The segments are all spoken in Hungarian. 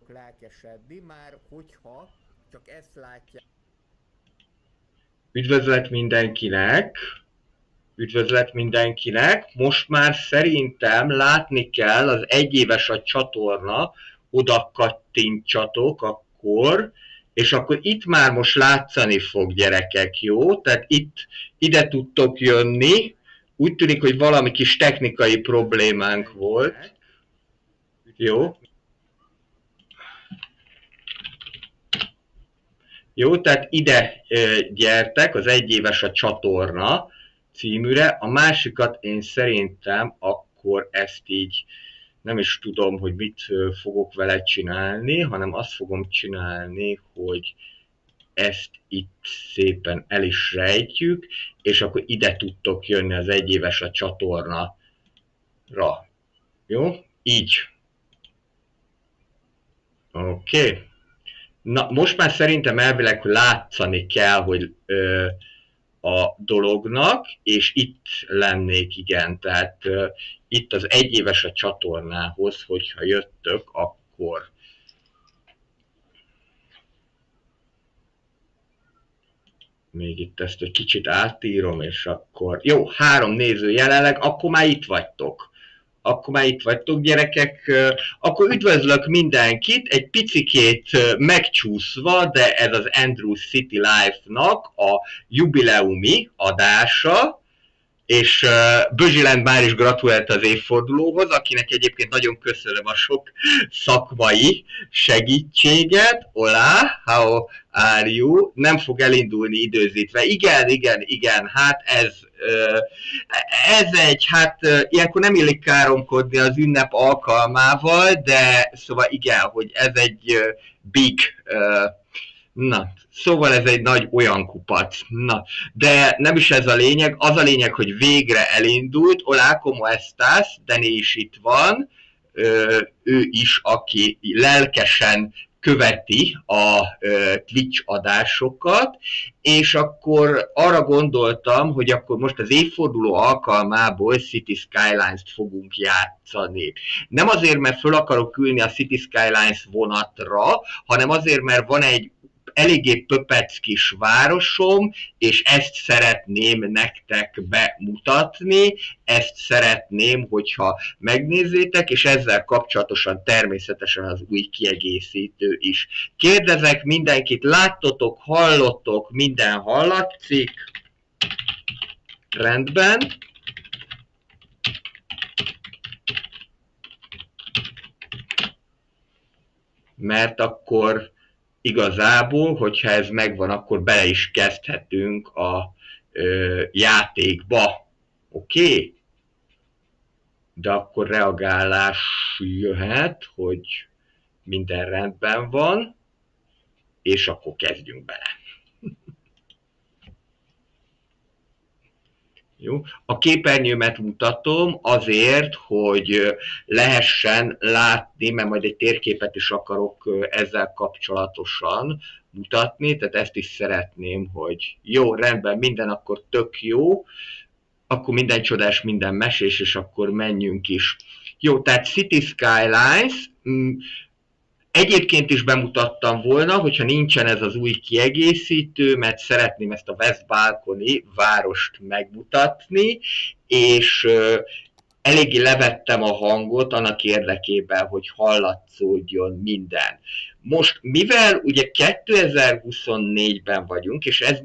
lelkesedni, már hogyha csak ezt látják. Üdvözlet mindenkinek! Üdvözlet mindenkinek! Most már szerintem látni kell az egyéves a csatorna, oda kattintsatok akkor, és akkor itt már most látszani fog, gyerekek, jó? Tehát itt ide tudtok jönni, úgy tűnik, hogy valami kis technikai problémánk volt. Jó? Jó, tehát ide gyertek, az egyéves a csatorna címűre, a másikat én szerintem akkor ezt így nem is tudom, hogy mit fogok vele csinálni, hanem azt fogom csinálni, hogy ezt itt szépen el is rejtjük, és akkor ide tudtok jönni az egyéves a csatornara. Jó? Így. Oké. Okay. Na, most már szerintem elvileg látszani kell, hogy a dolognak, és itt lennék, igen, tehát itt az egyéves a csatornához, hogyha jöttök, akkor még itt ezt egy kicsit átírom, és akkor jó, 3 néző jelenleg, akkor már itt vagytok. Akkor már itt vagytok, gyerekek. Akkor üdvözlök mindenkit, egy picikét megcsúszva, de ez az Andrews City Life-nak a jubileumi adása, és Bözsilend már is gratulált az évfordulóhoz, akinek egyébként nagyon köszönöm a sok szakmai segítséget. Hola, how are you? Nem fog elindulni időzítve. Igen, hát ez egy, hát ilyenkor nem illik káromkodni az ünnep alkalmával, de szóval igen, hogy ez egy big, na, szóval ez egy nagy olyan kupac. Na, de nem is ez a lényeg, az a lényeg, hogy végre elindult. Hola, como estás? Dani is itt van, ő is, aki lelkesen követi a Twitch adásokat, és akkor arra gondoltam, hogy akkor most az évforduló alkalmából City Skylines-t fogunk játszani. Nem azért, mert föl akarok ülni a City Skylines vonatra, hanem azért, mert van egy eléggé pöpec kis városom, és ezt szeretném nektek bemutatni, ezt szeretném, hogyha megnézzétek, és ezzel kapcsolatosan természetesen az új kiegészítő is. Kérdezek mindenkit, láttotok, hallottok, minden hallatszik? Rendben. Mert akkor igazából, hogyha ez megvan, akkor bele is kezdhetünk a játékba. Oké? Okay? De akkor reagálás jöhet, hogy minden rendben van, és akkor kezdjünk bele. Jó. A képernyőmet mutatom azért, hogy lehessen látni, mert majd egy térképet is akarok ezzel kapcsolatosan mutatni, tehát ezt is szeretném, hogy jó, rendben, minden akkor tök jó, akkor minden csodás, minden mesés, és akkor menjünk is. Jó, tehát City Skylines, egyébként is bemutattam volna, hogyha nincsen ez az új kiegészítő, mert szeretném ezt a West Balcony várost megmutatni, és eléggé levettem a hangot annak érdekében, hogy hallatszódjon minden. Most, mivel ugye 2024-ben vagyunk, és ez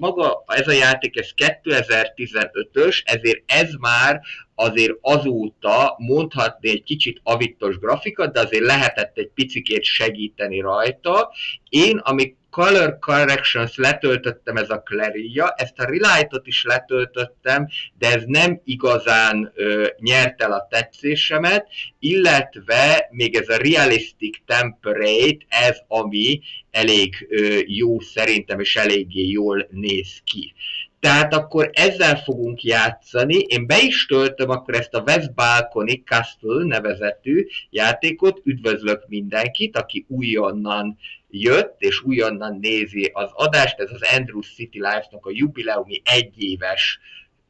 a játék, ez 2015-ös, ezért ez már azért azóta mondhatni egy kicsit avittos grafika, de azért lehetett egy picikét segíteni rajta. Én, amíg Color Corrections letöltöttem, ez a Clarilla, ezt a Relightot is letöltöttem, de ez nem igazán nyert el a tetszésemet, illetve még ez a Realistic Temperate, ez ami elég jó szerintem, és eléggé jól néz ki. Tehát akkor ezzel fogunk játszani. Én be is töltöm akkor ezt a West Balcony Castle nevezetű játékot. Üdvözlök mindenkit, aki újonnan jött, és újonnan nézi az adást. Ez az Andrews City Life-nak a jubileumi egyéves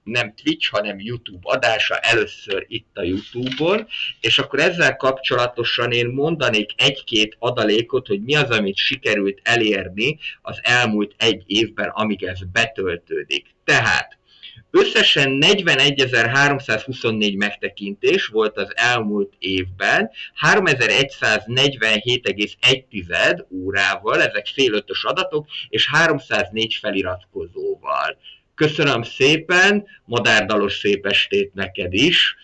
nem Twitch, hanem YouTube adása, először itt a YouTube-on, és akkor ezzel kapcsolatosan én mondanék egy-két adalékot, hogy mi az, amit sikerült elérni az elmúlt egy évben, amíg ez betöltődik. Tehát összesen 41.324 megtekintés volt az elmúlt évben, 3147,1 órával, ezek fél ötös adatok, és 304 feliratkozóval. Köszönöm szépen, madárdalos szép estét neked is.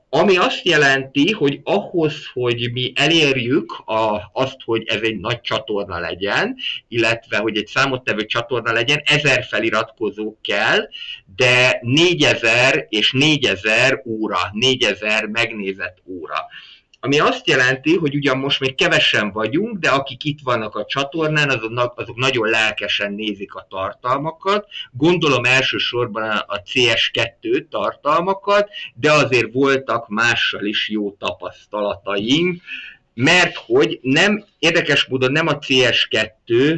Ami azt jelenti, hogy ahhoz, hogy mi elérjük azt, hogy ez egy nagy csatorna legyen, illetve hogy egy számottevő csatorna legyen, 1000 feliratkozó kell, de 4000 és 4000 óra, 4000 megnézett óra. Ami azt jelenti, hogy ugyan most még kevesen vagyunk, de akik itt vannak a csatornán, azok nagyon lelkesen nézik a tartalmakat. Gondolom elsősorban a CS2 tartalmakat, de azért voltak mással is jó tapasztalataink, mert hogy érdekes módon nem a CS2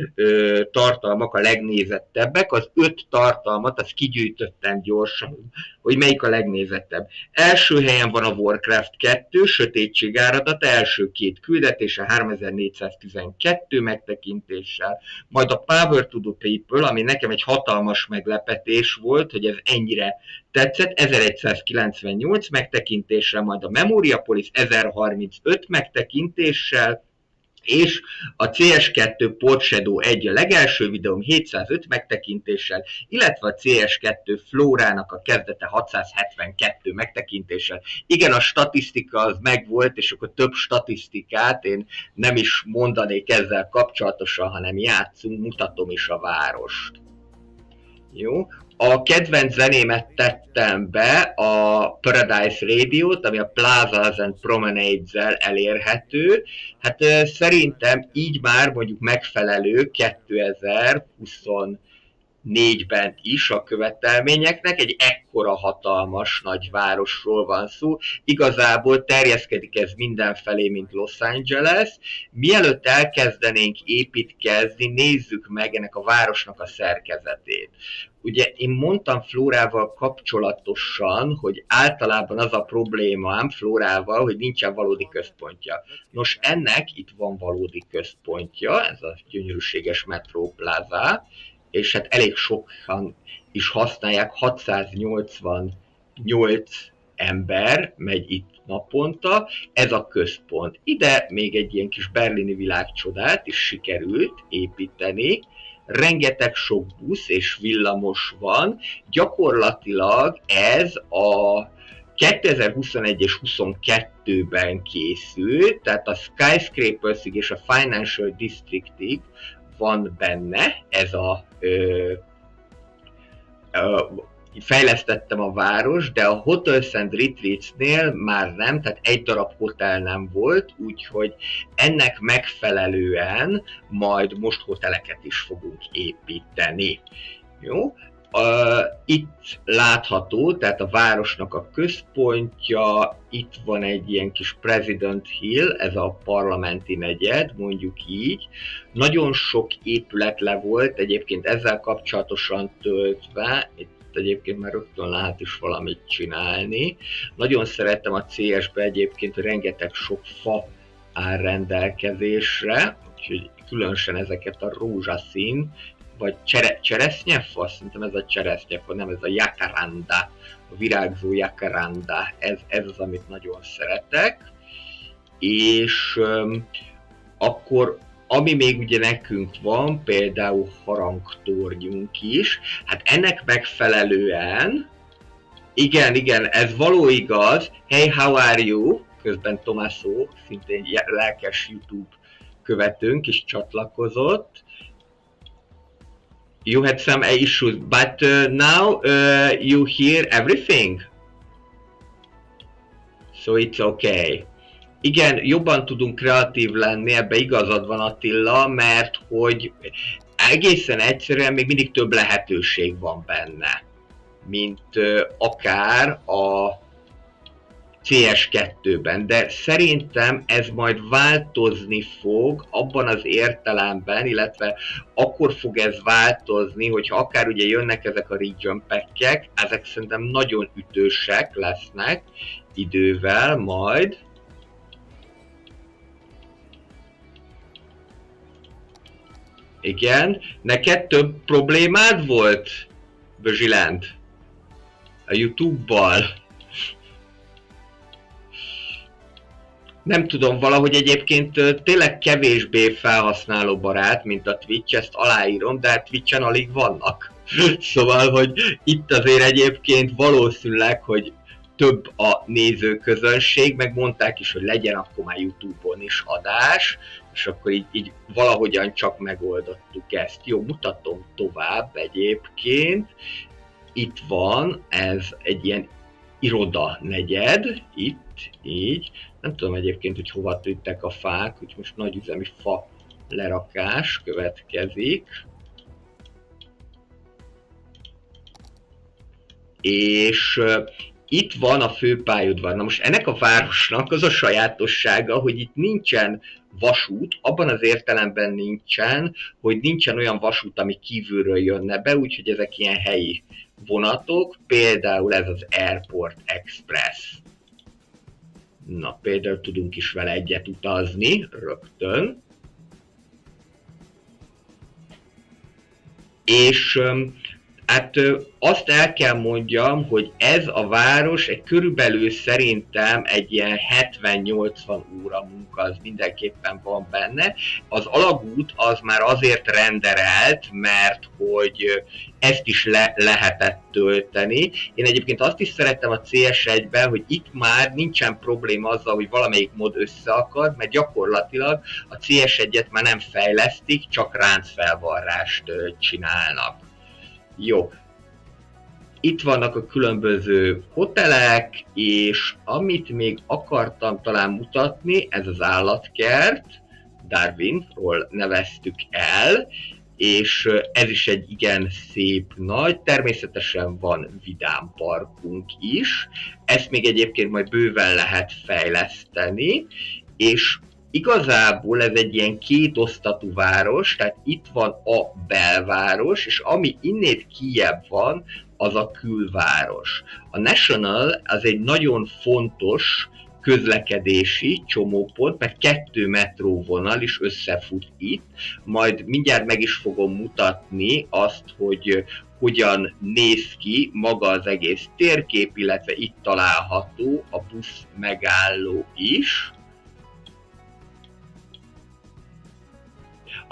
tartalmak a legnézettebbek, az 5 tartalmat azt kigyűjtöttem gyorsan, hogy melyik a legnézettebb. Első helyen van a Warcraft 2, sötétség áradata, első 2 küldetése 3412 megtekintéssel, majd a Power to the People, ami nekem egy hatalmas meglepetés volt, hogy ez ennyire tetszett, 1198 megtekintéssel, majd a Memoriapolis 1035 megtekintéssel, és a CS2 Port Shadow 1 a legelső videóm 705 megtekintéssel, illetve a CS2 Flórának a kezdete 672 megtekintéssel. Igen, a statisztika az megvolt, és akkor több statisztikát én nem is mondanék ezzel kapcsolatosan, hanem játszunk, mutatom is a várost. Jó? A kedvenc zenémet tettem be, a Paradise Radio-t, ami a Plazas and Promenades-zel elérhető. Hát szerintem így már mondjuk megfelelő 2024-ben is a követelményeknek, egy ekkora hatalmas nagyvárosról van szó. Igazából terjeszkedik ez mindenfelé, mint Los Angeles. Mielőtt elkezdenénk építkezni, nézzük meg ennek a városnak a szerkezetét. Ugye én mondtam Flórával kapcsolatosan, hogy általában az a problémám Flórával, hogy nincsen valódi központja. Nos, ennek itt van valódi központja, ez a gyönyörűséges Metro Plaza, és hát elég sokan is használják, 688 ember megy itt naponta, ez a központ. Ide még egy ilyen kis berlini világcsodát is sikerült építeni, rengeteg sok busz és villamos van, gyakorlatilag ez a 2021 és 2022-ben készült, tehát a Skyscrapersig és a Financial Districtig van benne, ez fejlesztettem a város, de a Hotels and Retreats-nél már nem, tehát egy darab hotel nem volt, úgyhogy ennek megfelelően majd most hoteleket is fogunk építeni. Jó? Itt látható, tehát a városnak a központja, itt van egy ilyen kis President Hill, ez a parlamenti negyed, mondjuk így. Nagyon sok épület le volt egyébként ezzel kapcsolatosan töltve, itt egyébként már rögtön lehet is valamit csinálni. Nagyon szeretem a CS-be egyébként, hogy rengeteg sok fa áll rendelkezésre, úgyhogy különösen ezeket a rózsaszín, vagy cseresznyefa, szerintem ez a cseresznyefa, nem ez a jacaranda, a virágzó jacaranda, ez az, amit nagyon szeretek. És akkor ami még ugye nekünk van, például harangtornyunk is, hát ennek megfelelően, igen, ez való igaz, hey, how are you? Közben Tomászó, szintén lelkes YouTube követőnk is csatlakozott. You had some issues, but now you hear everything. So it's okay. Igen, jobban tudunk kreatív lenni, ebbe igazad van Attila, mert hogy egészen egyszerűen még mindig több lehetőség van benne, mint akár CS2-ben, de szerintem ez majd változni fog abban az értelemben, illetve akkor fog ez változni, hogyha akár ugye jönnek ezek a region pack-ek, ezek szerintem nagyon ütősek lesznek idővel majd. Igen, neked több problémád volt, Bözsilend? A YouTube-bal? Nem tudom, valahogy egyébként tényleg kevésbé felhasználóbarát, mint a Twitch, ezt aláírom, de hát Twitchen alig vannak. Szóval, hogy itt azért egyébként valószínűleg, hogy több a nézőközönség, meg mondták is, hogy legyen akkor már YouTube-on is adás, és akkor így valahogyan csak megoldottuk ezt. Jó, mutatom tovább egyébként. Itt van, ez egy ilyen iroda negyed, itt, így. Nem tudom egyébként, hogy hova tűntek a fák, úgyhogy most nagyüzemi fa lerakás következik. És itt van a főpályaudvar. Na most ennek a városnak az a sajátossága, hogy itt nincsen vasút, abban az értelemben nincsen, hogy nincsen olyan vasút, ami kívülről jönne be, úgyhogy ezek ilyen helyi vonatok, például ez az Airport Express. Na, például tudunk is vele egyet utazni rögtön. És hát azt el kell mondjam, hogy ez a város egy körülbelül szerintem egy ilyen 70-80 óra munka, az mindenképpen van benne. Az alagút az már azért renderelt, mert hogy ezt is lehetett tölteni. Én egyébként azt is szerettem a CS1-ben, hogy itt már nincsen probléma azzal, hogy valamelyik mod összeakad, mert gyakorlatilag a CS1-et már nem fejlesztik, csak ráncfelvarrást csinálnak. Jó. Itt vannak a különböző hotelek, és amit még akartam talán mutatni, ez az állatkert, Darwinról neveztük el, és ez is egy igen szép nagy, természetesen van vidám parkunk is, ezt még egyébként majd bőven lehet fejleszteni, és igazából ez egy ilyen kétosztatú város, tehát itt van a belváros, és ami innét kijebb van, az a külváros. A National az egy nagyon fontos közlekedési csomópont, mert 2 metróvonal is összefut itt. Majd mindjárt meg is fogom mutatni azt, hogy hogyan néz ki maga az egész térkép, illetve itt található a busz megálló is.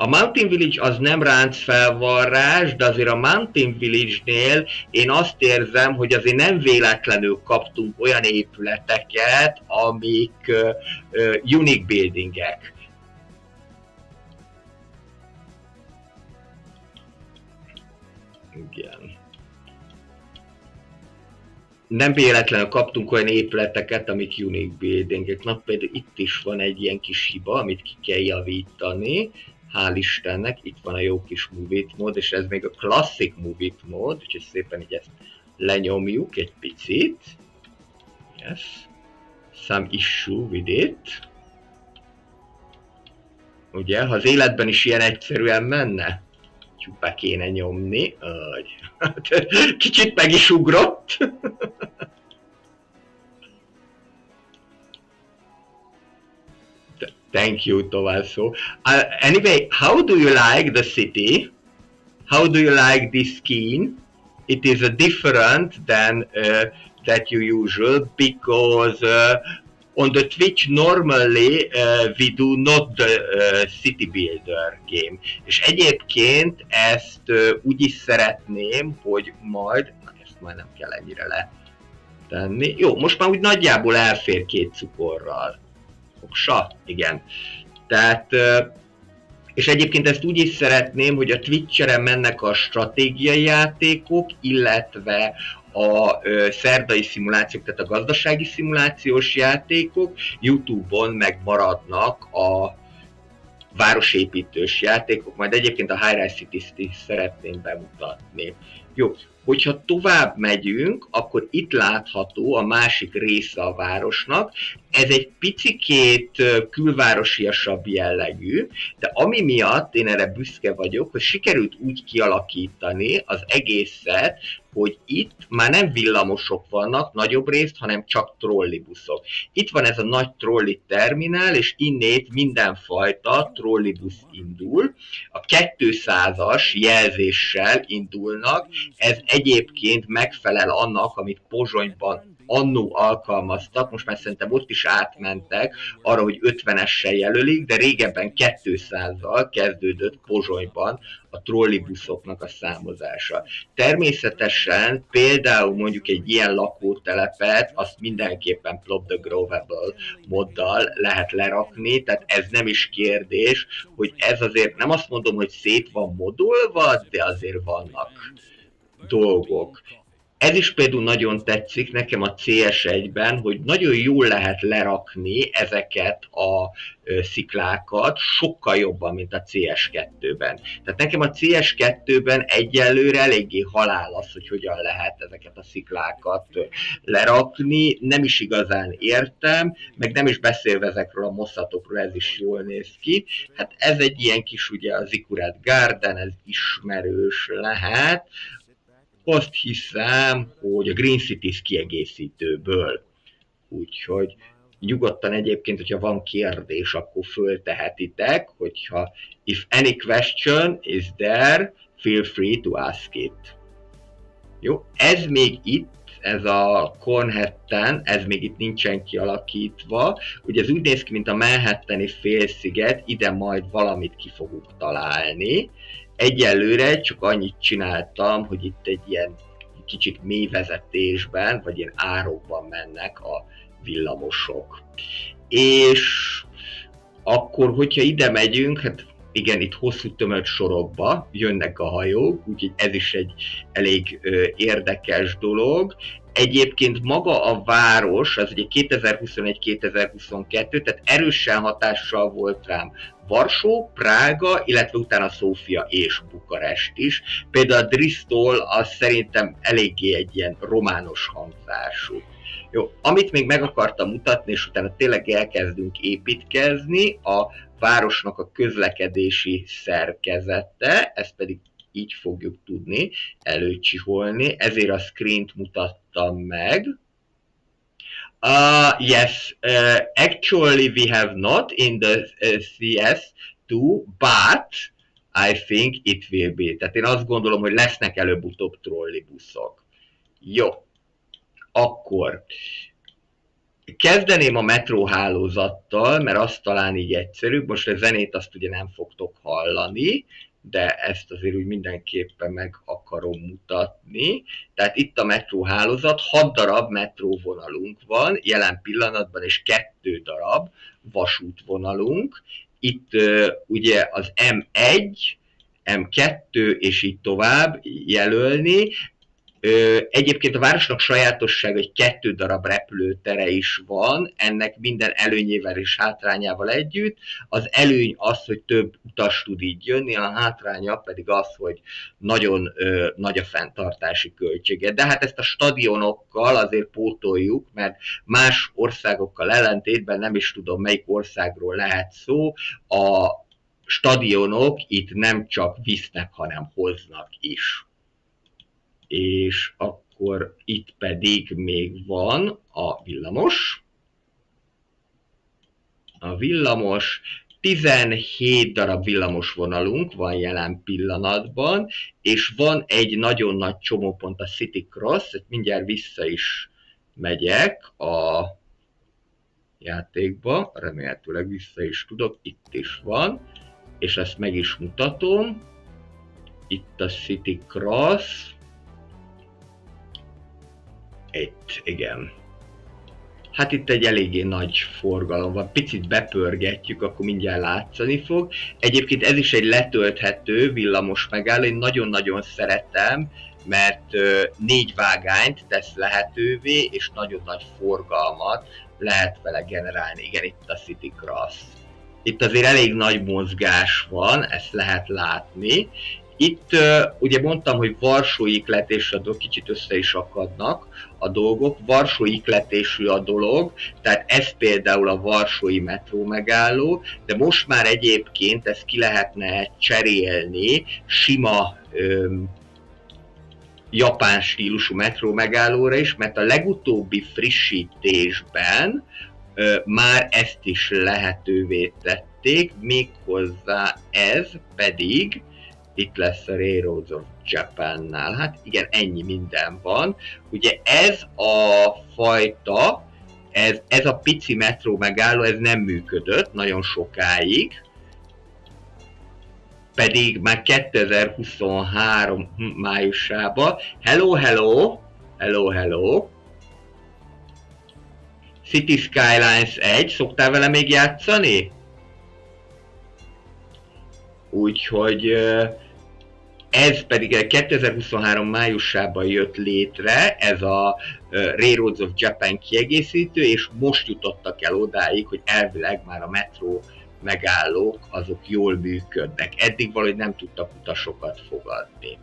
A Mountain Village az nem ráncfelvarrás, de azért a Mountain Village-nél én azt érzem, hogy azért nem véletlenül kaptunk olyan épületeket, amik unique buildingek. Igen. Nem véletlenül kaptunk olyan épületeket, amik unique buildingek. Na például itt is van egy ilyen kis hiba, amit ki kell javítani. Hál' Istennek, itt van a jó kis Move It mód, és ez még a Classic Move It mód, úgyhogy szépen így ezt lenyomjuk egy picit. Yes. Some issue with it. Ugye, ha az életben is ilyen egyszerűen menne, be kéne nyomni. Kicsit meg is ugrott. Thank you, Tovalso. Anyway, how do you like the city? How do you like this skin? It is different than that you usual, because on the Twitch normally we do not the city builder game. És egyébként ezt úgy is szeretném, hogy majd, ezt már nem kell ennyire letenni. Jó, most már úgy nagyjából elfér 2 cukorral. Oksa? Igen. Tehát, és egyébként ezt úgy is szeretném, hogy a Twitch-re mennek a stratégiai játékok, illetve a szerdai szimulációk, tehát a gazdasági szimulációs játékok, YouTube-on megmaradnak a városépítős játékok, majd egyébként a High Rise Cities-t is szeretném bemutatni. Jó, Hogyha tovább megyünk, akkor itt látható a másik része a városnak. Ez egy picikét külvárosiasabb jellegű, de ami miatt én erre büszke vagyok, hogy sikerült úgy kialakítani az egészet, hogy itt már nem villamosok vannak nagyobb részt, hanem csak trollibuszok. Itt van ez a nagy trolli terminál, és innét mindenfajta trollibusz indul. A 200-as jelzéssel indulnak, ez egyébként megfelel annak, amit Pozsonyban annó alkalmaztak, most már szerintem ott is átmentek arra, hogy 50-essel jelölik, de régebben 200-zal kezdődött Pozsonyban a trollibuszoknak a számozása. Természetesen például mondjuk egy ilyen lakótelepet, azt mindenképpen Plot the Grovable moddal lehet lerakni, tehát ez nem is kérdés, hogy ez azért nem azt mondom, hogy szét van modulva, de azért vannak dolgok. Ez is például nagyon tetszik nekem a CS1-ben, hogy nagyon jól lehet lerakni ezeket a sziklákat, sokkal jobban, mint a CS2-ben. Tehát nekem a CS2-ben egyelőre eléggé halál az, hogy hogyan lehet ezeket a sziklákat lerakni. Nem is igazán értem, meg nem is beszélve ezekről a mosszatokról, ez is jól néz ki. Hát ez egy ilyen kis, ugye a Zikurat Garden, ez ismerős lehet. Azt hiszem, hogy a Green Cities kiegészítőből. Úgyhogy nyugodtan egyébként, hogyha van kérdés, akkor föltehetitek, hogyha if any question is there, feel free to ask it. Jó, ez még itt, ez a Manhattan, ez még itt nincsen kialakítva. Ugye ez úgy néz ki, mint a Manhattani félsziget, ide majd valamit ki fogunk találni. Egyelőre csak annyit csináltam, hogy itt egy ilyen kicsit mélyvezetésben, vagy ilyen árokban mennek a villamosok. És akkor, hogyha ide megyünk, hát igen, itt hosszú tömött sorokba jönnek a hajók, úgyhogy ez is egy elég érdekes dolog. Egyébként maga a város, az ugye 2021-2022, tehát erősen hatással volt rám Varsó, Prága, illetve utána Szófia és Bukarest is. Például a Bristol az szerintem eléggé egy ilyen romános hangzású. Jó, amit még meg akartam mutatni, és utána tényleg elkezdünk építkezni, a városnak a közlekedési szerkezete, ezt pedig így fogjuk tudni előcsiholni, ezért a screent mutattam meg. Yes, actually we have not in the CS2, but I think it will be. Tehát én azt gondolom, hogy lesznek előbb-utóbb trollibuszok. Jó, akkor kezdeném a metróhálózattal, mert az talán így egyszerűbb. Most a zenét azt ugye nem fogtok hallani, de ezt azért úgy mindenképpen meg akarom mutatni. Tehát itt a metróhálózat, 6 darab metróvonalunk van jelen pillanatban, és 2 darab vasútvonalunk. Itt ugye az M1, M2 és így tovább jelölni. Egyébként a városnak sajátosság, hogy 2 darab repülőtere is van, ennek minden előnyével és hátrányával együtt. Az előny az, hogy több utas tud így jönni, a hátránya pedig az, hogy nagyon nagy a fenntartási költsége. De hát ezt a stadionokkal azért pótoljuk, mert más országokkal ellentétben, nem is tudom melyik országról lehet szó, a stadionok itt nem csak visznek, hanem hoznak is. És akkor itt pedig még van a villamos. A villamos, 17 darab villamos vonalunk van jelen pillanatban, és van egy nagyon nagy csomópont, a City Cross, mindjárt vissza is megyek a játékba, remélhetőleg vissza is tudok, itt is van, és ezt meg is mutatom. Itt a City Cross. Itt, igen. Hát itt egy eléggé nagy forgalom van, picit bepörgetjük, akkor mindjárt látszani fog. Egyébként ez is egy letölthető villamos megálló, én nagyon-nagyon szeretem, mert 4 vágányt tesz lehetővé, és nagyon nagy forgalmat lehet vele generálni. Igen, itt a City Cross. Itt azért elég nagy mozgás van, ezt lehet látni, Itt ugye mondtam, hogy Varsói ikletésű a dolog, kicsit össze is akadnak a dolgok. Varsói ikletésű a dolog, tehát ez például a varsói metró megálló, de most már egyébként ezt ki lehetne cserélni sima japán stílusú metró megállóra is, mert a legutóbbi frissítésben már ezt is lehetővé tették, méghozzá ez pedig itt lesz a Railroads of Japan-nál. Hát igen, ennyi minden van. Ugye ez a fajta, ez a pici metró megálló, ez nem működött nagyon sokáig, pedig már 2023 májusában. Hello, hello! Hello, hello! City Skylines 1, szoktál vele még játszani? Úgyhogy ez pedig 2023 májusában jött létre, ez a Railroads of Japan kiegészítő, és most jutottak el odáig, hogy elvileg már a metró megállók azok jól működnek. Eddig valahogy nem tudtak utasokat fogadni.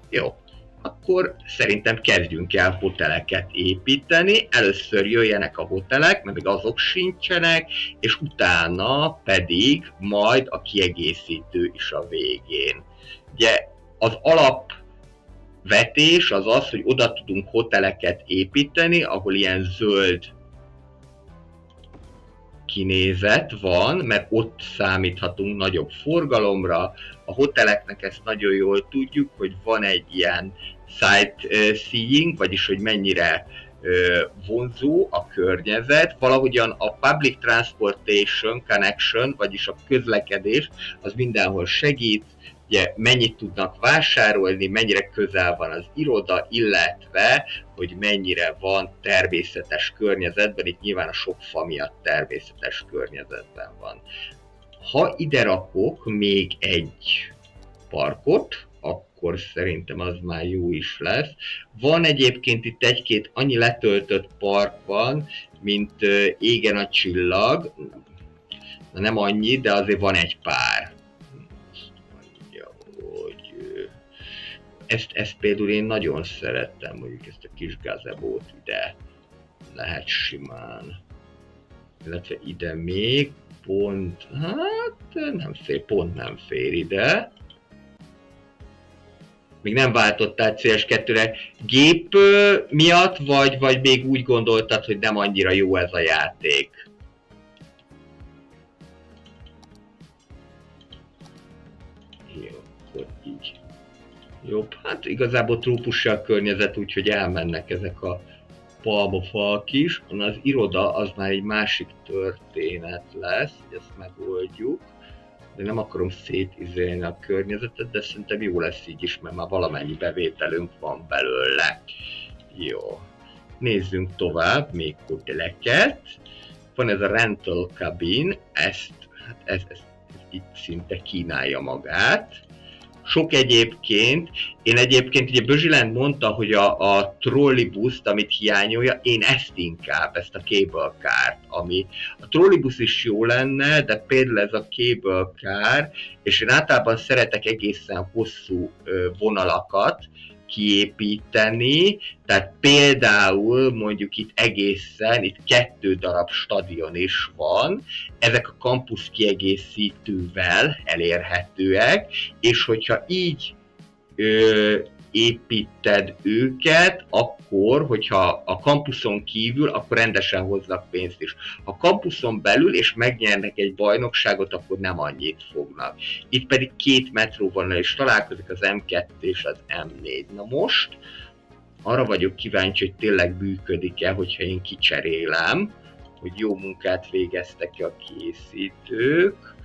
Jó, akkor szerintem kezdjünk el hoteleket építeni. Először jöjjenek a hotelek, mert még azok sincsenek, és utána pedig majd a kiegészítő is a végén. Ugye az alapvetés az az, hogy oda tudunk hoteleket építeni, ahol ilyen zöld kinézet van, mert ott számíthatunk nagyobb forgalomra. A hoteleknek ezt nagyon jól tudjuk, hogy van egy ilyen sightseeing, vagyis hogy mennyire vonzó a környezet. Valahogyan a public transportation connection, vagyis a közlekedés, az mindenhol segít, ugye mennyit tudnak vásárolni, mennyire közel van az iroda, illetve hogy mennyire van természetes környezetben, itt nyilván a sok fa miatt természetes környezetben van. Ha ide rakok még egy parkot, akkor szerintem az már jó is lesz. Van egyébként itt egy-két annyi letöltött park van, mint Égen a csillag, nem annyi, de azért van egy pár. Ezt például én nagyon szerettem, mondjuk ezt a kis gazebót ide lehet simán. Illetve ide még pont, hát nem fér, pont nem fér ide. Még nem váltottál CS2-re gép miatt, vagy még úgy gondoltad, hogy nem annyira jó ez a játék? Jó, akkor így. Jobb, hát igazából trópusi a környezet, úgyhogy elmennek ezek a palmafalk is. Az iroda az már egy másik történet lesz, hogy ezt megoldjuk. De nem akarom szétizélni a környezetet, de szerintem jó lesz így is, mert már valamennyi bevételünk van belőle. Jó, nézzünk tovább, még hoteleket. Van ez a rental cabin, ez itt szinte kínálja magát. Sok egyébként, én egyébként ugye Bözsilend mondta, hogy a trollibuszt, amit hiányolja, én ezt a cable car-t, ami a trollibusz is jó lenne, de például ez a cable car, és én általában szeretek egészen hosszú vonalakat kiépíteni, tehát például mondjuk itt egészen, itt 2 darab stadion is van, ezek a kampusz kiegészítővel elérhetőek, és hogyha így építed őket, akkor, hogyha a kampuszon kívül, akkor rendesen hoznak pénzt is. Ha kampuszon belül és megnyernek egy bajnokságot, akkor nem annyit fognak. Itt pedig 2 metróvonal is találkozik, az M2 és az M4. Na most arra vagyok kíváncsi, hogy tényleg működik-e, hogyha én kicserélem, hogy jó munkát végeztek a készítők.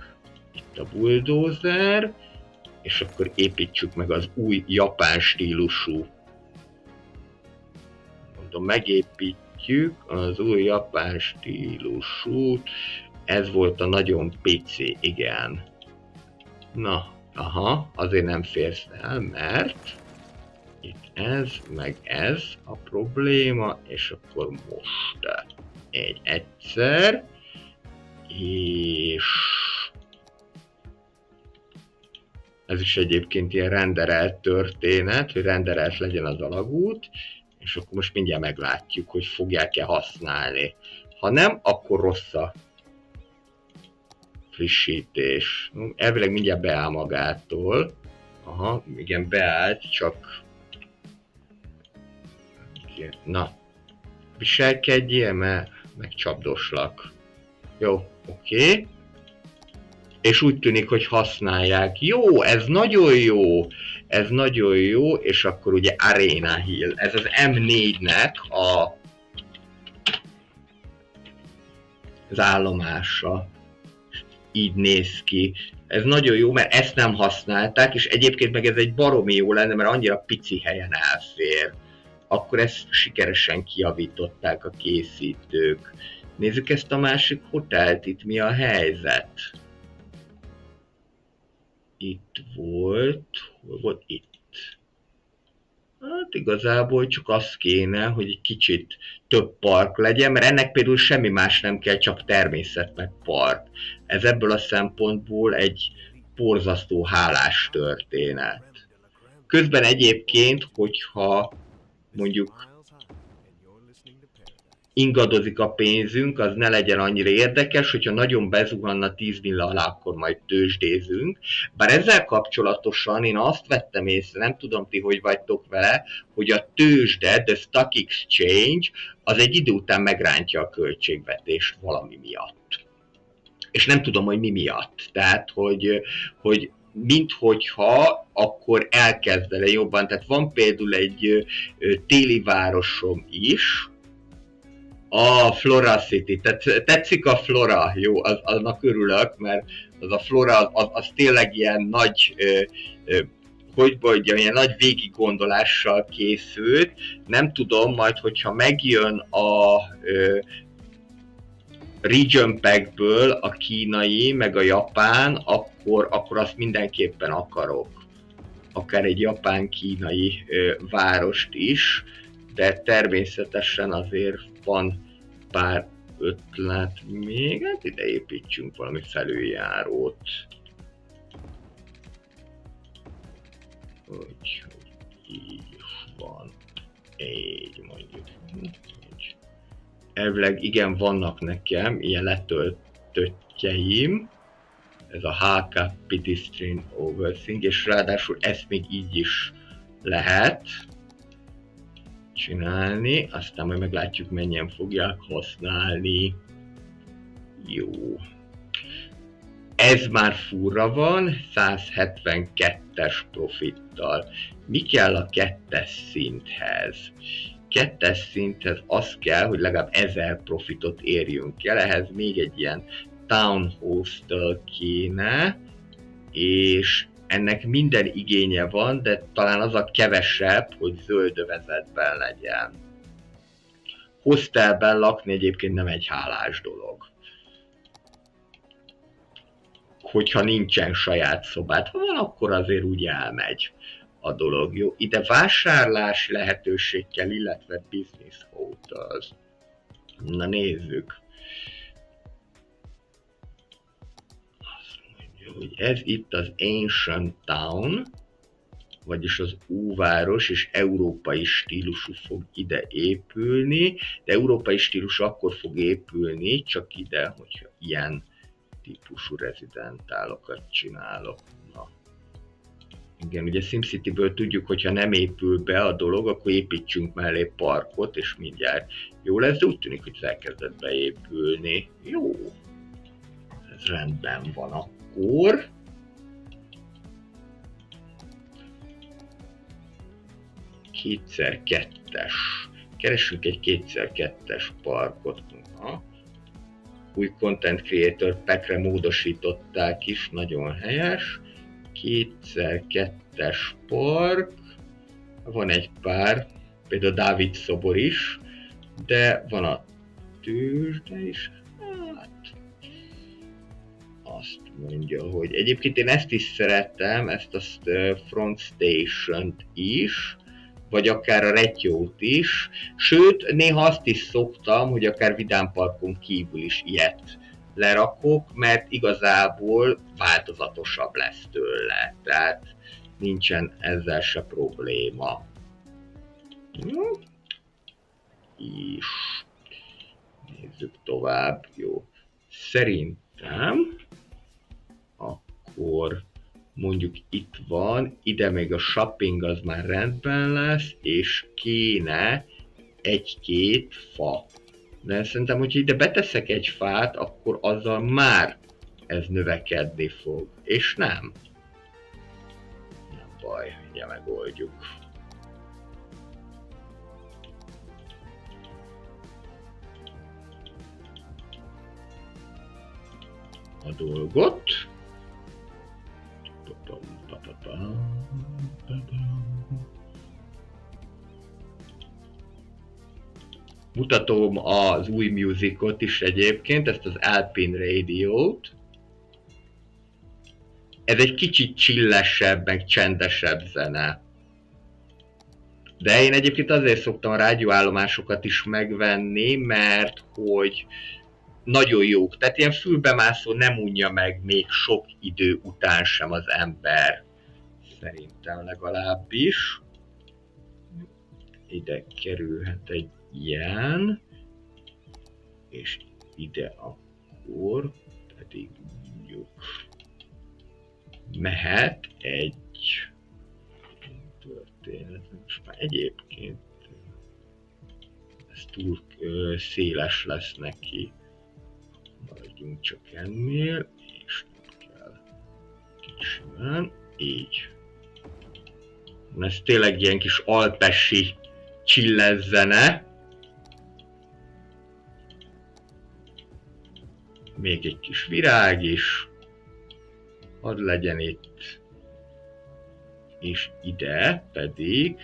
Itt a bulldozer, és akkor építsük meg az új japán stílusú. Mondom, megépítjük az új japán stílusút. Ez volt a nagyon pici, igen. Na, aha, azért nem férsz el, mert itt ez, meg ez a probléma, és akkor most egyszer, és Ez is egyébként ilyen renderelt történet, hogy renderelt legyen az alagút, és akkor most mindjárt meglátjuk, hogy fogják-e használni. Ha nem, akkor rossz a frissítés. Elvileg mindjárt beáll magától. Aha, igen, beállt, csak... Na, viselkedjél, mert megcsapdoslak. Jó, oké. És úgy tűnik, hogy használják. Jó, ez nagyon jó. Ez nagyon jó, és akkor ugye Arena Hill. Ez az M4-nek az állomása. Így néz ki. Ez nagyon jó, mert ezt nem használták, és egyébként meg ez egy baromi jó lenne, mert annyira pici helyen elfér. Akkor ezt sikeresen kijavították a készítők. Nézzük ezt a másik hotelt, itt mi a helyzet? Itt volt, hol volt itt? Hát igazából csak az kéne, hogy egy kicsit több park legyen, mert ennek például semmi más nem kell, csak természet meg park. Ez ebből a szempontból egy borzasztó hálás történet. Közben egyébként, hogyha mondjuk ingadozik a pénzünk, az ne legyen annyira érdekes, hogyha nagyon bezuhanna 10 milla alá, akkor majd tőzsdézünk. Bár ezzel kapcsolatosan én azt vettem észre, nem tudom ti, hogy vagytok vele, hogy a tőzsde, the stock exchange, az egy idő után megrántja a költségvetést valami miatt. És nem tudom, hogy mi miatt. Tehát, hogy minthogyha akkor elkezdene jobban. Tehát van például egy téli városom is, a Flora City, tehát tetszik a Flora, jó, annak örülök, mert az a Flora, az tényleg ilyen nagy, hogy mondjam, ilyen nagy végiggondolással készült. Nem tudom, majd hogyha megjön a Region Packből a kínai, meg a japán, akkor azt mindenképpen akarok. Akár egy japán-kínai várost is, de természetesen azért van pár ötlet még, hát ide építsünk valami felüljárót. Úgyhogy így van, így mondjuk. Elvileg igen, vannak nekem ilyen letöltöttjeim, ez a HK Pedestrian Overthink, és ráadásul ezt még így is lehet csinálni, aztán majd meglátjuk, mennyien fogják használni. Jó. Ez már furra van, 172-es profittal. Mi kell a 2-es szinthez? 2-es szinthez az kell, hogy legalább 1000 profitot érjünk el, ehhez még egy ilyen town hostel kéne, és ennek minden igénye van, de talán az a kevesebb, hogy zöld övezetben legyen. Hostelben lakni egyébként nem egy hálás dolog. Hogyha nincsen saját szobát, ha van, akkor azért úgy elmegy a dolog. Jó, ide vásárlási lehetőség kell, illetve business hotels. Na nézzük. Hogy ez itt az Ancient Town, vagyis az óváros, és európai stílusú fog ide épülni, de európai stílusú akkor fog épülni, csak ide, hogyha ilyen típusú rezidentálokat csinálok. Na. Igen, ugye SimCity-ből tudjuk, hogyha nem épül be a dolog, akkor építsünk mellé parkot, és mindjárt jó lesz, de úgy tűnik, hogy ez elkezdett beépülni. Jó, ez rendben van akkor. Kétszer kettes. Keresünk egy 2x2-es parkot. Aha. Új Content Creator Packre módosították is, nagyon helyes. 2x2-es park. Van egy pár, például Dávid szobor is, de van a tőzsde is. Hát, azt mondja, hogy egyébként én ezt is szeretem, ezt a Front Station-t is, vagy akár a retyót is, sőt, néha azt is szoktam, hogy akár Vidám Parkon kívül is ilyet lerakok, mert igazából változatosabb lesz tőle. Tehát nincsen ezzel se probléma. És nézzük tovább. Jó. Szerintem akkor mondjuk itt van, ide még a shopping az már rendben lesz, és kéne egy-két fa. De szerintem, hogyha ide beteszek egy fát, akkor azzal már ez növekedni fog. És nem. Nem baj, ugye megoldjuk. A dolgot. Mutatom az új musicot is egyébként, ezt az Alpine Radio-t. Ez egy kicsit chillesebb, meg csendesebb zene. De én egyébként azért szoktam a rádióállomásokat is megvenni, mert hogy nagyon jók. Tehát ilyen fülbemászó nem unja meg még sok idő után sem az ember. Szerintem legalábbis. Ide kerülhet egy ilyen. És ide akkor pedig mondjuk mehet egy történet. Most már egyébként ez túl széles lesz neki. Maradjunk csak ennél, és nem kell kicsiben, így. Ez tényleg ilyen kis alpesi chilles zene. Még egy kis virág is. Hadd legyen itt. És ide pedig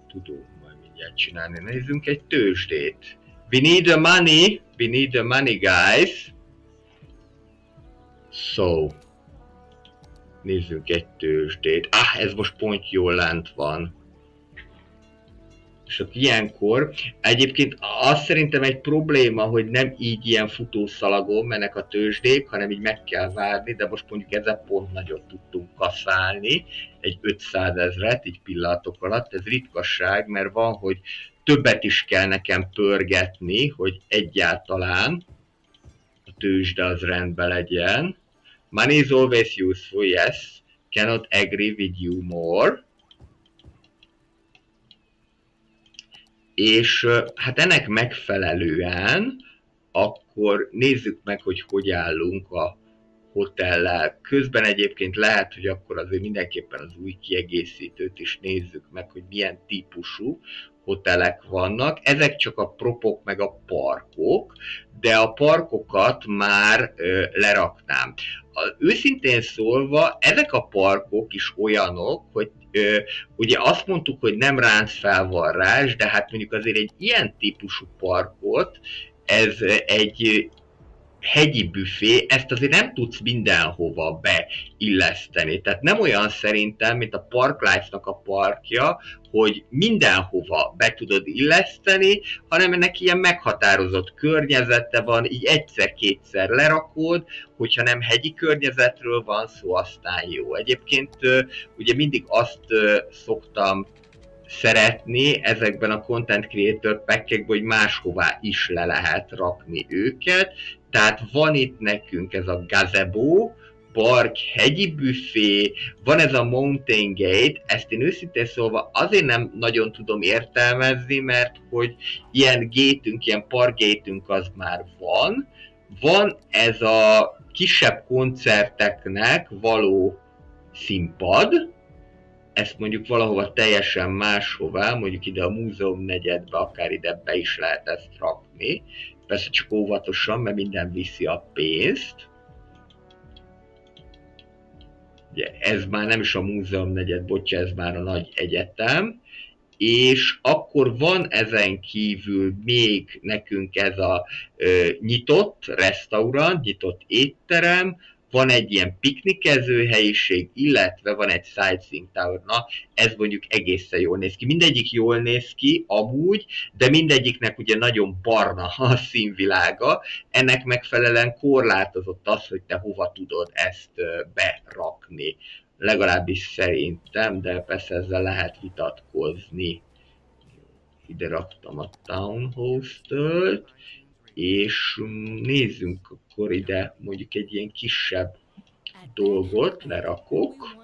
tudom majd mindjárt csinálni. Nézzünk egy tőzsdét. We need the money guys. So. Nézzünk egy tőzsdét. Ez most pont jól lent van. És akkor ilyenkor, egyébként azt szerintem egy probléma, hogy nem így ilyen futószalagon mennek a tőzsdék, hanem így meg kell várni, de most mondjuk ezzel pont nagyot tudtunk kaszálni, egy 500 000-et így pillanatok alatt, ez ritkaság, mert van, hogy többet is kell nekem pörgetni, hogy egyáltalán a tőzsde az rendben legyen. Money is always useful, yes, cannot agree with you more. És hát ennek megfelelően akkor nézzük meg, hogy állunk a hotellel. Közben egyébként lehet, hogy akkor azért mindenképpen az új kiegészítőt is nézzük meg, hogy milyen típusú hotelek vannak. Ezek csak a propok meg a parkok, de a parkokat már leraknám. Őszintén szólva, ezek a parkok is olyanok, hogy ugye azt mondtuk, hogy nem ráncfelvarrás, de hát mondjuk azért egy ilyen típusú parkot, ez egy hegyi büfé, ezt azért nem tudsz mindenhova beilleszteni. Tehát nem olyan szerintem, mint a Parklife-nak a parkja, hogy mindenhova be tudod illeszteni, hanem ennek ilyen meghatározott környezete van, így egyszer-kétszer lerakod, hogyha nem hegyi környezetről van szó, aztán jó. Egyébként ugye mindig azt szoktam szeretni ezekben a content creator packekben, hogy máshová is le lehet rakni őket. Tehát van itt nekünk ez a gazebo, park, hegyi büfé, van ez a Mountain Gate, ezt én őszintén szólva azért nem nagyon tudom értelmezni, mert hogy ilyen gétünk, ilyen parkgétünk az már van. Van ez a kisebb koncerteknek való színpad, ezt mondjuk valahova teljesen máshová, mondjuk ide a múzeum negyedbe, akár ide be is lehet ezt rakni. Persze csak óvatosan, mert minden viszi a pénzt. Ugye ez már nem is a múzeum negyed, bocsá, ez már a nagy egyetem. És akkor van ezen kívül még nekünk ez a nyitott restaurant, nyitott étterem, van egy ilyen piknikező helyiség, illetve van egy sightseeing tower. Na, ez mondjuk egészen jól néz ki. Mindegyik jól néz ki, amúgy, de mindegyiknek ugye nagyon barna a színvilága. Ennek megfelelően korlátozott az, hogy te hova tudod ezt berakni. Legalábbis szerintem, de persze ezzel lehet vitatkozni. Ide raktam a townhouse-tölt, és nézzünk akkor ide mondjuk egy ilyen kisebb dolgot lerakok.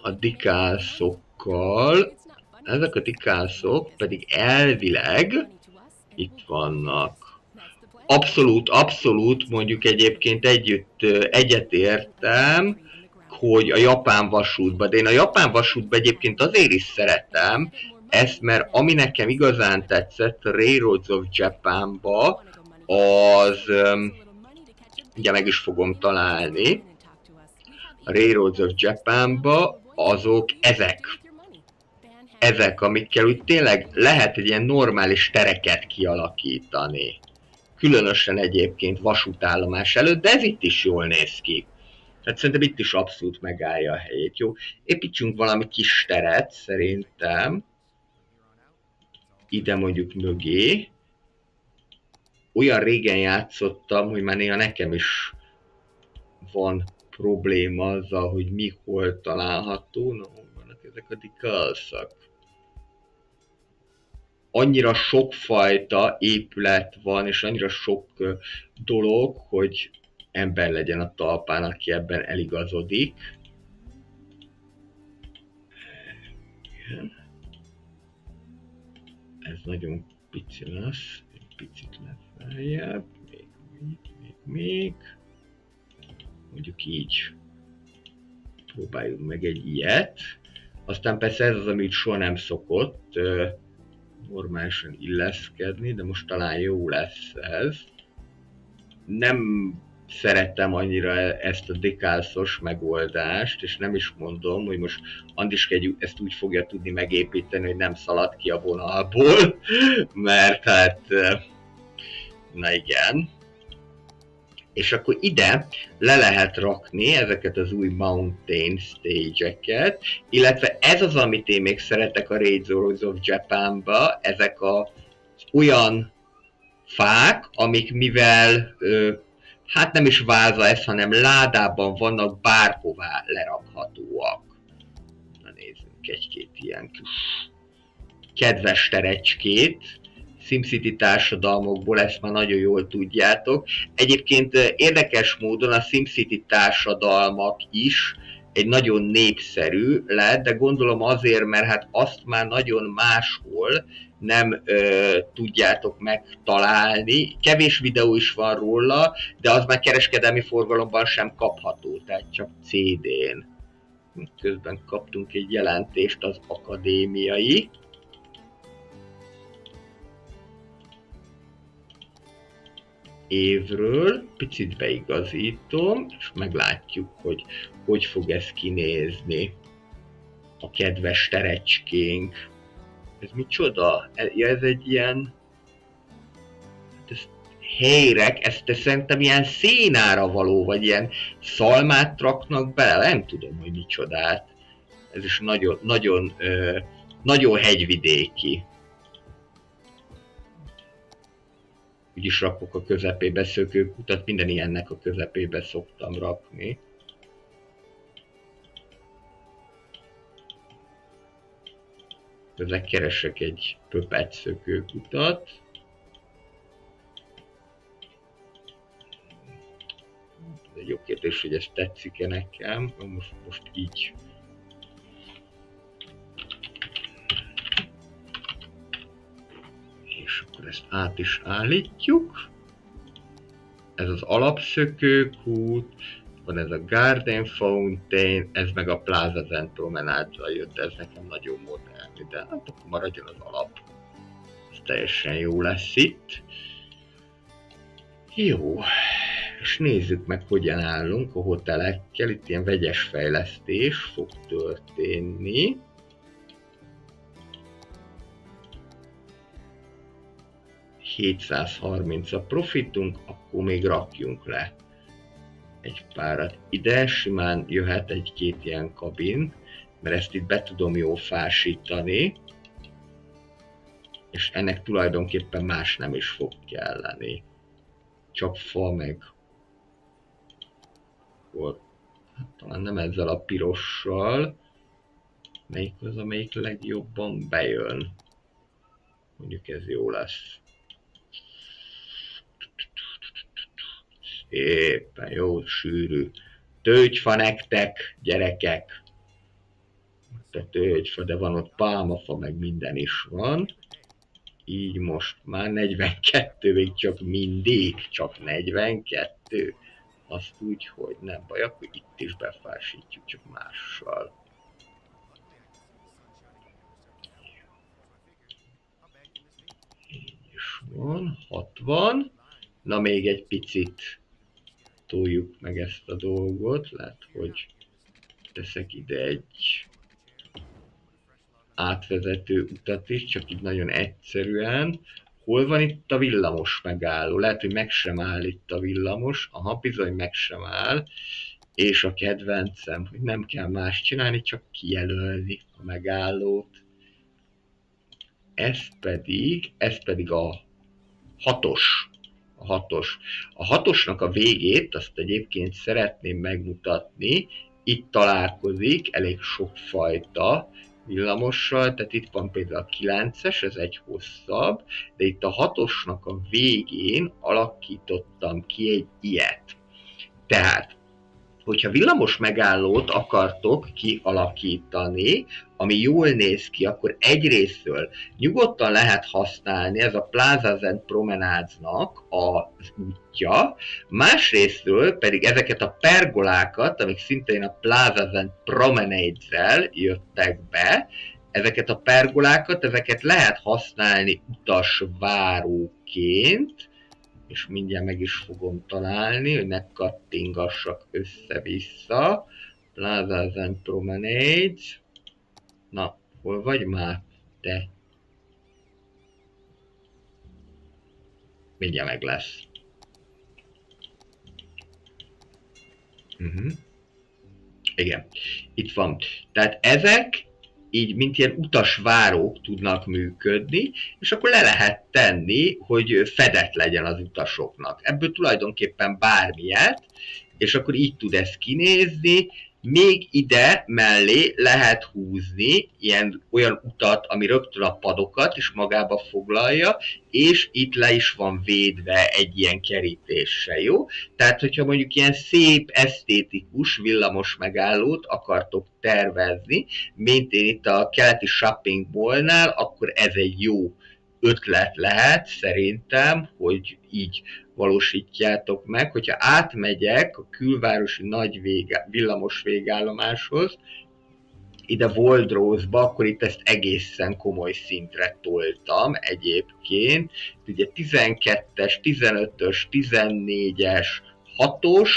A dikálszokkal, ezek a dikálszok pedig elvileg itt vannak. Abszolút mondjuk egyébként egyetértem, hogy a japán vasútban, de én a japán vasútban egyébként azért is szeretem ezt, mert ami nekem igazán tetszett a Railroads of Japanba, az, ugye meg is fogom találni, a Railroads of Japanba, azok ezek, amikkel úgy tényleg lehet egy ilyen normális tereket kialakítani. Különösen egyébként vasútállomás előtt, de ez itt is jól néz ki. Tehát szerintem itt is abszolút megállja a helyét, jó? Építsünk valami kis teret, szerintem. Ide mondjuk mögé. Olyan régen játszottam, hogy már néha nekem is van probléma azzal, hogy mi hol található. Na, hol vannak ezek a dikálszak? Annyira sokfajta épület van, és annyira sok dolog, hogy ember legyen a talpán, aki ebben eligazodik. Ez nagyon pici lesz, egy picit lefeljebb, még. Mondjuk így. Próbáljunk meg egy ilyet. Aztán persze ez az, amit soha nem szokott normálisan illeszkedni, de most talán jó lesz ez. Nem szeretem annyira ezt a dekálszos megoldást, és nem is mondom, hogy most Andiske ezt úgy fogja tudni megépíteni, hogy nem szalad ki a vonalból, mert hát, na igen. És akkor ide le lehet rakni ezeket az új mountain stage-eket, illetve ez az, amit én még szeretek a Railroads of Japanba, ezek az olyan fák, amik mivel hát nem is váza ez, hanem ládában vannak, bárhová lerakhatóak. Na nézzünk egy-két ilyen kis kedves terecskét. SimCity társadalmokból, ezt már nagyon jól tudjátok. Egyébként érdekes módon a SimCity társadalmak is egy nagyon népszerű lett, de gondolom azért, mert hát azt már nagyon máshol nem tudjátok megtalálni. Kevés videó is van róla, de az már kereskedelmi forgalomban sem kapható, tehát csak CD-n. Közben kaptunk egy jelentést az akadémiai évről, picit beigazítom, és meglátjuk, hogy hogy fog ez kinézni. A kedves terecskénk. Ez micsoda? Ja, ez egy ilyen... Ez helyrek, ezt szerintem ilyen szénára való, vagy ilyen szalmát raknak bele, nem tudom, hogy micsodát. Ez is nagyon hegyvidéki. Úgyis rakok a közepébe szökőkutat, minden ilyennek a közepébe szoktam rakni. Ezzel keresek egy pöpet szökőkutat. Ez egy jó kérdés, hogy ez tetszik-e nekem. Most így. És akkor ezt át is állítjuk. Ez az alapszökőkút, van ez a Garden Fountain, ez meg a Plaza Zen Promenade-ra jött, ez nekem nagyon modern, de hát akkor maradjon az alap. Ez teljesen jó lesz itt. Jó, és nézzük meg, hogyan állunk a hotelekkel, itt ilyen vegyes fejlesztés fog történni. 730 a profitunk, akkor még rakjunk le egy párat ide, simán jöhet egy-két ilyen kabin, mert ezt itt be tudom jól fásítani, és ennek tulajdonképpen más nem is fog kelleni. Csak fa meg... Hát, talán nem ezzel a pirossal. Melyik az, amelyik legjobban bejön? Mondjuk ez jó lesz. Szépen jó, sűrű. Tölgyfa nektek, gyerekek. De tölgyfa, de van ott pálmafa, meg minden is van. Így most már 42, még csak mindig, csak 42. Azt úgy, hogy nem baj, akkor itt is befásítjuk, csak mással. Így is van, 60. Na még egy picit toljuk meg ezt a dolgot, lehet, hogy teszek ide egy átvezető utat is, csak így nagyon egyszerűen. Hol van itt a villamos megálló? Lehet, hogy meg sem áll itt a villamos. Aha, bizony meg sem áll. És a kedvencem, hogy nem kell más csinálni, csak kijelölni a megállót. Ez pedig a 6-os. A 6-osnak a végét, azt egyébként szeretném megmutatni. Itt találkozik elég sokfajta villamossal, tehát itt van például a 9-es, ez egy hosszabb, de itt a 6-osnak a végén alakítottam ki egy ilyet. Tehát, hogyha villamos megállót akartok kialakítani, ami jól néz ki, akkor egyrésztről nyugodtan lehet használni, ez a Plaza Zen Promenade-nak az útja, másrésztről pedig ezeket a pergolákat, amik szintén a Plaza Zen Promenade-zel jöttek be, ezeket a pergolákat, ezeket lehet használni utasváróként, és mindjárt meg is fogom találni, hogy ne kattingassak össze-vissza. Plaza Zen Promenade. Na, hol vagy már te? Mindjárt meg lesz. Igen, itt van. Tehát ezek így, mint ilyen utasvárók tudnak működni, és akkor le lehet tenni, hogy fedett legyen az utasoknak. Ebből tulajdonképpen bármilyet, és akkor így tud ez kinézni. Még ide mellé lehet húzni olyan utat, ami rögtön a padokat is magába foglalja, és itt le is van védve egy ilyen kerítéssel, jó? Tehát, hogyha mondjuk ilyen szép, esztétikus villamos megállót akartok tervezni, mint én itt a keleti shopping mallnál, akkor ez egy jó ötlet lehet szerintem, hogy így valósítjátok meg. Hogyha átmegyek a külvárosi nagy villamos végállomáshoz, ide Waldrose-ba, akkor itt ezt egészen komoly szintre toltam egyébként. Ugye 12-es, 15-ös, 14-es, 6-os,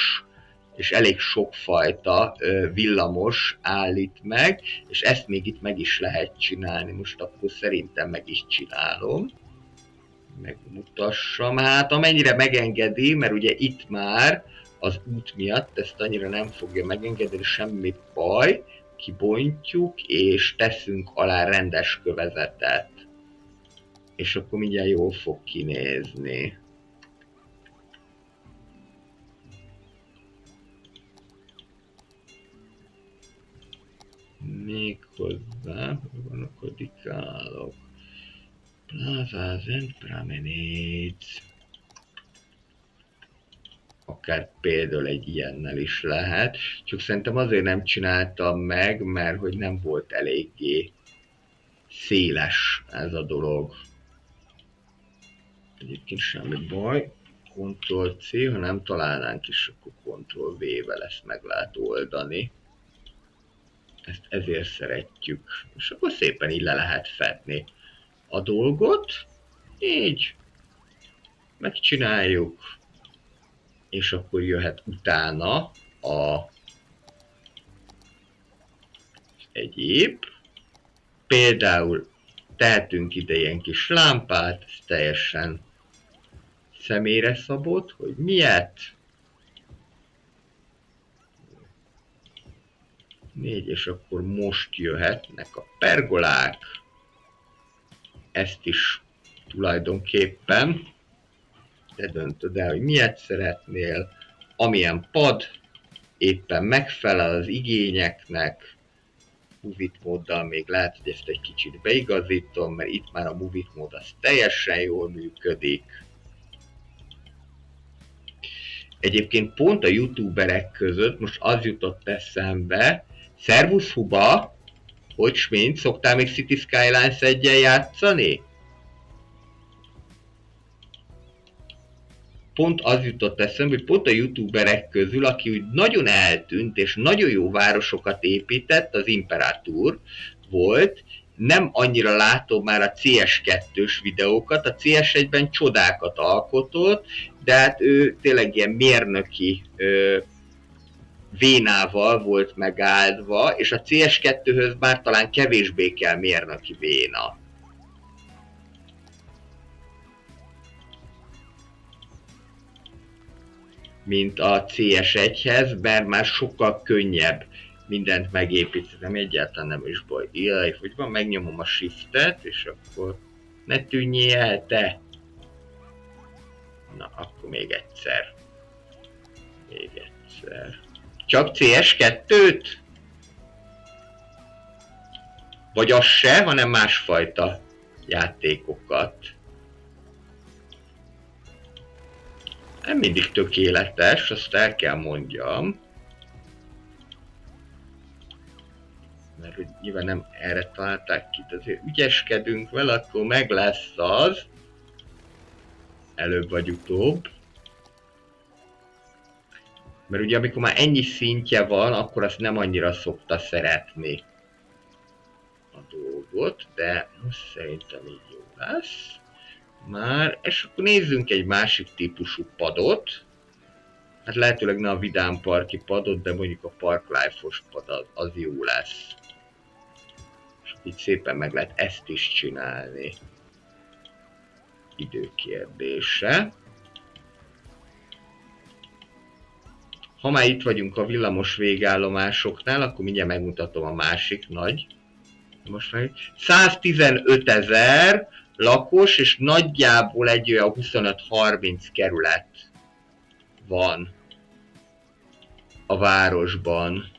és elég sokfajta villamos állít meg, és ezt még itt meg is lehet csinálni. Most akkor szerintem meg is csinálom. Megmutassam, hát amennyire megengedi, mert ugye itt már az út miatt ezt annyira nem fogja megengedni, semmi baj, kibontjuk és teszünk alá rendes kövezetet. És akkor mindjárt jól fog kinézni. Méghozzá, hogy gondolkodikálok. Plaza Zen Promenade. Akár például egy ilyennel is lehet, csak szerintem azért nem csináltam meg, mert hogy nem volt eléggé széles ez a dolog. Egyébként semmi baj, Ctrl-C, ha nem találnánk is, akkor Ctrl-V-vel ezt meg lehet oldani. Ezt ezért szeretjük, és akkor szépen így le lehet fedni a dolgot, így megcsináljuk, és akkor jöhet utána egyéb. Például tehetünk ide ilyen kis lámpát, ez teljesen személyre szabott, hogy miért. 4, és akkor most jöhetnek a pergolák. Ezt is tulajdonképpen te döntöd el, hogy miért szeretnél, amilyen pad éppen megfelel az igényeknek. Movit móddal még lehet, hogy ezt egy kicsit beigazítom, mert itt már a Movit mód az teljesen jól működik. Egyébként pont a youtuberek között most az jutott eszembe, szervusz Huba, hogy mint szoktál még City Skylines 1-jel játszani? Pont az jutott eszembe, hogy pont a youtuberek közül, aki úgy nagyon eltűnt és nagyon jó városokat épített, az Imperator volt. Nem annyira látom már a CS2-s videókat, a CS1-ben csodákat alkotott, de hát ő tényleg ilyen mérnöki vénával volt megáldva, és a CS2-höz már talán kevésbé kell mérnöki véna. Mint a CS1-hez, mert már sokkal könnyebb mindent megépíteni, egyáltalán nem is baj. Jaj, hogy van, megnyomom a shiftet, és akkor ne tűnjél el, te! Na, akkor még egyszer. Még egyszer. Csak CS2-t? Vagy az se, hanem másfajta játékokat. Nem mindig tökéletes, azt el kell mondjam. Mert hogy nyilván nem erre találták ki, de azért ügyeskedünk vele, akkor meg lesz az. Előbb vagy utóbb. Mert ugye amikor már ennyi szintje van, akkor azt nem annyira szokta szeretni a dolgot, de most szerintem így jó lesz. Már, és akkor nézzünk egy másik típusú padot. Hát lehetőleg ne a Vidám Parki padot, de mondjuk a Park Life-os pad az jó lesz. És így szépen meg lehet ezt is csinálni. Időkérdése. Ha már itt vagyunk a villamos végállomásoknál, akkor mindjárt megmutatom a másik nagy. Most meg 115 000 lakos, és nagyjából egy olyan 25-30 kerület van a városban.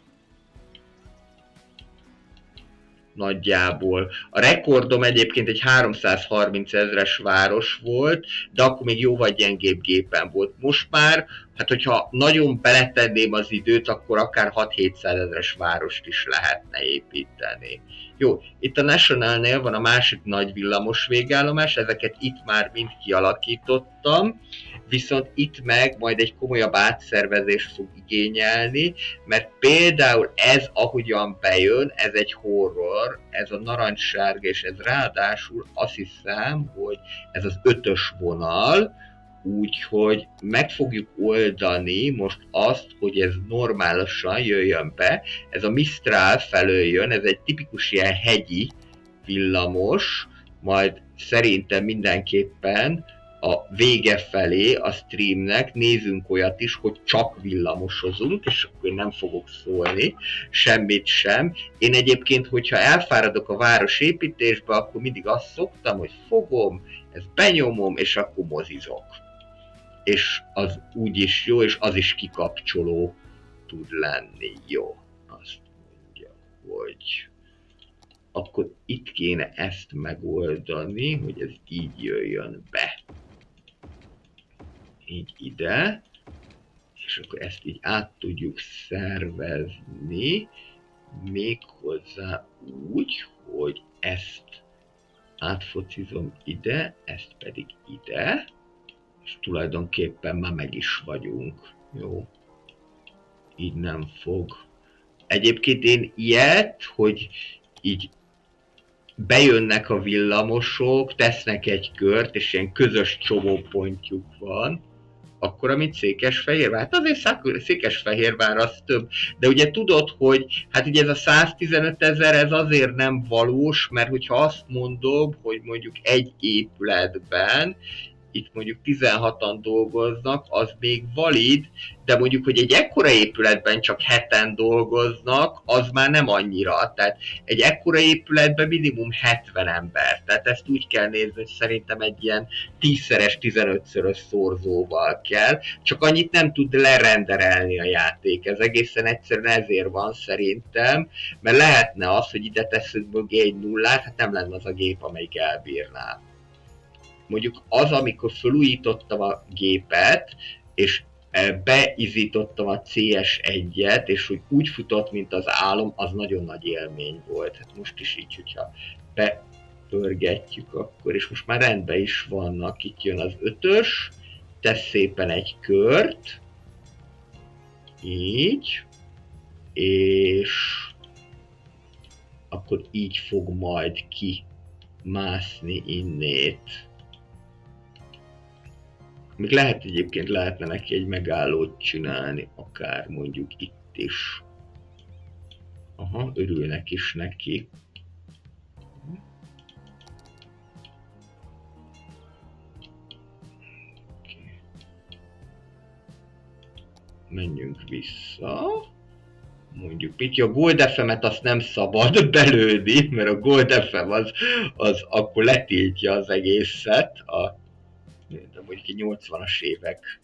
Nagyjából. A rekordom egyébként egy 330 000-es város volt, de akkor még jóval gyengébb gépen volt. Most már, hát hogyha nagyon beletenném az időt, akkor akár 6-700 000-es várost is lehetne építeni. Jó, itt a Nationalnél van a másik nagy villamos végállomás, ezeket itt már mind kialakítottam, viszont itt meg majd egy komolyabb átszervezést fog igényelni, mert például ez, ahogyan bejön, ez egy horror, ez a narancssárga, és ez ráadásul azt hiszem, hogy ez az 5-ös vonal, úgyhogy meg fogjuk oldani most azt, hogy ez normálisan jöjjön be. Ez a Mistral felől jön, ez egy tipikus ilyen hegyi villamos, majd szerintem mindenképpen a vége felé a streamnek nézzünk olyat is, hogy csak villamosozunk, és akkor én nem fogok szólni, semmit sem. Én egyébként, hogyha elfáradok a városépítésbe, akkor mindig azt szoktam, hogy fogom, ezt benyomom, és akkor mozizok. És az úgyis jó, és az is kikapcsoló tud lenni. Jó, azt mondja, hogy akkor itt kéne ezt megoldani, hogy ez így jöjjön be. Így ide, és akkor ezt így át tudjuk szervezni, méghozzá úgy, hogy ezt átfocizom ide, ezt pedig ide, és tulajdonképpen már meg is vagyunk. Jó, így nem fog. Egyébként én ilyet, hogy így bejönnek a villamosok, tesznek egy kört, és ilyen közös csomópontjuk van, akkor, amit Székesfehérvár, hát azért Székesfehérvár az több, de ugye tudod, hogy hát ugye ez a 115 000, ez azért nem valós, mert hogyha azt mondom, hogy mondjuk egy épületben itt mondjuk 16-an dolgoznak, az még valid, de mondjuk, hogy egy ekkora épületben csak 7-en dolgoznak, az már nem annyira. Tehát egy ekkora épületben minimum 70 ember. Tehát ezt úgy kell nézni, hogy szerintem egy ilyen 10-szeres, 15-szörös szorzóval kell, csak annyit nem tud lerenderelni a játék. Ez egészen egyszerűen ezért van szerintem, mert lehetne az, hogy ide tesszük mögé egy nullát, hát nem lenne az a gép, amelyik elbírná. Mondjuk az, amikor felújítottam a gépet, és beizítottam a CS1-et, és hogy úgy futott, mint az álom, az nagyon nagy élmény volt. Hát most is így, hogyha bepörgetjük akkor, és most már rendben is vannak. Itt jön az 5-ös, tesz szépen egy kört, így, és akkor így fog majd kimászni innét. Még lehet egyébként lehetne neki egy megállót csinálni, akár mondjuk itt is. Aha, örülnek is neki. Okay. Menjünk vissza. Mondjuk itt a Gold FM-et azt nem szabad belőni, mert a Gold FM az akkor letiltja az egészet. De mondjuk 80-as évek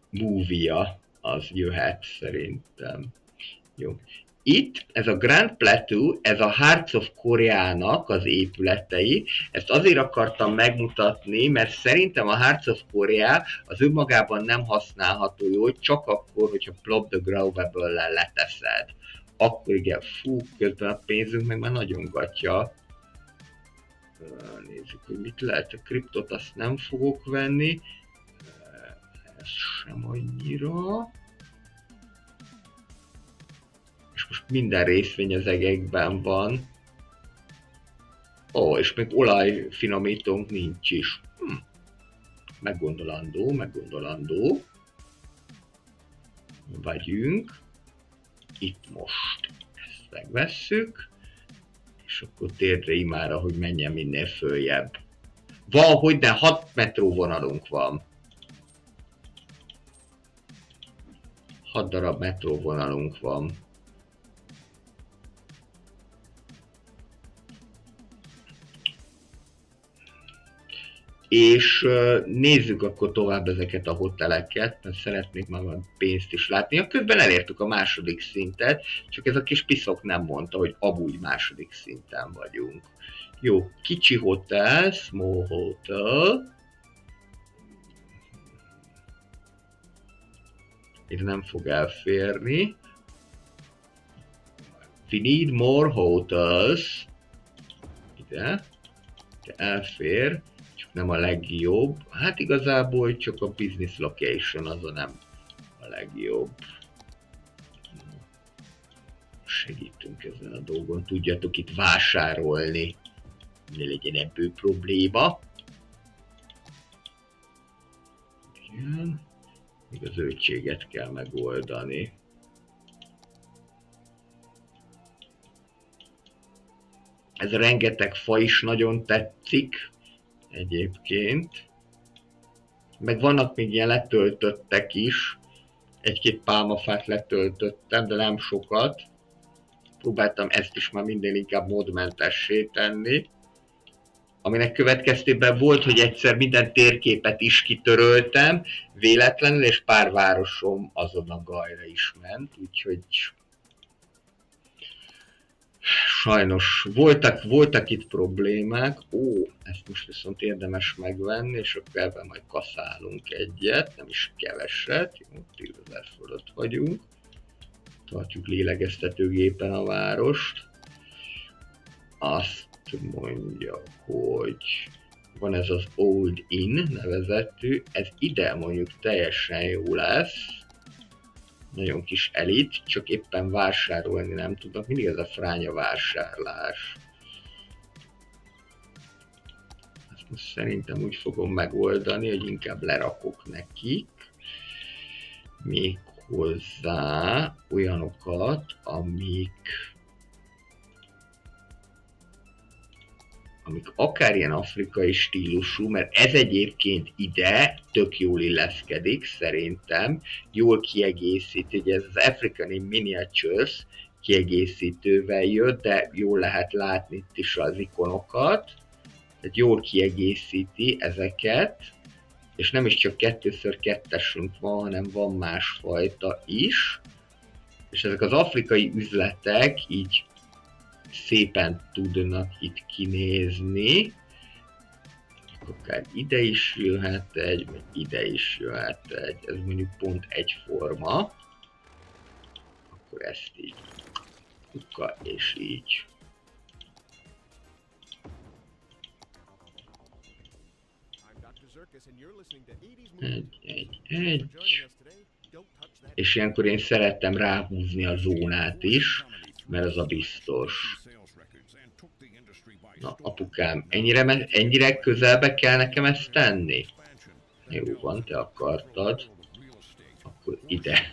movie-ja az jöhet szerintem. Jó. Itt ez a Grand Plateau, ez a Hearts of Koreának az épületei. Ezt azért akartam megmutatni, mert szerintem a Hearts of Korea az önmagában nem használható jól, csak akkor, hogyha Plop the Growable-lel leteszed. Akkor igen, fú, közben a pénzünk meg már nagyon gatya. Nézzük, hogy mit lehet. A kriptot azt nem fogok venni. Ez sem annyira. És most minden részvény az egekben van. Ó, és még olajfinomítónk nincs is. Meggondolandó. Vagyunk. Itt most ezt megvesszük. És akkor térdre imára, hogy menjen minél följebb. Valahogy, de 6 metró vonalunk van. 6 darab metró vonalunk van. És nézzük akkor tovább ezeket a hoteleket, mert szeretnék már pénzt is látni. Ja, közben elértük a második szintet, csak ez a kis piszok nem mondta, hogy amúgy második szinten vagyunk. Jó, kicsi hotel, small hotel. Itt nem fog elférni. We need more hotels. Ide. De elfér. Nem a legjobb. Hát igazából csak a business location az a nem a legjobb. Segítünk ezen a dolgon. Tudjátok itt vásárolni. Ne legyen ebből probléma. Igen. Még a zöldséget kell megoldani. Ez a rengeteg fa is nagyon tetszik. Egyébként. Meg vannak még ilyen letöltöttek is. Egy-két pálmafát letöltöttem, de nem sokat. Próbáltam ezt is már minden inkább módmentessé tenni. Aminek következtében volt, hogy egyszer minden térképet is kitöröltem, véletlenül, és pár városom azon a gajra is ment, úgyhogy sajnos voltak itt problémák. Ó, ezt most viszont érdemes megvenni, és akkor ebben majd kaszálunk egyet, nem is keveset, jó, 10 000 fölött vagyunk. Tartjuk lélegeztetőgépen a várost. Azt mondja, hogy van ez az Old Inn nevezetű, ez ide mondjuk teljesen jó lesz. Nagyon kis elit, csak éppen vásárolni nem tudnak. Mindig ez a fránya vásárlás. Ezt most szerintem úgy fogom megoldani, hogy inkább lerakok nekik. Még hozzá olyanokat, amik amik akár ilyen afrikai stílusú, mert ez egyébként ide tök jól illeszkedik, szerintem, jól kiegészít, ugye ez az African in Miniatures kiegészítővel jött, de jól lehet látni itt is az ikonokat, tehát jól kiegészíti ezeket, és nem is csak 2x2-esünk van, hanem van másfajta is, és ezek az afrikai üzletek így szépen tudnak itt kinézni, akár ide is jöhet egy, vagy ide is jöhet egy, ez mondjuk pont egyforma, akkor ezt így kuka, és így. Egy. És ilyenkor én szerettem ráhúzni a zónát is, mert az a biztos. Na, apukám, ennyire közelbe kell nekem ezt tenni? Jó van, te akartad. Akkor ide.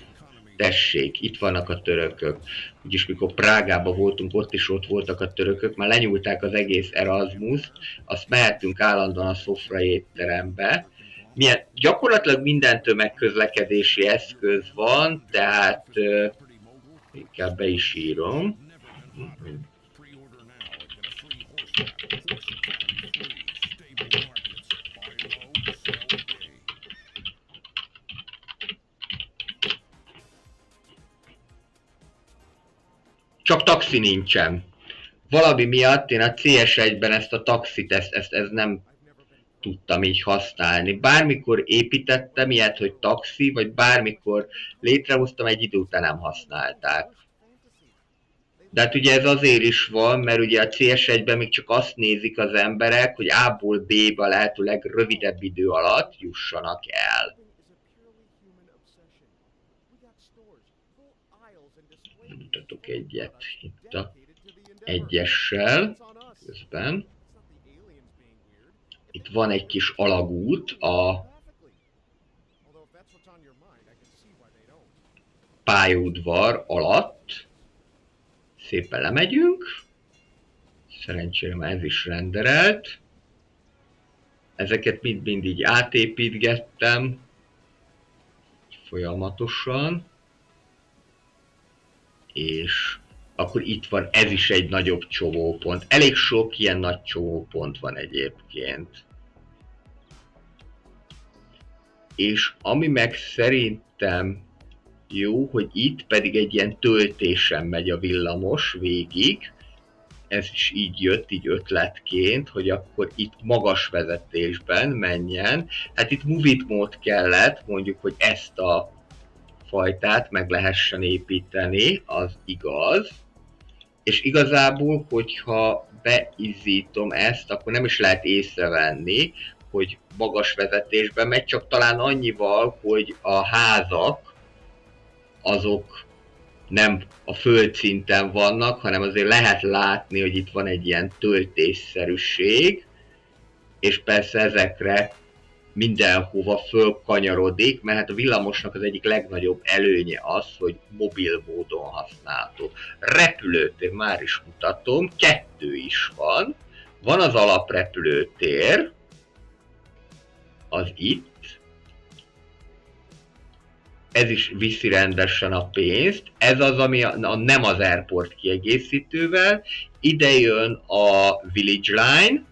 Tessék, itt vannak a törökök. Úgyis mikor Prágában voltunk, ott voltak a törökök, már lenyúlták az egész Erasmus, azt mehetünk állandóan a szofrai étterembe. Gyakorlatilag minden tömegközlekedési eszköz van, tehát inkább be is írom. Csak taxi nincsen. Valami miatt én a CS1-ben ezt a taxit, ezt nem tudtam így használni. Bármikor építettem ilyet, hogy taxi, vagy bármikor létrehoztam, egy idő után nem használták. De hát ugye ez azért is van, mert ugye a CS1-ben még csak azt nézik az emberek, hogy A-ból B-be lehetőleg rövidebb idő alatt jussanak el. Mutatok egyet itt a egyessel közben. Itt van egy kis alagút a pályaudvar alatt. Szépen lemegyünk. Szerencsére már ez is renderelt. Ezeket mind így átépítgettem folyamatosan. És akkor itt van, ez is egy nagyobb csomópont. Elég sok ilyen nagy csomópont van egyébként. És ami meg szerintem jó, hogy itt pedig egy ilyen töltésen megy a villamos végig. Ez is így jött, így ötletként, hogy akkor itt magas vezetésben menjen. Hát itt Move-it mód kellett, mondjuk, hogy ezt a fajtát meg lehessen építeni, az igaz. És igazából, hogyha beizítom ezt, akkor nem is lehet észrevenni, hogy magas vezetésben megy, csak talán annyival, hogy a házak azok nem a földszinten vannak, hanem azért lehet látni, hogy itt van egy ilyen töltésszerűség, és persze ezekre mindenhova fölkanyarodik, mert hát a villamosnak az egyik legnagyobb előnye az, hogy mobil módon használható. Repülőtér, már is mutatom, 2 is van. Van az alaprepülőtér, az itt. Ez is viszi rendesen a pénzt. Ez az, ami nem az Airport kiegészítővel. Ide jön a Village Line,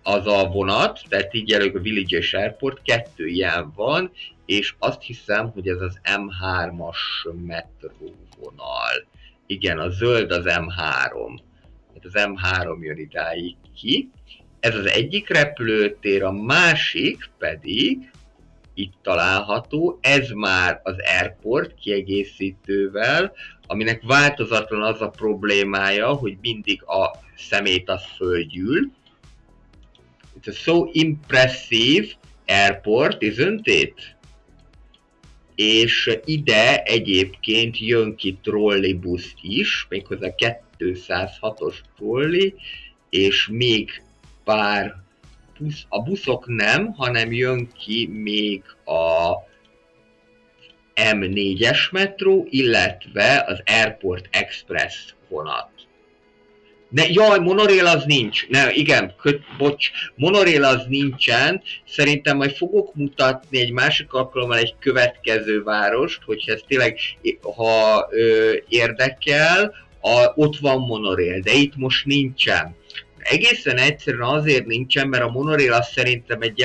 az a vonat, tehát így jelölik a Village és Airport, 2 ilyen van, és azt hiszem, hogy ez az M3-as metróvonal. Igen, a zöld az M3. Tehát az M3 jön idáig ki. Ez az egyik repülőtér, a másik pedig itt található, ez már az Airport kiegészítővel, aminek változatlan az a problémája, hogy mindig a szemét az földgyűl. It's a so impressive airport, isn't it? És ide egyébként jön ki trollibusz is, méghozzá 206-os trolli, és még pár busz, a buszok nem, hanem jön ki még a M4-es metró, illetve az Airport Express vonat. Jaj, monorail az nincs. Ne, igen, bocs, monorail az nincsen. Szerintem majd fogok mutatni egy másik alkalommal egy következő várost, hogyha ez tényleg, ha érdekel, ott van monorail, de itt most nincsen. Egészen egyszerűen azért nincsen, mert a monorail az szerintem egy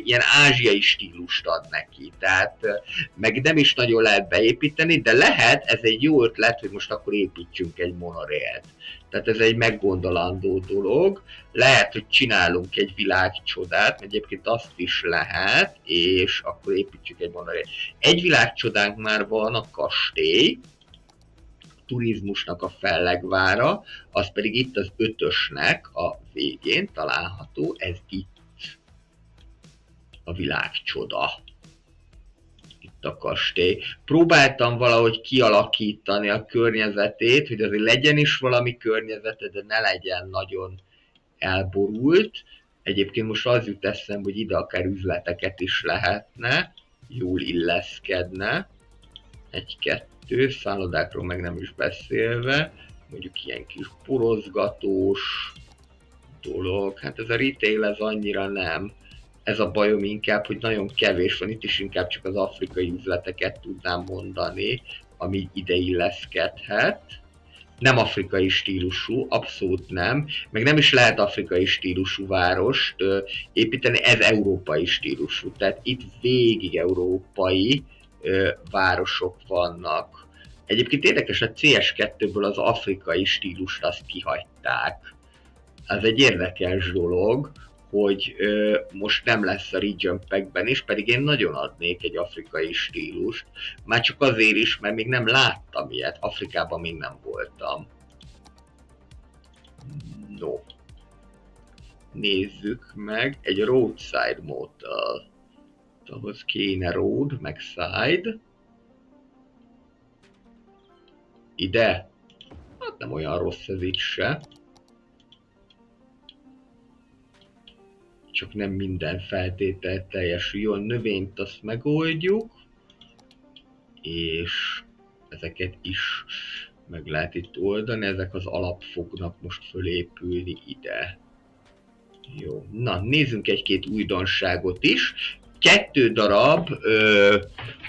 ilyen ázsiai stílust ad neki. Tehát meg nem is nagyon lehet beépíteni, de lehet, ez egy jó ötlet, hogy most akkor építsünk egy monorailt. Tehát ez egy meggondolandó dolog. Lehet, hogy csinálunk egy világcsodát, egyébként azt is lehet, és akkor építsük egy monorailt. Egy világcsodánk már van, a kastély, turizmusnak a fellegvára, az pedig itt az 5-ösnek a végén található, ez itt a világcsoda. Itt a kastély. Próbáltam valahogy kialakítani a környezetét, hogy azért legyen is valami környezete, de ne legyen nagyon elborult. Egyébként most az jut eszembe, hogy ide akár üzleteket is lehetne, jól illeszkedne. Egy-kettő, szállodákról meg nem is beszélve, mondjuk ilyen kis porozgatós dolog. Hát ez a retail ez annyira nem. Ez a bajom inkább, hogy nagyon kevés van, itt is inkább csak az afrikai üzleteket tudnám mondani, ami ide illeszkedhet. Nem afrikai stílusú, abszolút nem, meg nem is lehet afrikai stílusú várost építeni, ez európai stílusú, tehát itt végig európai városok vannak. Egyébként érdekes, a CS2-ből az afrikai stílust azt kihagyták. Ez egy érdekes dolog, hogy most nem lesz a Region Pack-ben is, pedig én nagyon adnék egy afrikai stílust. Már csak azért is, mert még nem láttam ilyet. Afrikában még nem voltam. No. Nézzük meg egy roadside motel. Ahhoz kéne road, meg side. Ide? Hát nem olyan rossz ez itt se. Csak nem minden feltétel teljesül. Jó, a növényt azt megoldjuk. És ezeket is meg lehet itt oldani. Ezek az alap fognak most fölépülni ide. Jó, na nézzünk egy-két újdonságot is. 2 darab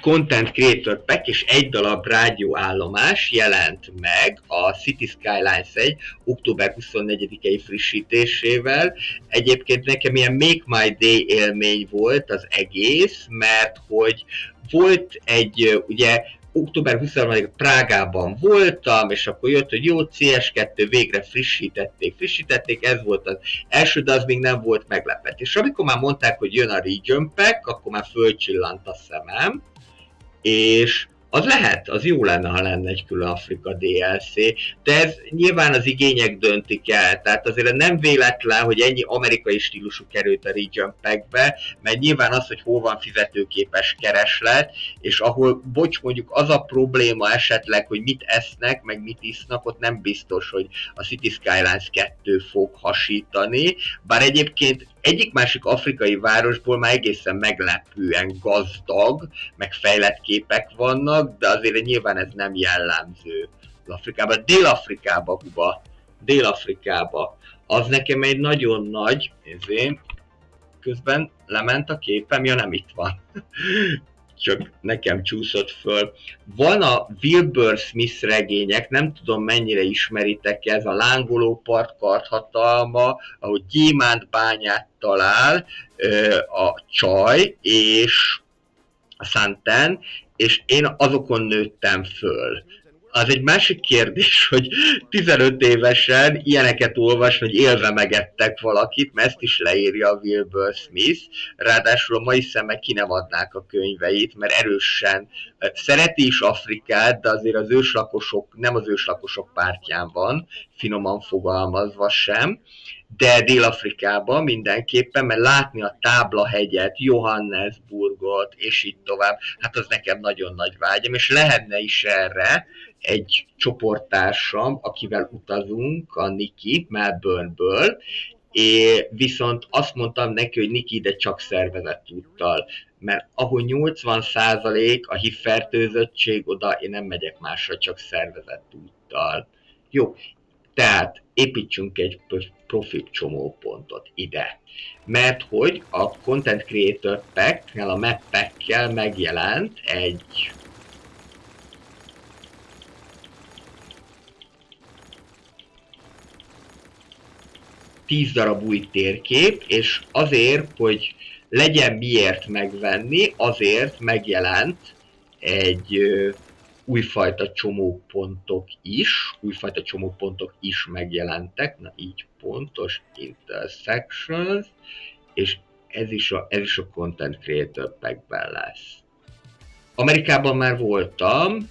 Content Creator Pack és 1 darab rádióállomás jelent meg a City Skylines 1 október 24-i frissítésével. Egyébként nekem ilyen Make My Day élmény volt az egész, mert hogy volt egy, ugye október 23-án Prágában voltam, és akkor jött, hogy jó, CS2 végre frissítették, ez volt az első, de az még nem volt meglepetés. És amikor már mondták, hogy jön a Region Pack, akkor már fölcsillant a szemem, és az lehet, az jó lenne, ha lenne egy külön Afrika DLC, de ez nyilván az igények döntik el, tehát azért nem véletlen, hogy ennyi amerikai stílusú került a Region Pack-be, mert nyilván az, hogy hol van fizetőképes kereslet, és ahol, bocs, mondjuk az a probléma esetleg, hogy mit esznek, meg mit isznak, ott nem biztos, hogy a City Skylines 2 fog hasítani, bár egyébként egyik-másik afrikai városból már egészen meglepően gazdag, meg fejlett képek vannak, de azért nyilván ez nem jellemző az Afrikában. Dél-Afrikába. Az nekem egy nagyon nagy, közben lement a képem, ja nem itt van. Csak nekem csúszott föl. Van a Wilbur Smith regények, nem tudom mennyire ismeritek, ez a lángoló part karthatalma, ahogy gyémántbányát talál a csaj, és a Santen, és én azokon nőttem föl. Az egy másik kérdés, hogy 15 évesen ilyeneket olvasni, hogy élve megettek valakit, mert ezt is leírja a Wilbur Smith, ráadásul a mai szemek ki nem adnák a könyveit, mert erősen szereti is Afrikát, de azért az őslakosok, nem az őslakosok pártján van, finoman fogalmazva sem, de Dél-Afrikában mindenképpen, mert látni a Táblahegyet, Johannesburgot, és így tovább, hát az nekem nagyon nagy vágyam, és lehetne is erre egy csoporttársam, akivel utazunk, a Niki, Melbourneből, viszont azt mondtam neki, hogy Niki, de csak szervezett úttal, mert ahol 80% a HIV fertőzöttség, oda én nem megyek másra, csak szervezett úttal. Jó, Tehát építsünk egy profi csomópontot ide. Mert hogy a Content Creator Pack-nál, a Map Pack-kel megjelent egy tíz darab új térkép, és azért, hogy legyen miért megvenni, azért megjelent egy újfajta csomópontok is megjelentek, na így pontos, intersections, és ez is a Content Creator Pack-ben lesz. Amerikában már voltam,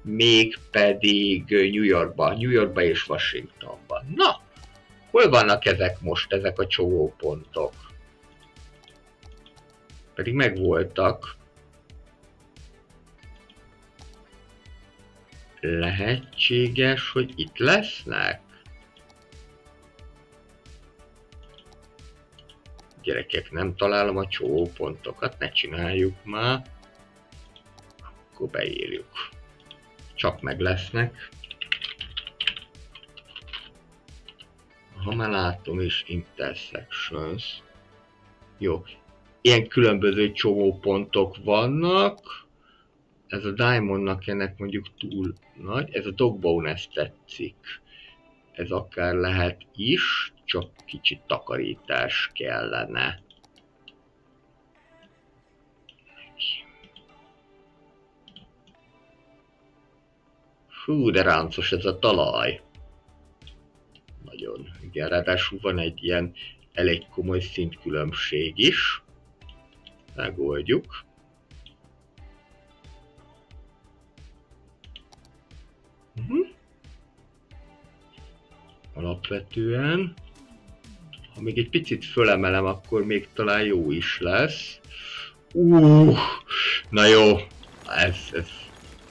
mégpedig New Yorkban és Washingtonban. Na, hol vannak ezek most, ezek a csomópontok? Pedig megvoltak. Lehetséges, hogy itt lesznek? Gyerekek, nem találom a csomópontokat, ne csináljuk már. Akkor beírjuk. Csak meg lesznek. Ha már látom is, intersections. Jó. Ilyen különböző csomópontok vannak. Ez a Diamondnak ennek mondjuk túl nagy. Ez a Dogbone, ezt tetszik. Ez akár lehet is, csak kicsit takarítás kellene. Hú, de ráncos ez a talaj. Nagyon, igen, ráadásul van egy ilyen elég komoly szintkülönbség is. Megoldjuk. Alapvetően, ha még egy picit fölemelem, akkor még talán jó is lesz. Na jó,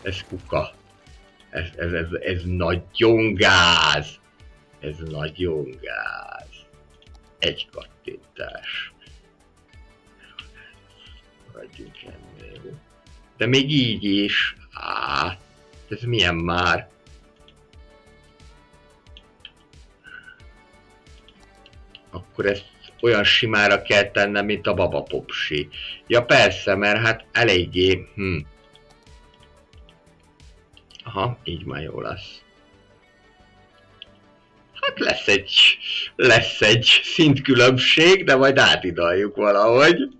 ez kuka. Ez nagyon gáz. Ez nagyon gáz. Egy kattintás. Maradjunk ennél. De még így is. Ez milyen már? Akkor ezt olyan simára kell tennem, mint a babapopsi. Ja persze, mert hát eléggé... Aha, így már jó lesz. Hát lesz egy szintkülönbség, de majd átidaljuk valahogy.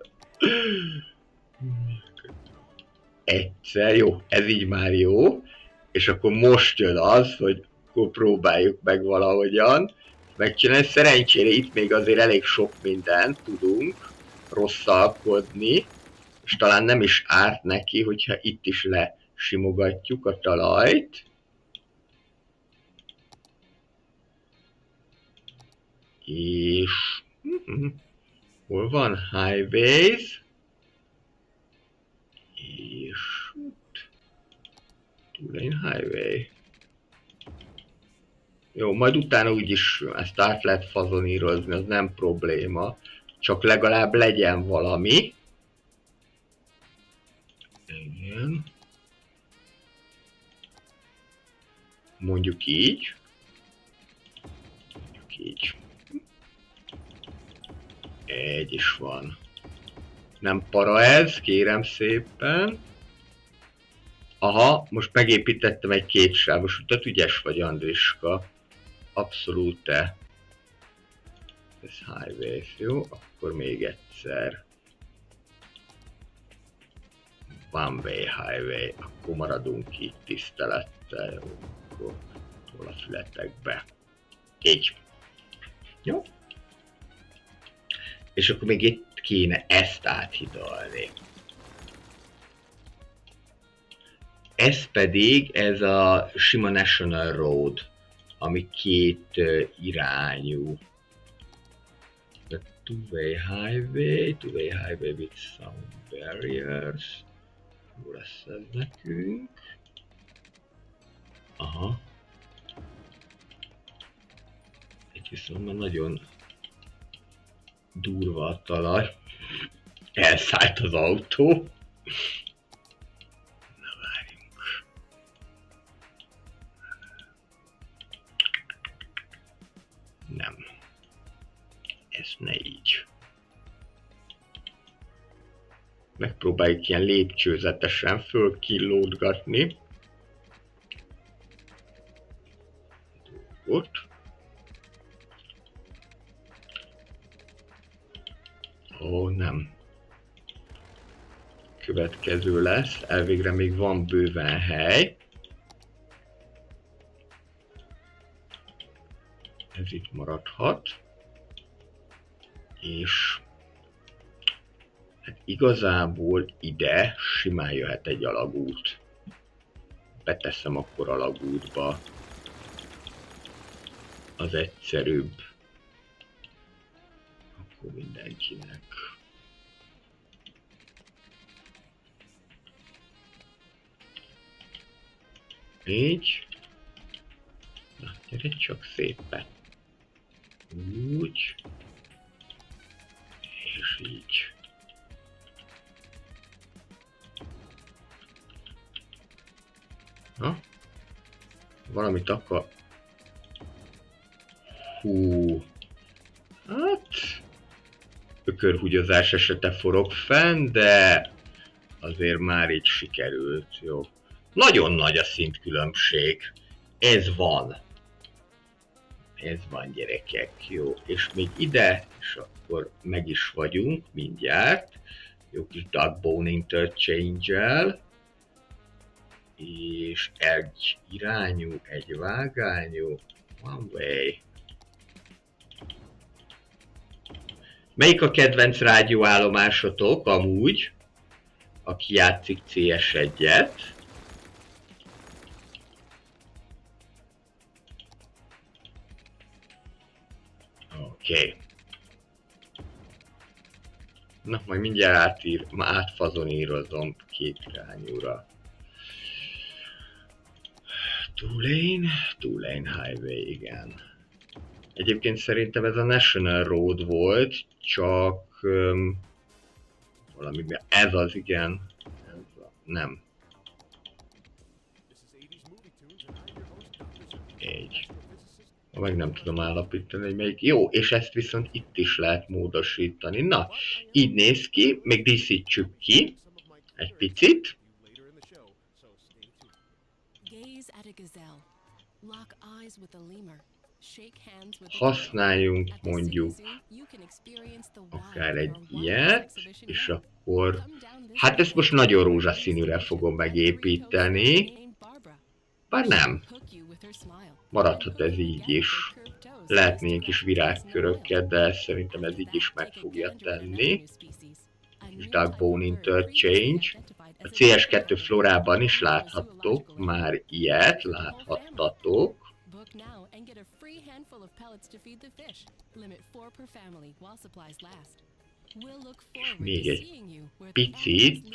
Egyszer, jó, ez így már jó. És akkor most jön az, hogy akkor próbáljuk meg valahogyan megcsinálni. Szerencsére itt még azért elég sok mindent tudunk rosszalkodni, és talán nem is árt neki, hogyha itt is lesimogatjuk a talajt. És hol van? Highways. És Two-lane highway. Jó, majd utána úgyis ezt át lehet fazonírozni, az nem probléma. Csak legalább legyen valami. Igen. Mondjuk így. Egy is van. Nem para ez, kérem szépen. Aha, most megépítettem egy kétsávos utat, ügyes vagy, Andriska. Abszolút te. Ez highway, jó? Akkor még egyszer. One way highway, akkor maradunk így tisztelettel, jó? Akkor hol a fületekbe. Így. Jó? És akkor még itt kéne ezt áthidalni. Ez pedig ez a sima National Road, ami két irányú. The two-way highway with some barriers. Jó lesz ez nekünk. Aha. Itt viszont nagyon durva a talaj. Elszállt az autó. Ez ne így. Megpróbáljuk ilyen lépcsőzetesen fölkillódgatni. Ott. Ó, nem. Következő lesz. Elvégre még van bőven hely. Ez itt maradhat. És hát igazából ide simán jöhet egy alagút. Beteszem akkor alagútba. Az egyszerűbb. Akkor mindenkinek. Így. Na, gyere csak szépen. Úgy. És így. Na? Valamit akar... Hú. Hát... Ökörhúgyozás esete forog fenn, de... Azért már így sikerült, jó. Nagyon nagy a szintkülönbség. Ez van. Ez van, gyerekek, jó. És még ide, és akkor meg is vagyunk mindjárt. Jó kis Duckbone Interchange-el. És egy irányú, egy vágányú. One way. Melyik a kedvenc rádióállomásotok amúgy? Aki játszik CS1-et. Oké. Na, majd mindjárt átfazonírozom két irányúra. Two lane highway, igen. Egyébként szerintem ez a National Road volt, csak valami, ez az, igen. Nem. Így. Meg nem tudom állapítani, hogy melyik. Jó, és ezt viszont itt is lehet módosítani. Na, így néz ki, még díszítsük ki egy picit. Használjunk mondjuk akár egy ilyet, és akkor... Hát ezt most nagyon rózsaszínűre fogom megépíteni. Bár nem. Maradhat ez így is. Lehetne ilyen kis virágkörökkel, de szerintem ez így is meg fogja tenni. És Duckbone Interchange. A CS2 florában is láthattok már ilyet, láthattatok. És még egy picit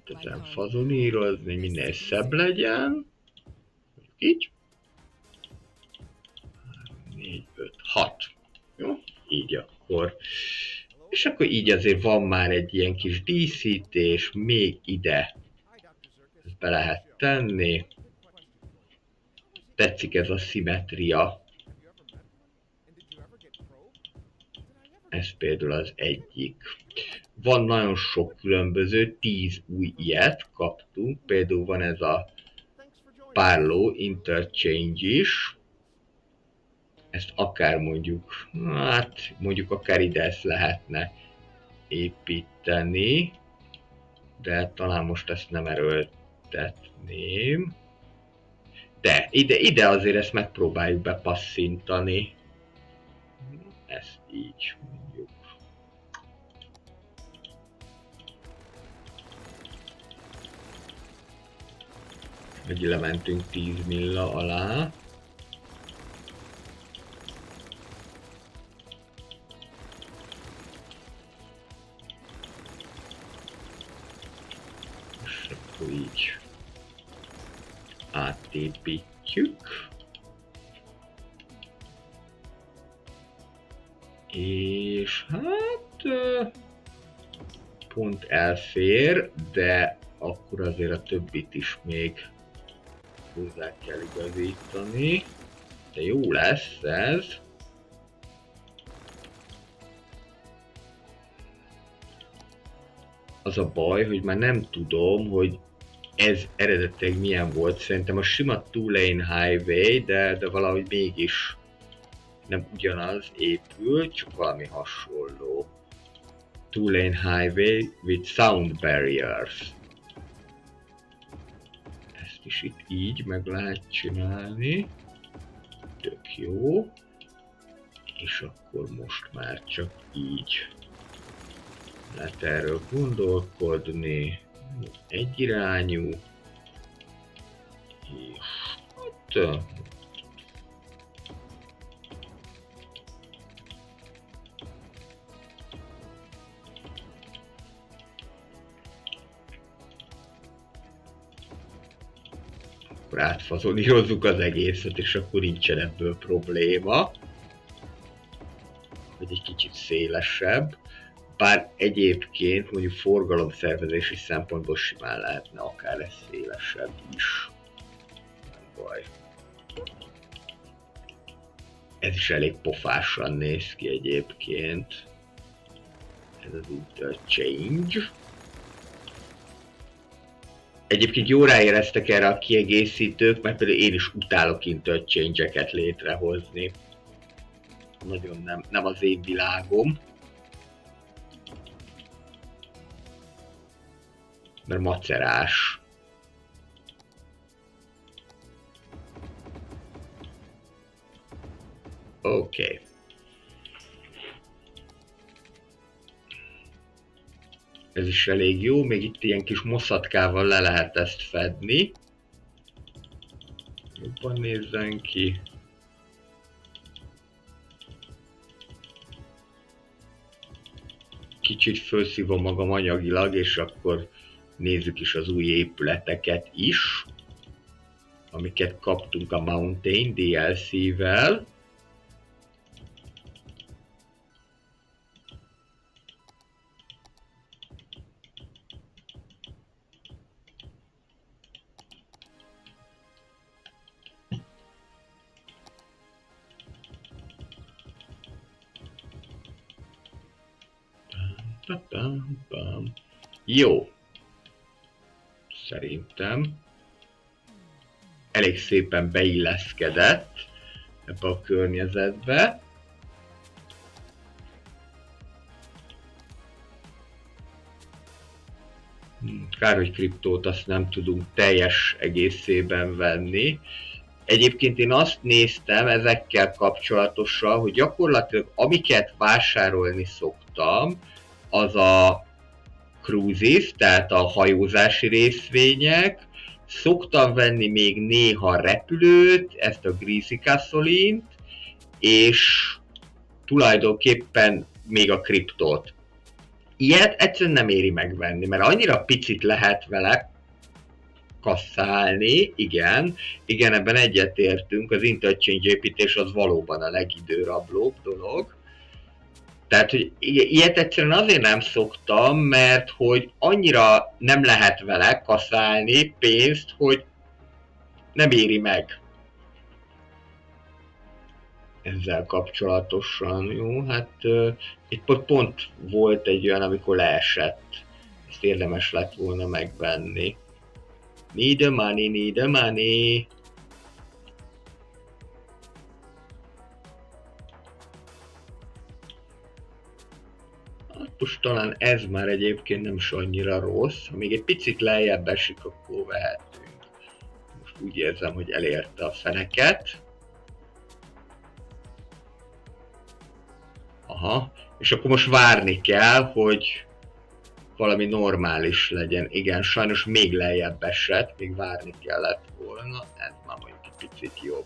ezen fazonírozni, minél szebb legyen. Így. 4, 5, 6. Jó? Így akkor. És akkor így azért van már egy ilyen kis díszítés, még ide ezt be lehet tenni. Tetszik ez a szimmetria. Ez például az egyik. Van nagyon sok különböző, 10 új ilyet kaptunk. Például van ez a Parlow Interchange is. Ezt akár mondjuk, hát mondjuk akár ide ezt lehetne építeni, de talán most ezt nem erőltetném. De ide azért ezt megpróbáljuk bepasszintani. Ezt így mondjuk. Meg lementünk 10 milla alá. És akkor így átépítjük. És hát pont elfér, de akkor azért a többit is még hozzá kell igazítani. De jó lesz ez. az a baj, hogy már nem tudom, hogy ez eredetileg milyen volt. Szerintem a sima two-lane highway, de valahogy mégis nem ugyanaz épült, csak valami hasonló. Two-lane highway with sound barriers. Ezt is itt így meg lehet csinálni. Tök jó. És akkor most már csak így lehet erről gondolkodni. Egyirányú. És hát akkor átfazolírozzuk az egészet, és akkor nincsen ebből probléma. Hogy egy kicsit szélesebb. Bár egyébként mondjuk forgalomszervezési szempontból simán lehetne akár ez szélesebb is. Nem baj. Ez is elég pofásan néz ki egyébként. Ez az interchange. Egyébként jó ráéreztek erre a kiegészítők, mert például én is utálok interchange-eket létrehozni. Nagyon nem az én világom. Mert macerás. Oké. Ez is elég jó, még itt ilyen kis moszatkával le lehet ezt fedni. Jobban nézzen ki. Kicsit felszívom magam anyagilag, és akkor nézzük is az új épületeket is, amiket kaptunk a Mountain DLC-vel. Jó. Szerintem elég szépen beilleszkedett ebbe a környezetbe. Kár, hogy kriptót azt nem tudunk teljes egészében venni. Egyébként én azt néztem ezekkel kapcsolatosan, hogy gyakorlatilag amiket vásárolni szoktam, az a cruises, tehát a hajózási részvények, szoktam venni még néha repülőt, ezt a Greasy Castle-int, és tulajdonképpen még a kriptót. Ilyet egyszerűen nem éri megvenni, mert annyira picit lehet vele kasszálni, igen, ebben egyetértünk, az interchange építés az valóban a legidőrablóbb dolog. Tehát, hogy ilyet egyszerűen azért nem szoktam, mert hogy annyira nem lehet vele kasszálni pénzt, hogy nem éri meg. Ezzel kapcsolatosan, jó, hát itt pont volt egy olyan, amikor leesett. Ezt érdemes lett volna megvenni. Need the money, need the money. Hát most talán ez már egyébként nem is annyira rossz. Ha még egy picit lejjebb esik, akkor vehetünk. Most úgy érzem, hogy elérte a feneket. Aha, és akkor most várni kell, hogy valami normális legyen. Igen, sajnos még lejjebb esett, még várni kellett volna. Ez már mondjuk egy picit jobb.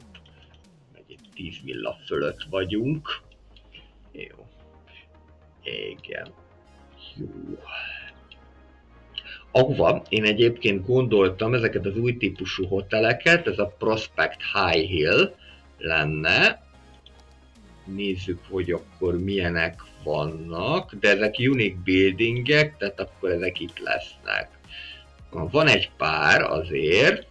Meg egy 10 milla fölött vagyunk. Jó. Igen. Jó. Ahova én egyébként gondoltam ezeket az új típusú hoteleket, ez a Prospect High Hill lenne. Nézzük, hogy akkor milyenek vannak, de ezek unique buildingek, tehát akkor ezek itt lesznek. Van egy pár azért,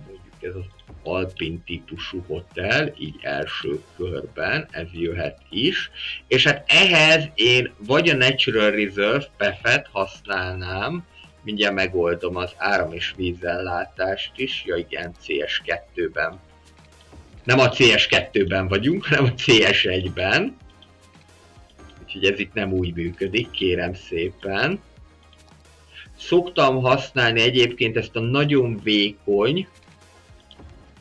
mondjuk ez az alpin típusú hotel, így első körben, ez jöhet is. És hát ehhez én vagy a Natural Reserve PEF-et használnám, mindjárt megoldom az áram- és vízellátást is, ja igen, CS2-ben. Nem a CS2-ben vagyunk, hanem a CS1-ben. Úgyhogy ez itt nem úgy működik, kérem szépen. Szoktam használni egyébként ezt a nagyon vékony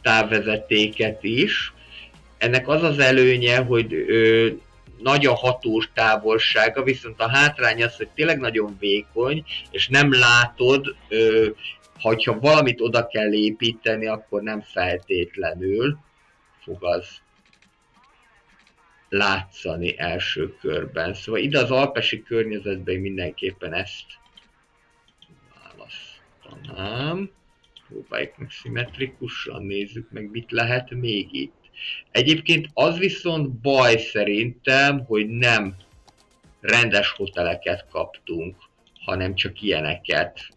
távvezetéket is. Ennek az az előnye, hogy nagy a hatós távolsága, viszont a hátrány az, hogy tényleg nagyon vékony, és nem látod, ha valamit oda kell építeni, akkor nem feltétlenül fog az látszani első körben. Szóval ide az alpesi környezetben mindenképpen ezt választanám. Próbáljuk meg szimmetrikusan, nézzük meg, mit lehet még itt. Egyébként az viszont baj szerintem, hogy nem rendes hoteleket kaptunk, hanem csak ilyeneket,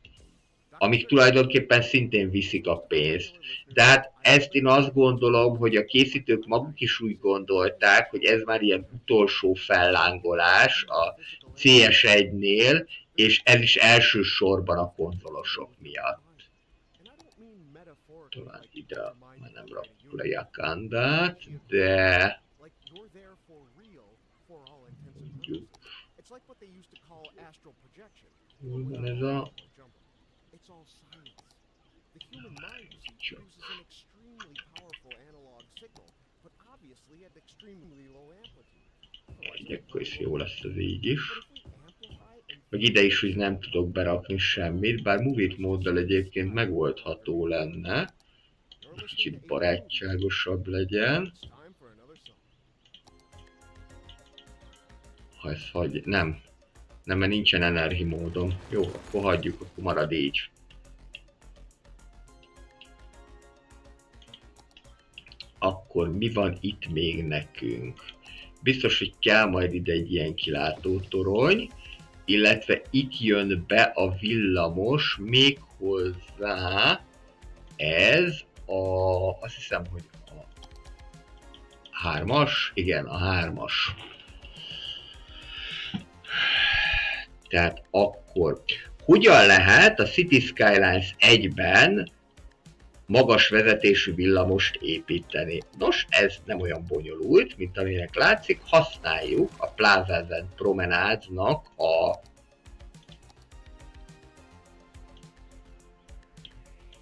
amik tulajdonképpen szintén viszik a pénzt. De hát ezt én azt gondolom, hogy a készítők maguk is úgy gondolták, hogy ez már ilyen utolsó fellángolás a CS1-nél, és ez is elsősorban a konzolosok miatt. Talán ide már nem rakjuk le Jakandát, de mondjuk hol van ez a akkor is jó lesz az így is. Meg ide is úgy nem tudok berakni semmit, bár Move It móddal egyébként megoldható lenne. Kicsit barátságosabb legyen. Ha ezt hagy... Nem, mert nincsen energi módom. Jó, akkor hagyjuk, akkor marad így. Akkor mi van itt még nekünk? Biztos, hogy kell majd ide egy ilyen kilátótorony, illetve itt jön be a villamos, méghozzá ez azt hiszem, hogy a 3-as? Igen, a 3-as. Tehát akkor hogyan lehet a City Skylines 1-ben magas vezetésű villamost építeni? Nos, ez nem olyan bonyolult, mint aminek látszik, használjuk a Plaza Promenade-nak a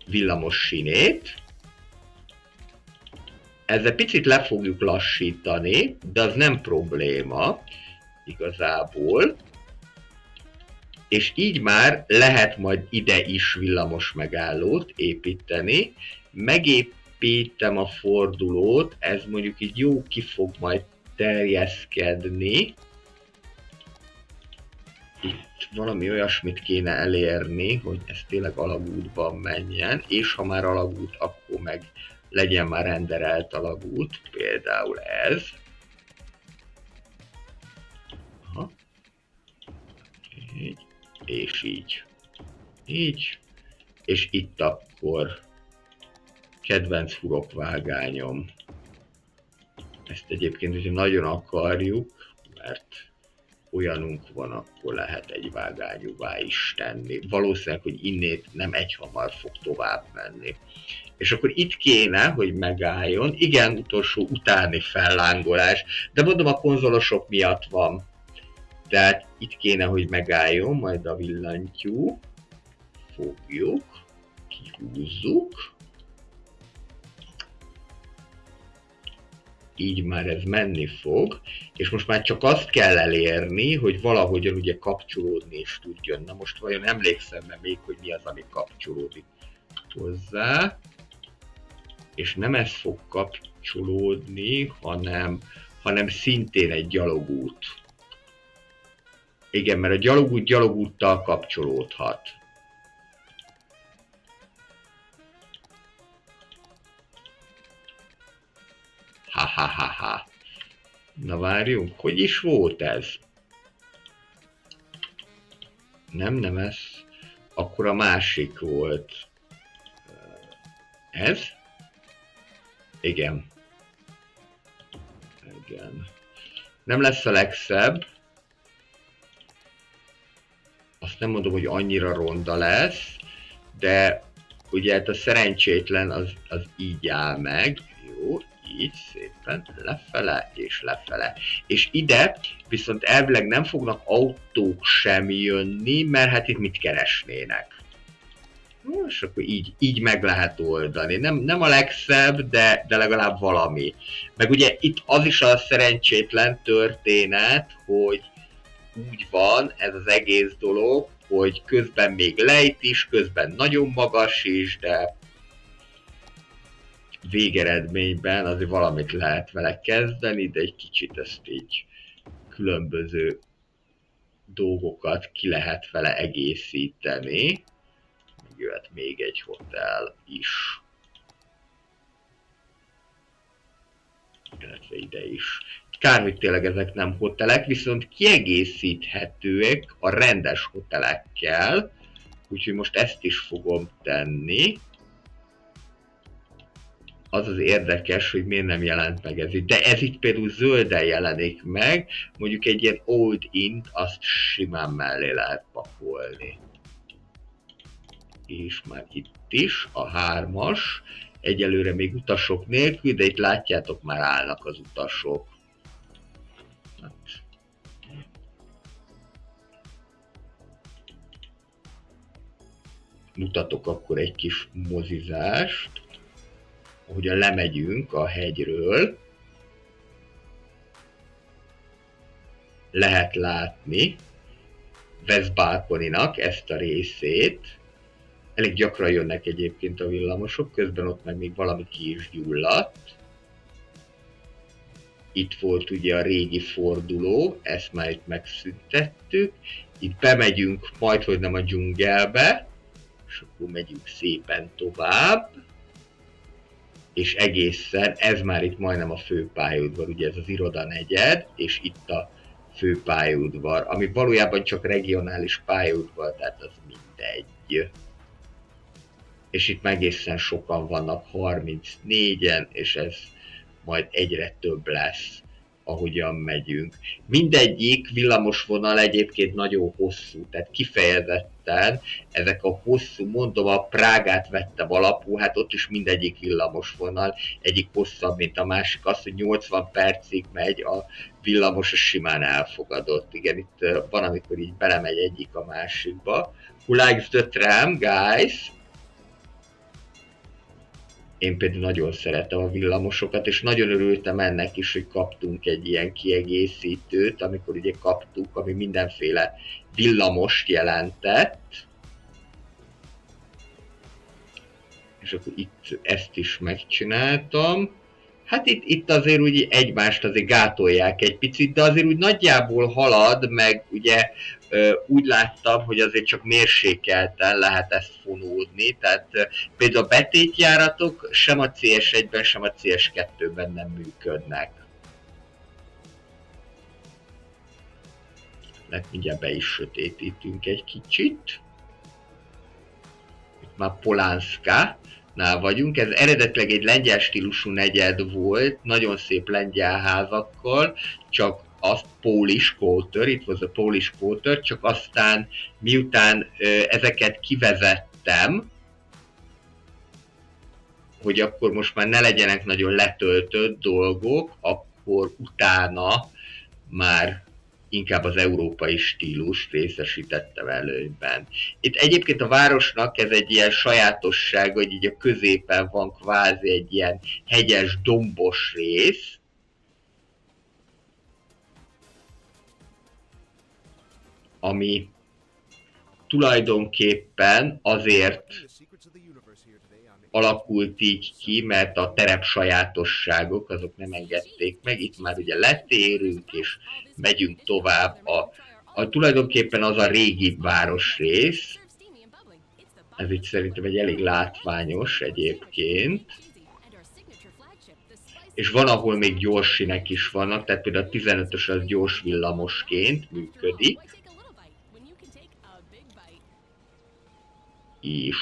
villamos sinét. Ezzel picit le fogjuk lassítani, de az nem probléma igazából. És így már lehet majd ide is villamos megállót építeni. Megépítem a fordulót, ez mondjuk így jó ki fog majd terjeszkedni. Itt valami olyasmit kéne elérni, hogy ez tényleg alagútban menjen, és ha már alagút, akkor meg legyen már renderelt alagút, például ez. Aha. Így. És így. Így. És itt akkor kedvenc hurokvágányom. Ezt egyébként, hogyha nagyon akarjuk, mert olyanunk van, akkor lehet egy vágányúvá is tenni. Valószínűleg, hogy innét nem egyhamar fog tovább menni. És akkor itt kéne, hogy megálljon. Igen, utolsó utáni fellángolás, de mondom, a konzolosok miatt van. Tehát itt kéne, hogy megálljon, majd a villantyú. Fogjuk, kihúzzuk. Így már ez menni fog, és most már csak azt kell elérni, hogy valahogyan ugye kapcsolódni is tudjon. Na most vajon emlékszem még, hogy mi az, ami kapcsolódik hozzá. És nem ez fog kapcsolódni, hanem szintén egy gyalogút. Igen, mert a gyalogút gyalogúttal kapcsolódhat. Ha. Na várjunk, hogy is volt ez? Nem ez. Akkor a másik volt. Ez? Igen. Igen. Nem lesz a legszebb. Azt nem mondom, hogy annyira ronda lesz, de ugye hát a szerencsétlen az így áll meg. Jó, így szépen lefele és lefele. És ide viszont elvileg nem fognak autók sem jönni, mert hát itt mit keresnének. És akkor így meg lehet oldani. Nem a legszebb, de legalább valami. Meg ugye itt az is a szerencsétlen történet, hogy úgy van ez az egész dolog, hogy közben még lejt is, közben nagyon magas is, de végeredményben azért valamit lehet vele kezdeni, de egy kicsit ezt így különböző dolgokat ki lehet vele egészíteni. Jöhet még egy hotel is. Illetve ide is. Kár, hogy tényleg ezek nem hotelek, viszont kiegészíthetőek a rendes hotelekkel, úgyhogy most ezt is fogom tenni. Az az érdekes, hogy miért nem jelent meg ez itt. De ez itt például zölden jelenik meg, mondjuk egy ilyen Old Inn-t azt simán mellé lehet pakolni. És már itt is a 3-as, egyelőre még utasok nélkül, de itt látjátok, már állnak az utasok. Hát. Mutatok akkor egy kis mozizást, ahogyan lemegyünk a hegyről. Lehet látni West-Balcony-nak ezt a részét. Elég gyakran jönnek egyébként a villamosok, közben ott meg még valami ki is gyulladt. Itt volt ugye a régi forduló, ezt már itt megszüntettük. Itt bemegyünk majdhogy nem a dzsungelbe, és akkor megyünk szépen tovább. És egészen, ez már itt majdnem a főpályaudvar, ugye ez az irodanegyed, és itt a főpályaudvar, ami valójában csak regionális pályaudvar, tehát az mindegy. És itt egészen sokan vannak, 34-en, és ez majd egyre több lesz, ahogyan megyünk. Mindegyik villamosvonal egyébként nagyon hosszú, tehát kifejezetten ezek a hosszú, mondom, a Prágát vettem alapul, hát ott is mindegyik villamosvonal, egyik hosszabb, mint a másik, az, hogy 80 percig megy a villamos, az simán elfogadott. Igen, itt van, amikor így belemegy egyik a másikba. Who likes the tram, guys? Én például nagyon szeretem a villamosokat, és nagyon örültem ennek is, hogy kaptunk egy ilyen kiegészítőt, amikor ugye kaptuk, ami mindenféle villamost jelentett. És akkor itt ezt is megcsináltam. Hát itt azért úgy egymást azért gátolják egy picit, de azért úgy nagyjából halad, meg ugye úgy láttam, hogy azért csak mérsékelten lehet ezt fonódni, tehát például a betétjáratok sem a CS1-ben, sem a CS2-ben nem működnek. Mert mindjárt be is sötétítünk egy kicsit. Itt már Polánszkánál vagyunk, ez eredetileg egy lengyel stílusú negyed volt, nagyon szép lengyel házakkal, csak azt Polish Quarter, itt was a Polish Quarter, csak aztán miután ezeket kivezettem, hogy akkor most már ne legyenek nagyon letöltött dolgok, akkor utána már inkább az európai stílus részesítettem előnyben. Itt egyébként a városnak ez egy ilyen sajátosság, hogy így a középen van kvázi egy ilyen hegyes, dombos rész, ami tulajdonképpen azért alakult így ki, mert a terep sajátosságok azok nem engedték meg. Itt már ugye letérünk és megyünk tovább. Tulajdonképpen az a régi városrész. Ez itt szerintem egy elég látványos egyébként. És van, ahol még gyorsinek is vannak, tehát például a 15-ös az gyors villamosként működik. És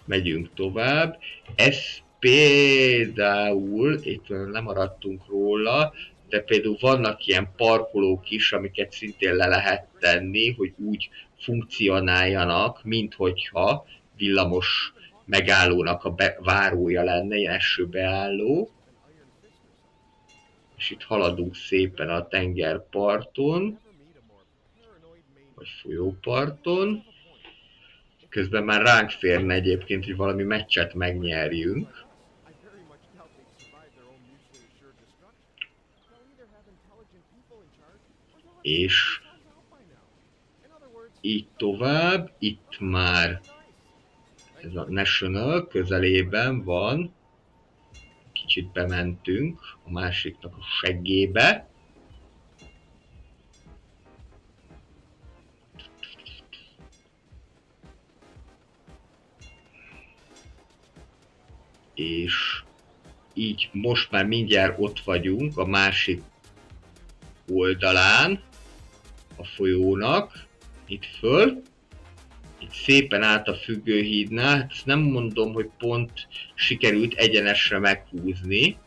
megyünk tovább. Ez például, itt lemaradtunk róla, de például vannak ilyen parkolók is, amiket szintén le lehet tenni, hogy úgy funkcionáljanak, mint hogyha villamos megállónak a várója lenne, ilyen eső beálló. És itt haladunk szépen a tengerparton, vagy folyóparton. Közben már ránk férne egyébként, hogy valami meccset megnyerjünk. És így tovább, itt már ez a National közelében van. Kicsit bementünk a másiknak a seggébe. És így most már mindjárt ott vagyunk a másik oldalán a folyónak, itt föl, itt szépen át a függőhídnál, ezt nem mondom, hogy pont sikerült egyenesre meghúzni.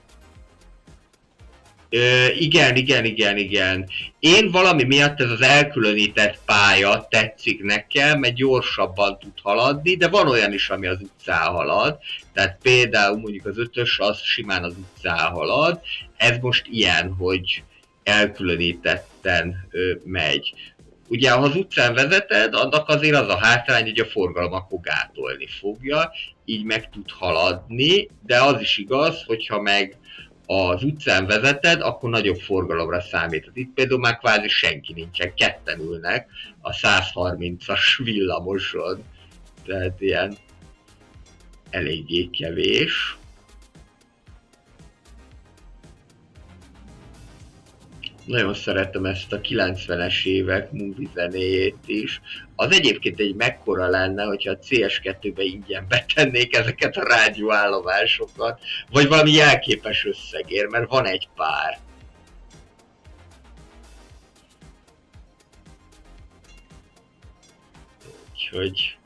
Igen. Én valami miatt ez az elkülönített pálya tetszik nekem, mert gyorsabban tud haladni, de van olyan is, ami az utcán halad. Tehát például mondjuk az 5-ös az simán az utcán halad. Ez most ilyen, hogy elkülönítetten megy. Ugye, ha az utcán vezeted, annak azért az a hátrány, hogy a forgalom akkor gátolni fogja, így meg tud haladni, de az is igaz, hogyha meg az utcán vezeted, akkor nagyobb forgalomra számíthat. Itt például már kvázi senki nincsen, ketten ülnek a 130-as villamoson, tehát ilyen eléggé kevés. Nagyon szeretem ezt a 90-es évek movie zenéjét is. Az egyébként egy mekkora lenne, hogyha a CS2-be ingyen betennék ezeket a rádióállomásokat, vagy valami jelképes összegér, mert van egy pár. Úgyhogy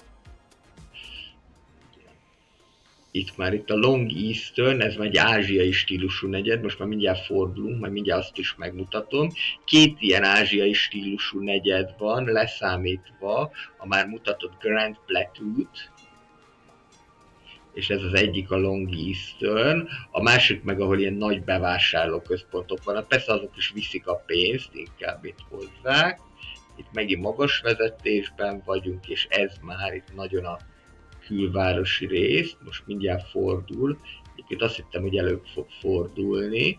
itt a Long Eastern, ez már egy ázsiai stílusú negyed, most már mindjárt fordulunk, majd mindjárt azt is megmutatom. Két ilyen ázsiai stílusú negyed van, leszámítva a már mutatott Grand Plateau-t, és ez az egyik a Long Eastern, a másik meg, ahol ilyen nagy bevásárlóközpontok vannak, persze azok is viszik a pénzt, inkább itt hozzák. Itt megint magas vezetésben vagyunk, és ez már itt nagyon a külvárosi rész, most mindjárt fordul, egyébként azt hittem, hogy előbb fog fordulni.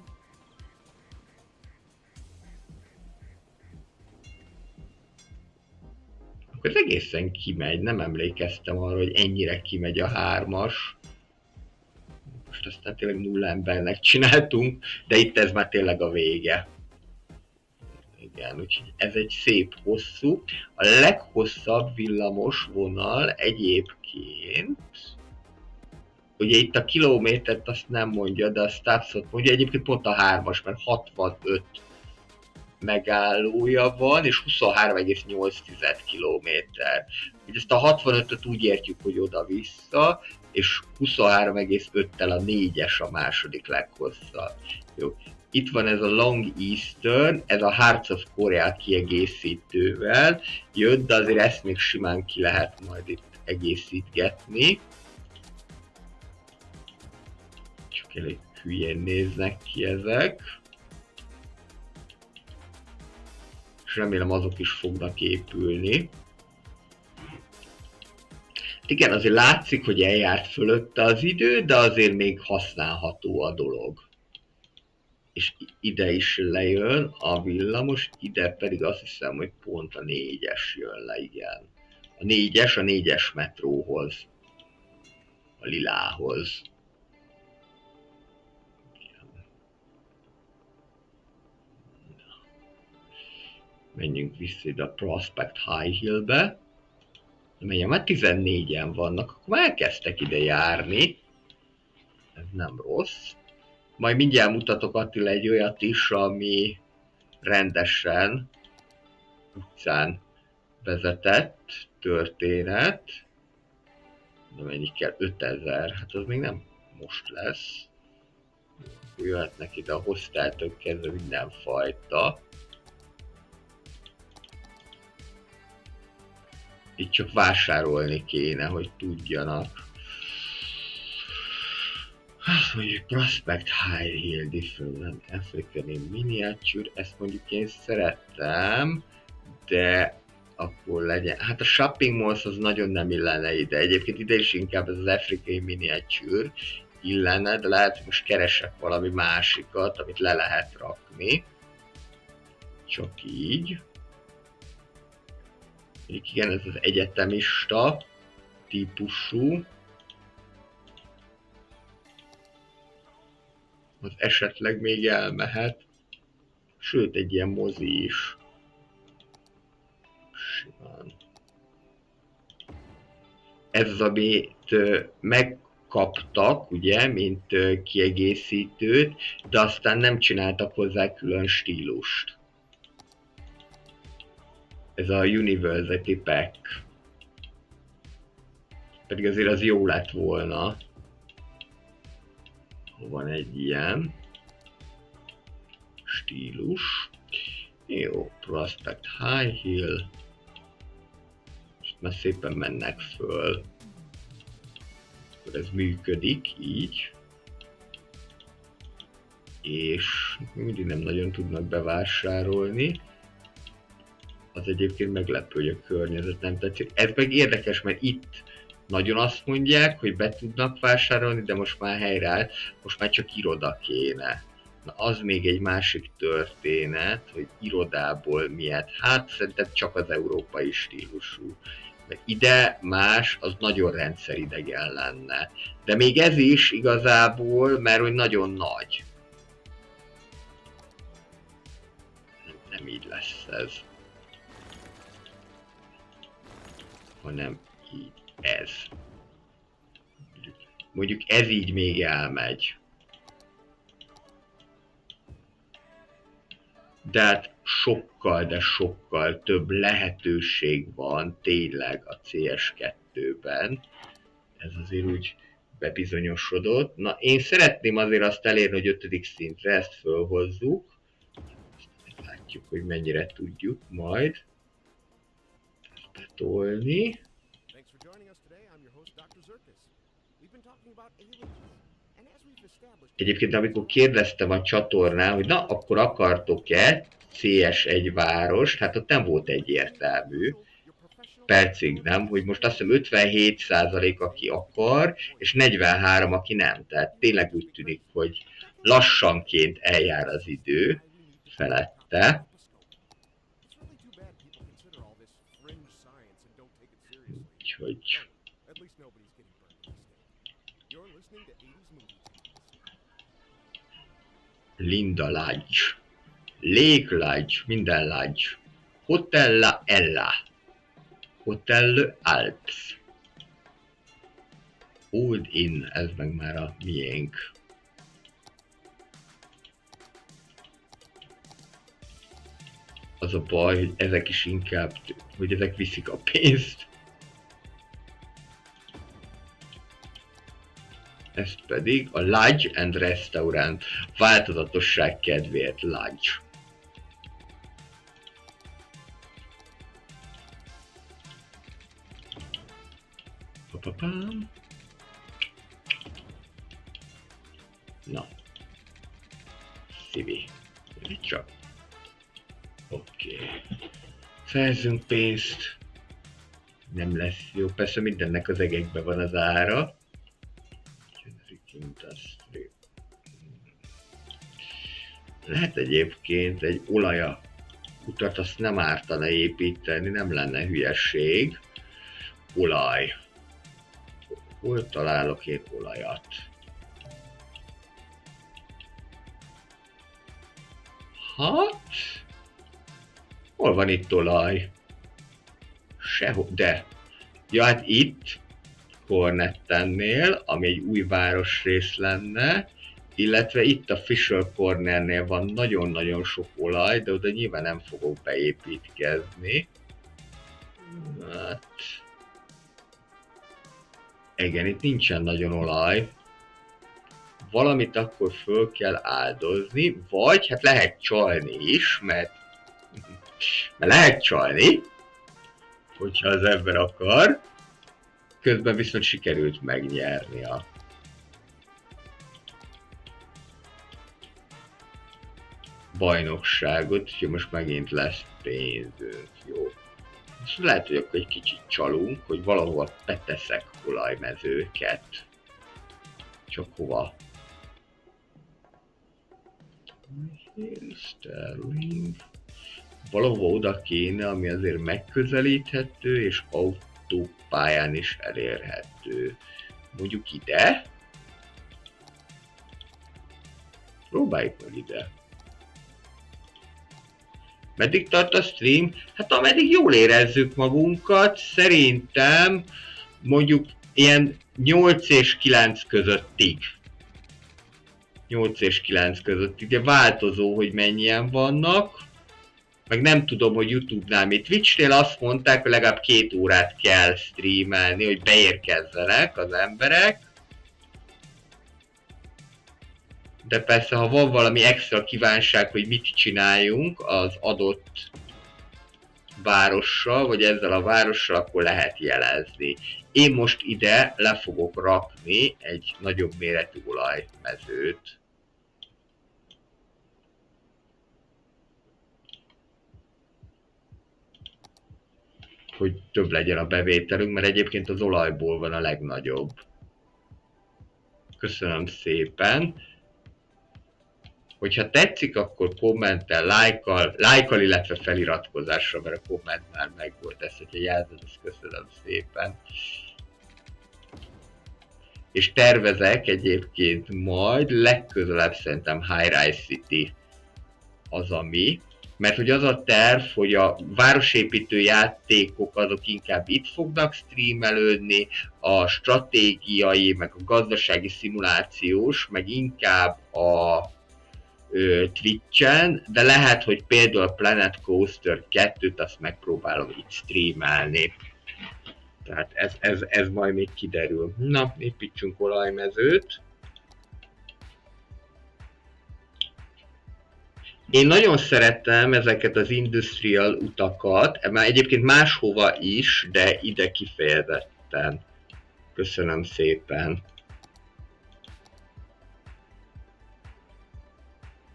Akkor ez egészen kimegy, nem emlékeztem arra, hogy ennyire kimegy a 3-as. Most aztán tényleg 0 embernek csináltunk, de itt ez már tényleg a vége. Igen, úgyhogy ez egy szép hosszú. A leghosszabb villamos vonal egyébként, ugye itt a kilométert azt nem mondja, de a Stapsot mondja, egyébként pont a 3-as, mert 65 megállója van, és 23,8 kilométer. Ugye ezt a 65-öt úgy értjük, hogy oda-vissza, és 23,5-tel a 4-es a második leghosszabb. Jó. Itt van ez a Long Eastern, ez a Hearts of Korea kiegészítővel jött, de azért ezt még simán ki lehet majd itt egészítgetni. Csak elég hülyén néznek ki ezek. És remélem azok is fognak épülni. Igen, azért látszik, hogy eljárt fölötte az idő, de azért még használható a dolog. És ide is lejön a villamos, ide pedig azt hiszem, hogy pont a 4-es jön le, igen. A 4-es metróhoz, a lilához. Menjünk vissza ide a Prospect High Hill-be. Menjen, már 14-en vannak, akkor már elkezdtek ide járni. Ez nem rossz. Majd mindjárt mutatok Attila egy olyat is, ami rendesen utcán vezetett történet. De mennyi kell? 5000, hát az még nem most lesz. Jöhetnek ide a hosteltől kezdve mindenfajta. Itt csak vásárolni kéne, hogy tudjanak. Azt mondjuk Prospect High Hill Different African Miniature, ezt mondjuk én szeretem, de akkor legyen. Hát a shopping malls az nagyon nem illene ide. Egyébként ide is inkább ez az afrikai miniature illene, de lehet, hogy most keresek valami másikat, amit le lehet rakni. Csak így. Igen, ez az egyetemista típusú. Az esetleg még elmehet. Sőt, egy ilyen mozi is. Simán. Ez az, amit megkaptak, ugye, mint kiegészítőt, de aztán nem csináltak hozzá külön stílust. Ez a University Pack. Pedig azért az jó lett volna. Van egy ilyen stílus. Jó, Prospect High Hill. És már szépen mennek föl. Akkor ez működik így. És mindig nem nagyon tudnak bevásárolni. Az egyébként meglepő, hogy a környezet nem tetszik. Ez meg érdekes, mert itt nagyon azt mondják, hogy be tudnak vásárolni, de most már helyreállt, most már csak iroda kéne. Na az még egy másik történet, hogy irodából miért. Hát szerintem csak az európai stílusú. Mert ide más, az nagyon rendszeridegen lenne. De még ez is igazából, mert hogy nagyon nagy. Nem így lesz ez. Hanem így ez. Mondjuk ez így még elmegy. De hát sokkal, de sokkal több lehetőség van tényleg a CS2-ben. Ez azért úgy bebizonyosodott. Na, én szeretném azért azt elérni, hogy 5. szintre ezt fölhozzuk. Látjuk, hogy mennyire tudjuk majd ezt betolni. Egyébként amikor kérdeztem a csatornán, hogy na, akkor akartok-e CS1 várost, hát ott nem volt egyértelmű. Percig nem, hogy most azt hiszem 57% aki akar, és 43 aki nem. Tehát tényleg úgy tűnik, hogy lassanként eljár az idő felette. Úgyhogy... Linda Lodge, Lake Lodge, minden Lodge, Hotel La Ella, Hotel Alps, Old Inn, ez meg már a miénk. Az a baj, hogy ezek is inkább, hogy ezek viszik a pénzt. Ez pedig a Lodge and Restaurant, változatosság kedvéért Lodge. Papapám. Na. Szívi. Itt csak. Oké. Szerzünk pénzt. Nem lesz jó. Persze mindennek az egekben van az ára. Industry. Lehet egyébként egy olaja utat azt nem ártana építeni, nem lenne hülyeség. Olaj. Hol találok én olajat? Hát? Hol van itt olaj? Sehol, de. Ja, hát itt. Cornettennél, ami egy új városrész lenne, illetve itt a Fisher Cornernél van nagyon-nagyon sok olaj, de oda nyilván nem fogok beépítkezni. Hát... Igen, itt nincsen nagyon olaj. valamit akkor föl kell áldozni, vagy hát lehet csalni is, mert lehet csalni, hogyha az ember akar, közben viszont sikerült megnyerni a bajnokságot, úgyhogy most megint lesz pénzünk, jó. És lehet, hogy akkor egy kicsit csalunk, hogy valahol beteszek olajmezőket. Csak hova? Sterling. Valahova oda kéne, ami azért megközelíthető, és autópályán is elérhető. Mondjuk ide. Próbáljuk meg ide. Meddig tart a stream? Hát ameddig jól érezzük magunkat, szerintem mondjuk ilyen 8 és 9 közöttig. 8 és 9 között, ugye változó, hogy mennyien vannak. Meg nem tudom, hogy YouTube-nál, mi Twitch-nél azt mondták, hogy legalább 2 órát kell streamelni, hogy beérkezzenek az emberek. De persze, ha van valami extra kívánság, hogy mit csináljunk az adott várossal, vagy ezzel a várossal, akkor lehet jelezni. Én most ide le fogok rakni egy nagyobb méretű olajmezőt. Hogy több legyen a bevételünk, mert egyébként az olajból van a legnagyobb. Köszönöm szépen! Hogyha tetszik, akkor kommentel, lájkkal, illetve feliratkozásra, mert a komment már megvolt, ezt, hogyha jelzed, azt köszönöm szépen. És tervezek egyébként majd legközelebb szerintem High Rise City az ami, mert hogy az a terv, hogy a városépítő játékok azok inkább itt fognak streamelődni, a stratégiai, meg a gazdasági szimulációs, meg inkább a Twitch-en, de lehet, hogy például a Planet Coaster 2-t azt megpróbálom itt streamelni. Tehát ez majd még kiderül. Na, építsünk olajmezőt. Én nagyon szeretem ezeket az industrial utakat, már egyébként máshova is, de ide kifejezetten. Köszönöm szépen.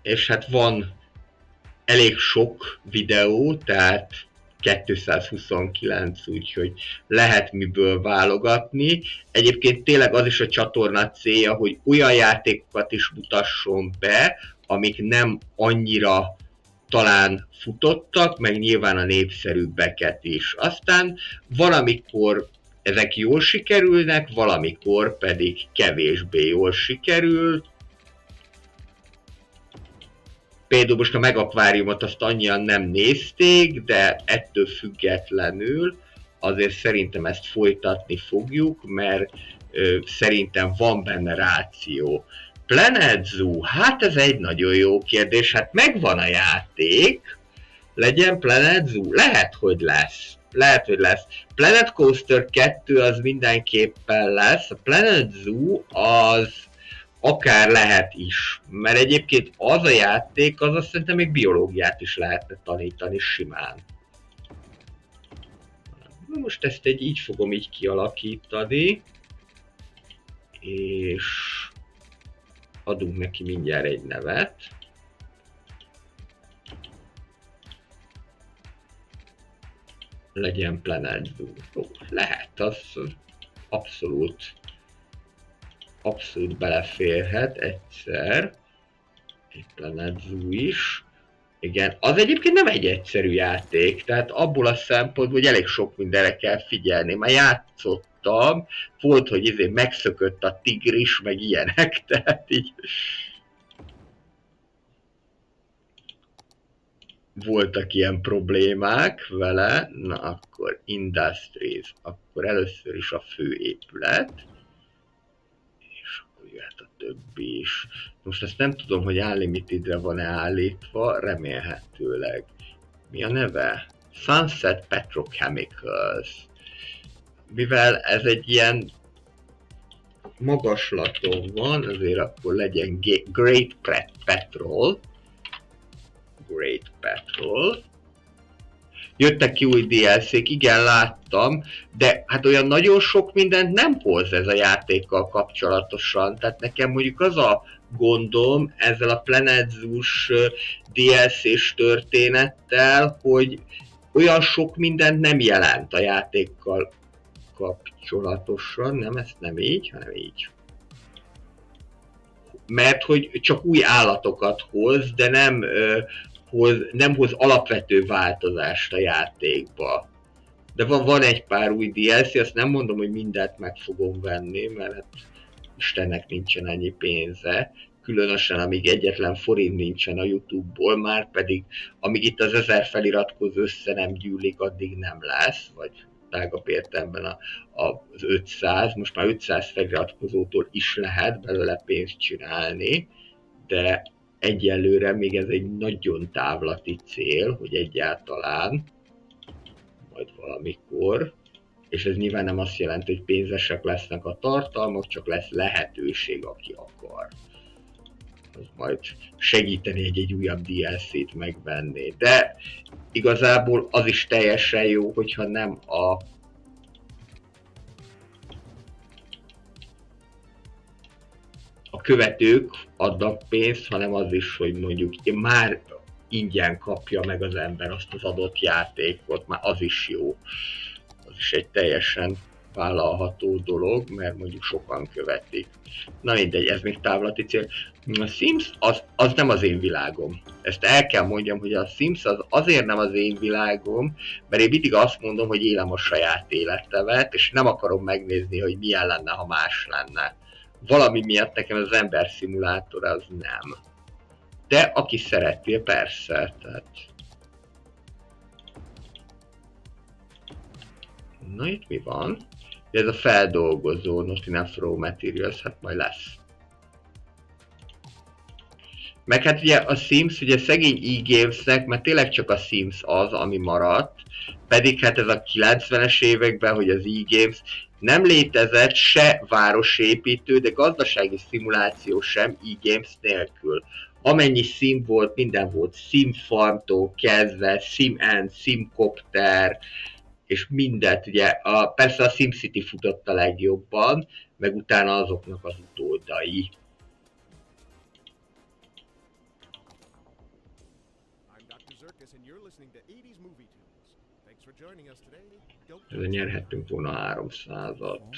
És hát van elég sok videó, tehát 229, úgyhogy lehet miből válogatni. Egyébként tényleg az is a csatorna célja, hogy olyan játékokat is mutasson be, amik nem annyira talán futottak, meg nyilván a népszerűbbeket is. Aztán valamikor ezek jól sikerülnek, valamikor pedig kevésbé jól sikerül. Például most a Megakváriumot azt annyian nem nézték, de ettől függetlenül azért szerintem ezt folytatni fogjuk, mert szerintem van benne ráció. Planet Zoo, hát ez egy nagyon jó kérdés, hát megvan a játék, legyen Planet Zoo, lehet, hogy lesz. Lehet, hogy lesz. Planet Coaster 2 az mindenképpen lesz, a Planet Zoo az akár lehet is, mert egyébként az a játék, az azt szerintem még biológiát is lehetne tanítani simán. Most ezt így fogom így kialakítani, és adunk neki mindjárt egy nevet. Legyen Planet Zoo. Ó, lehet, az abszolút beleférhet egyszer. Egy Planet Zoo is. Igen, az egyébként nem egy egyszerű játék, tehát abból a szempontból, hogy elég sok mindenre kell figyelni. Már játszottam, volt, hogy megszökött a tigris, meg ilyenek, tehát így voltak ilyen problémák vele. Na akkor Industries, akkor először is a főépület, és akkor jöhet a többi is. Most ezt nem tudom, hogy Unlimitedre van-e állítva, remélhetőleg. Mi a neve? Sunset Petrochemicals. Mivel ez egy ilyen magaslaton van, azért akkor legyen Great Patrol. Great Patrol. Jöttek ki új DLC-k, igen, láttam, de hát olyan nagyon sok mindent nem hoz ez a játékkal kapcsolatosan. Tehát nekem mondjuk az a gondom ezzel a Planet Zoo-s DLC-s történettel, hogy olyan sok mindent nem jelent a játékkal kapcsolatosan, nem, ezt nem így, hanem így. Mert hogy csak új állatokat hoz, de nem hoz alapvető változást a játékba. De van egy pár új DLC, azt nem mondom, hogy mindent meg fogom venni, mert hát Istennek nincsen ennyi pénze. Különösen, amíg egyetlen forint nincsen a YouTube-ból, már pedig amíg itt az 1000 feliratkozó össze nem gyűlik, addig nem lesz, vagy tágabb értelemben az 500, most már 500 feliratkozótól is lehet belőle pénzt csinálni, de egyelőre még ez egy nagyon távlati cél, hogy egyáltalán majd valamikor, és ez nyilván nem azt jelenti, hogy pénzesek lesznek a tartalmak, csak lesz lehetőség, aki akar. Az majd segíteni egy újabb DLC-t megvenni. De igazából az is teljesen jó, hogyha nem a követők adnak pénzt, hanem az is, hogy mondjuk már ingyen kapja meg az ember azt az adott játékot, már az is jó. Az is egy teljesen vállalható dolog, mert mondjuk sokan követik. Na mindegy, ez még távlati cél. A Sims az nem az én világom. Ezt el kell mondjam, hogy a Sims az azért nem az én világom, mert én mindig azt mondom, hogy élem a saját életemet, és nem akarom megnézni, hogy milyen lenne, ha más lenne. Valami miatt nekem az ember szimulátor az nem. De aki szereti, persze, tehát... Na itt mi van? Ez a feldolgozó, not enough raw materials, hát majd lesz. Meg hát ugye a Sims, ugye szegény e-gamesnek, mert tényleg csak a Sims az, ami maradt, pedig hát ez a 90-es években, hogy az e-games nem létezett se városépítő, de gazdasági szimuláció sem e-games nélkül. Amennyi sim volt, minden volt, Simfarmtól kezdve, SimEnt, Simcopter, és mindent, ugye, persze a SimCity futott a legjobban, meg utána azoknak az utódai. Ezzel nyerhettünk volna 300-at.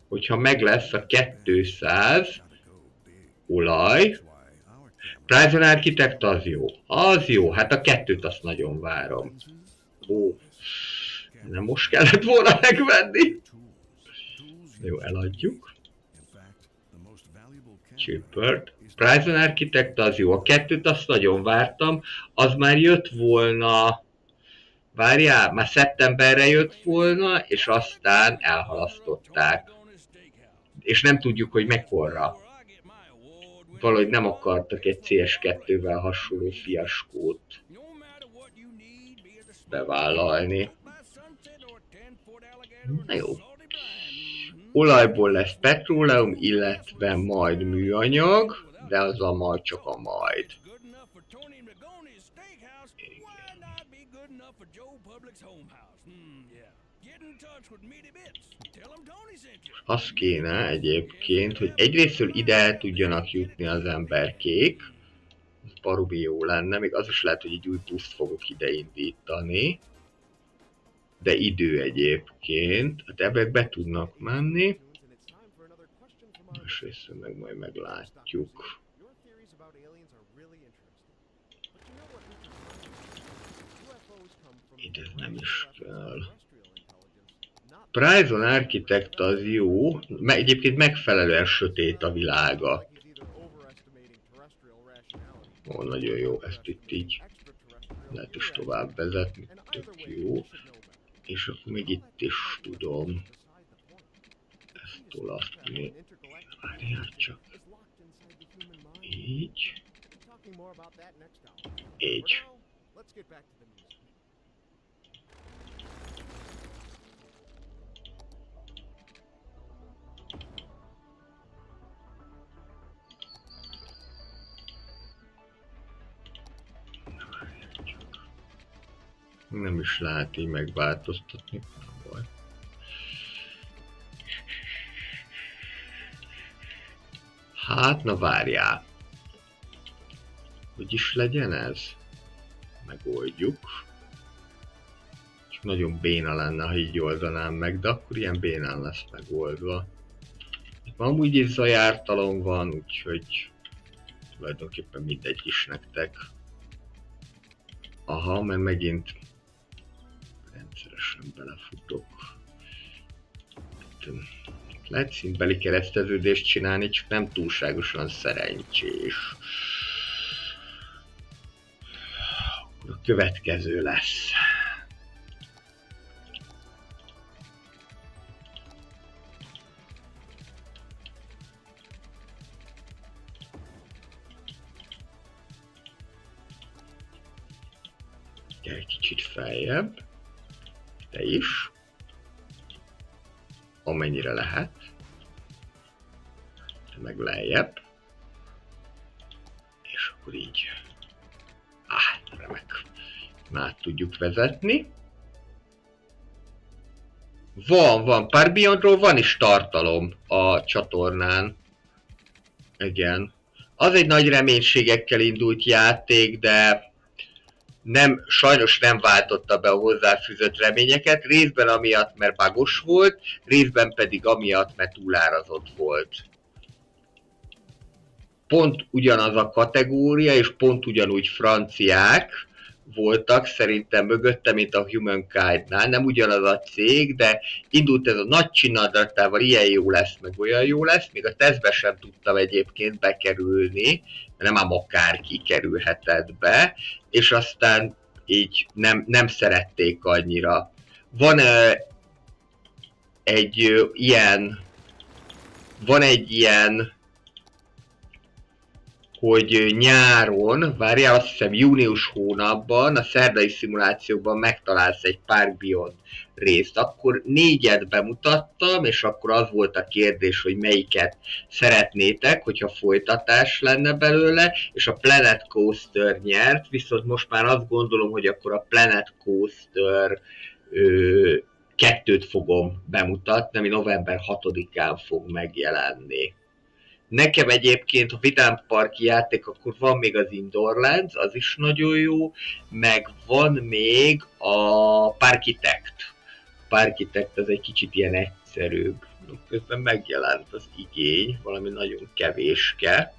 Hogyha meg lesz a 200 olaj, Prison Architect az jó. Az jó, hát a kettőt azt nagyon várom. Ó, nem most kellett volna megvenni. Jó, eladjuk. Cheaper. Prison Architect az jó. A kettőt azt nagyon vártam. Az már jött volna... Várjál, már szeptemberre jött volna, és aztán elhalasztották. És nem tudjuk, hogy mekkorra. Valahogy nem akartak egy CS2-vel hasonló fiaskót bevállalni. Na jó. Olajból lesz petróleum, illetve majd műanyag, de az a majd csak a majd. Az kéne egyébként, hogy egyrésztől ide el tudjanak jutni az emberkék, az baromi jó lenne, még az is lehet, hogy egy új buszt fogok ide indítani, de idő egyébként, hát ebben be tudnak menni, másrészt meg majd meglátjuk. Ide nem is kell. Prison Architect az jó, egyébként megfelelően sötét a világa. Ó, nagyon jó, ezt itt így lehet is tovább vezetni, tök jó. És akkor még itt is tudom ezt tolatni. Várjál csak. Így. Így. Nem is lehet így megváltoztatni. Hát, na várjál. Hogy is legyen ez? Megoldjuk. Csak nagyon béna lenne, ha így oldanám meg, de akkor ilyen bénán lesz megoldva. Itt már amúgy is zajártalom van, úgyhogy tulajdonképpen mindegy is nektek. Aha, mert megint rendszeresen belefutok. Lehet szintbeli kereszteződést csinálni, csak nem túlságosan szerencsés. Akkor a következő lesz. Egy kicsit feljebb. Te is. Amennyire lehet. Te meg lejjebb. És akkor így. Remek. Már tudjuk vezetni. Van. Pár Beyondról van is tartalom a csatornán. Igen. Az egy nagy reménységekkel indult játék, de sajnos nem váltotta be a hozzáfűzött reményeket, részben amiatt, mert bugos volt, részben pedig amiatt, mert túlárazott volt. Pont ugyanaz a kategória, és pont ugyanúgy franciák voltak szerintem mögötte, mint a Humankind-nál. Nem ugyanaz a cég, de indult ez a nagy csinadratával, ilyen jó lesz, meg olyan jó lesz. Még a tesztbe sem tudtam egyébként bekerülni, mert nem ám akárki kerülhetett be, és aztán így nem szerették annyira. Van egy ilyen, hogy nyáron, várjál, azt hiszem június hónapban, a szerdai szimulációban megtalálsz egy Park Beyond részt. Akkor 4-et bemutattam, és akkor az volt a kérdés, hogy melyiket szeretnétek, hogyha folytatás lenne belőle, és a Planet Coaster nyert, viszont most már azt gondolom, hogy akkor a Planet Coaster 2-t fogom bemutatni, ami november 6-án fog megjelenni. Nekem egyébként a Vidám Parki játék, akkor van még az Indoorlands, az is nagyon jó, meg van még a Parkitect. Parkitect az egy kicsit ilyen egyszerűbb. Közben megjelent az igény, valami nagyon kevéske.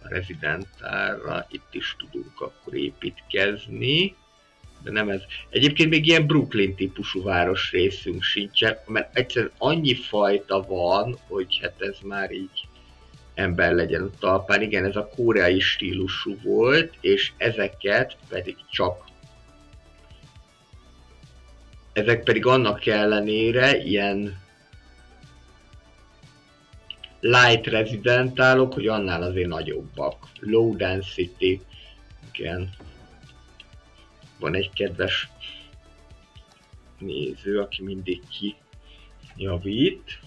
A Residentálra itt is tudunk akkor építkezni. De nem ez. Egyébként még ilyen Brooklyn típusú városrészünk sincsen, mert egyszerűen annyi fajta van, hogy hát ez már így ember legyen a talpán. Igen, ez a koreai stílusú volt, és ezek pedig annak ellenére ilyen light residentálok, hogy annál azért nagyobbak. Low density, igen. Van egy kedves néző, aki mindig kijavít.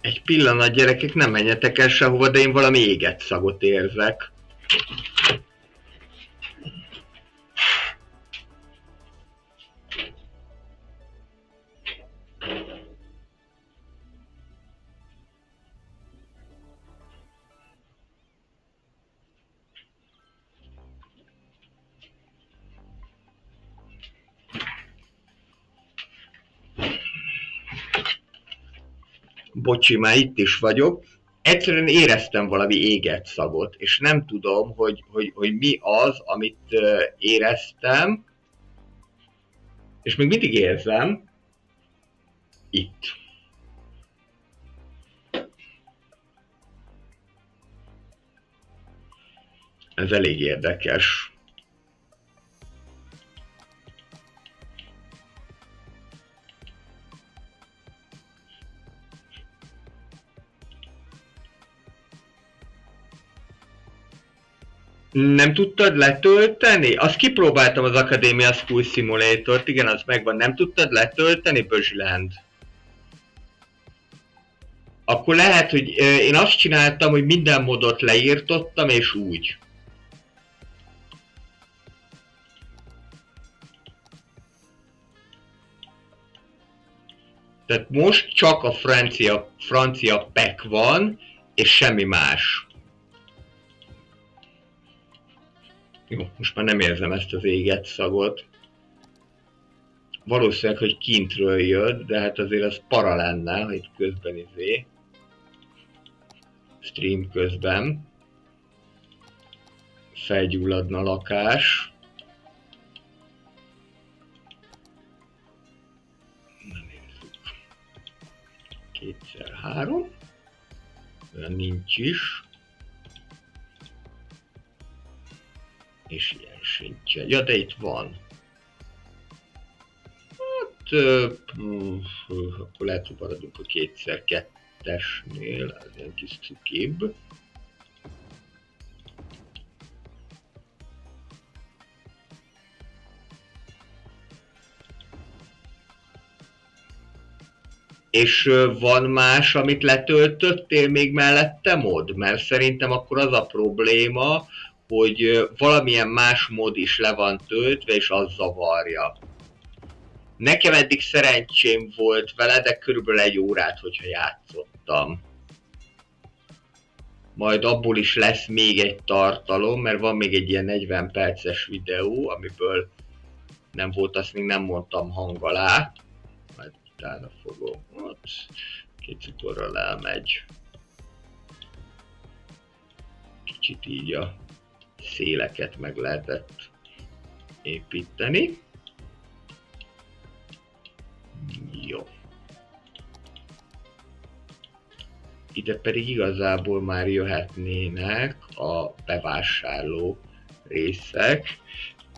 Egy pillanat, gyerekek, nem menjetek el sehova, de én valami éget szagot érzek. Bocsi, már itt is vagyok. Egyszerűen éreztem valami éget szagot, és nem tudom, hogy mi az, amit éreztem, és még mindig érzem itt. Ez elég érdekes. Nem tudtad letölteni? Azt kipróbáltam, az Academia School Simulator-t, igen, az megvan. Nem tudtad letölteni, Bözsiland? Akkor lehet, hogy én azt csináltam, hogy minden modot leírtottam, és úgy. Tehát most csak a francia PEC van, és semmi más. Jó, most már nem érzem ezt az éget szagot. Valószínűleg, hogy kintről jött, de hát azért az para lenne, hogy közben stream közben felgyulladna a lakás. Nem érzük. 2x3. Olyan nincs is. És ilyen sincsen. Ja, de itt van. Hát, akkor lehet, hogy maradunk a 2x2-esnél, ez ilyen kis cukibb. És van más, amit letöltöttél még mellette mod? Mert szerintem akkor az a probléma, hogy valamilyen más mod is le van töltve, és az zavarja. Nekem eddig szerencsém volt vele, de körülbelül 1 órát, hogyha játszottam. Majd abból is lesz még egy tartalom, mert van még egy ilyen 40 perces videó, amiből nem volt, azt még nem mondtam hang alá. Majd utána fogom. Ott kicsikorral elmegy. Kicsit így a széleket meg lehetett építeni. Jó. Ide pedig igazából már jöhetnének a bevásárló részek.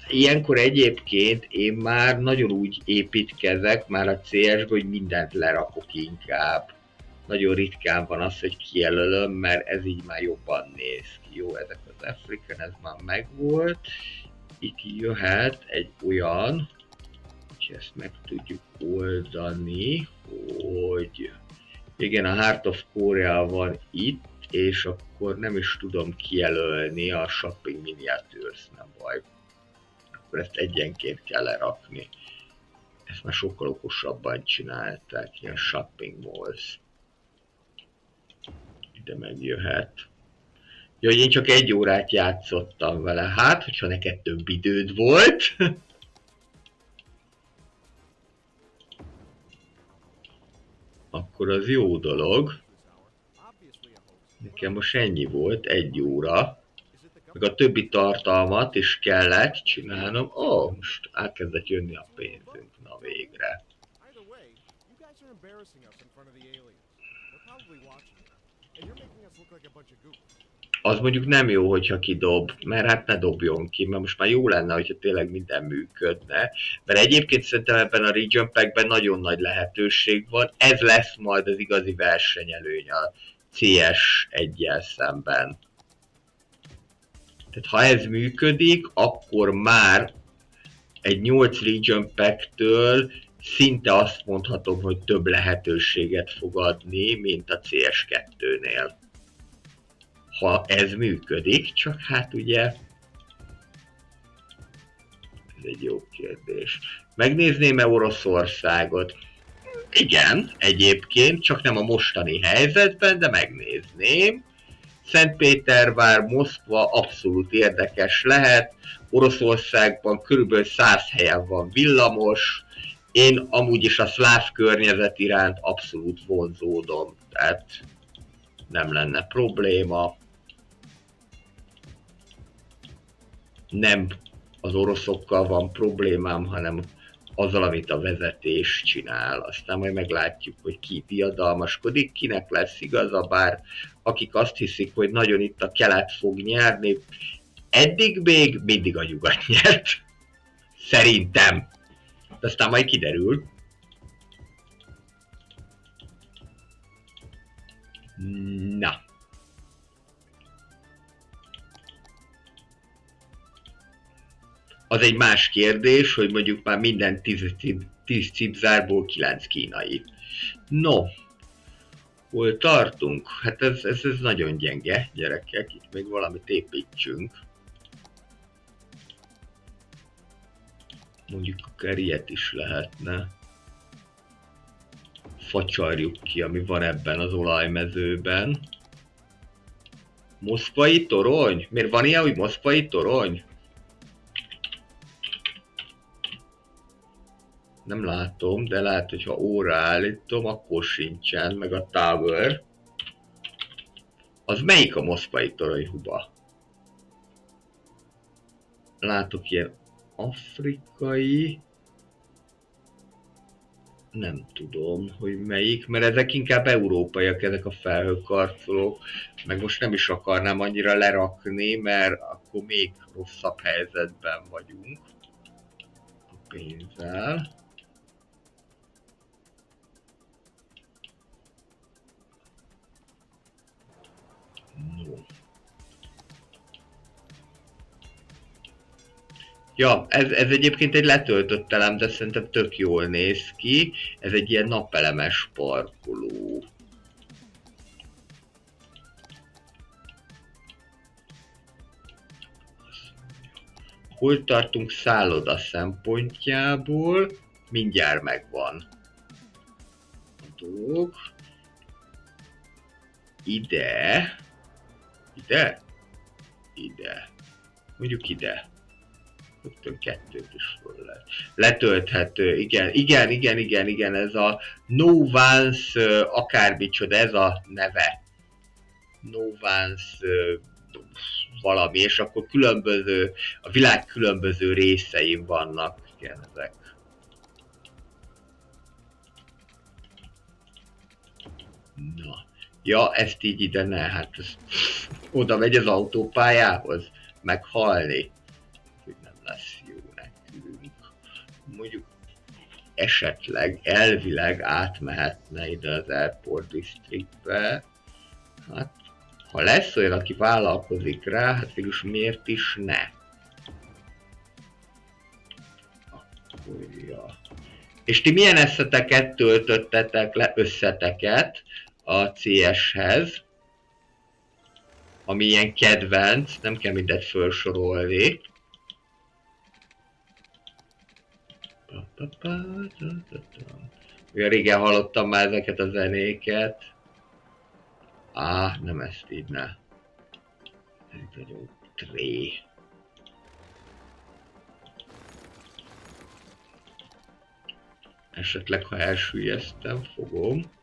Ilyenkor egyébként én már nagyon úgy építkezek már a CS-be, hogy mindent lerakok inkább. Nagyon ritkán van az, hogy kijelölöm, mert ez így már jobban néz ki. Jó, ezek az African, ez már megvolt. Itt jöhet egy olyan, hogy ezt meg tudjuk oldani, hogy igen, a Heart of Korea van itt, és akkor nem is tudom kijelölni a Shopping Miniatures, nem baj. Akkor ezt egyenként kell lerakni. Ezt már sokkal okosabban csinálták, ilyen shopping malls. Ide megjöhet. Jó, hogy én csak 1 órát játszottam vele. Hát, hogyha neked több időd volt. Akkor az jó dolog. Nekem most ennyi volt, 1 óra. Meg a többi tartalmat is kellett csinálnom. Ó, most elkezdett jönni a pénzünk. Na végre. Az mondjuk nem jó, hogyha kidob, mert hát ne dobjon ki, mert most már jó lenne, hogyha tényleg minden működne. Mert egyébként szerintem ebben a Region Pack-ben nagyon nagy lehetőség van, ez lesz majd az igazi versenyelőny a CS1-jel szemben. Tehát ha ez működik, akkor már egy 8 Region Pack-től szinte azt mondhatom, hogy több lehetőséget fog adni, mint a CS2-nél. Ha ez működik, csak hát ugye ez egy jó kérdés. Megnézném-e Oroszországot? Igen, egyébként, csak nem a mostani helyzetben, de megnézném. Szentpétervár, Moszkva abszolút érdekes lehet. Oroszországban körülbelül 100 helyen van villamos. Én amúgy is a szláv környezet iránt abszolút vonzódom, tehát nem lenne probléma. Nem az oroszokkal van problémám, hanem azzal, amit a vezetés csinál. Aztán majd meglátjuk, hogy ki diadalmaskodik, kinek lesz igaza, bár akik azt hiszik, hogy nagyon itt a kelet fog nyerni, eddig még mindig a nyugat nyert. Szerintem. De aztán majd kiderül. Na. Az egy más kérdés, hogy mondjuk már minden 10 cipzárból 9 kínai. No, Hol tartunk? Hát ez nagyon gyenge, gyerekek, itt még valamit építsünk. Mondjuk akár ilyet is lehetne. Facsarjuk ki, ami van ebben az olajmezőben. Moszkvai torony? Miért van ilyen, hogy moszkvai torony? Nem látom, de lehet, hogy ha óra állítom, akkor sincsen, meg a tower. Az melyik a moszkvai torony, Huba? Látok ilyen afrikai... Nem tudom, hogy melyik, mert ezek inkább európaiak, ezek a felhőkarcolók, meg most nem is akarnám annyira lerakni, mert akkor még rosszabb helyzetben vagyunk a pénzzel. No. Ja, ez egyébként egy letöltött elem, de szerintem tök jól néz ki. Ez egy ilyen napelemes parkoló. Hol tartunk szálloda szempontjából? Mindjárt megvan a dolog. Ide. Ide? Ide. Mondjuk ide. Rögtön kettőt is föl lehet. Letölthető, igen, ez a Novance akármicsoda, ez a neve. Novance valami, és akkor különböző, a világ különböző részein vannak, igen, ezek. Na, ja, ezt így ide ne, hát ez oda megy az autópályához, meghalni. Lesz jó nekünk. Mondjuk esetleg elvileg átmehetne ide az Airport Districtbe. Hát, ha lesz olyan, aki vállalkozik rá, hát végülis miért is ne? Akkor, ja. És ti milyen eszeteket töltöttetek le, összeteket a CS-hez? Ami ilyen kedvenc, nem kell mindet felsorolni. Olyan régen hallottam már ezeket a zenéket. Nem ezt így ne. Ez nagyon tré. Esetleg ha elsüllyesztem, fogom.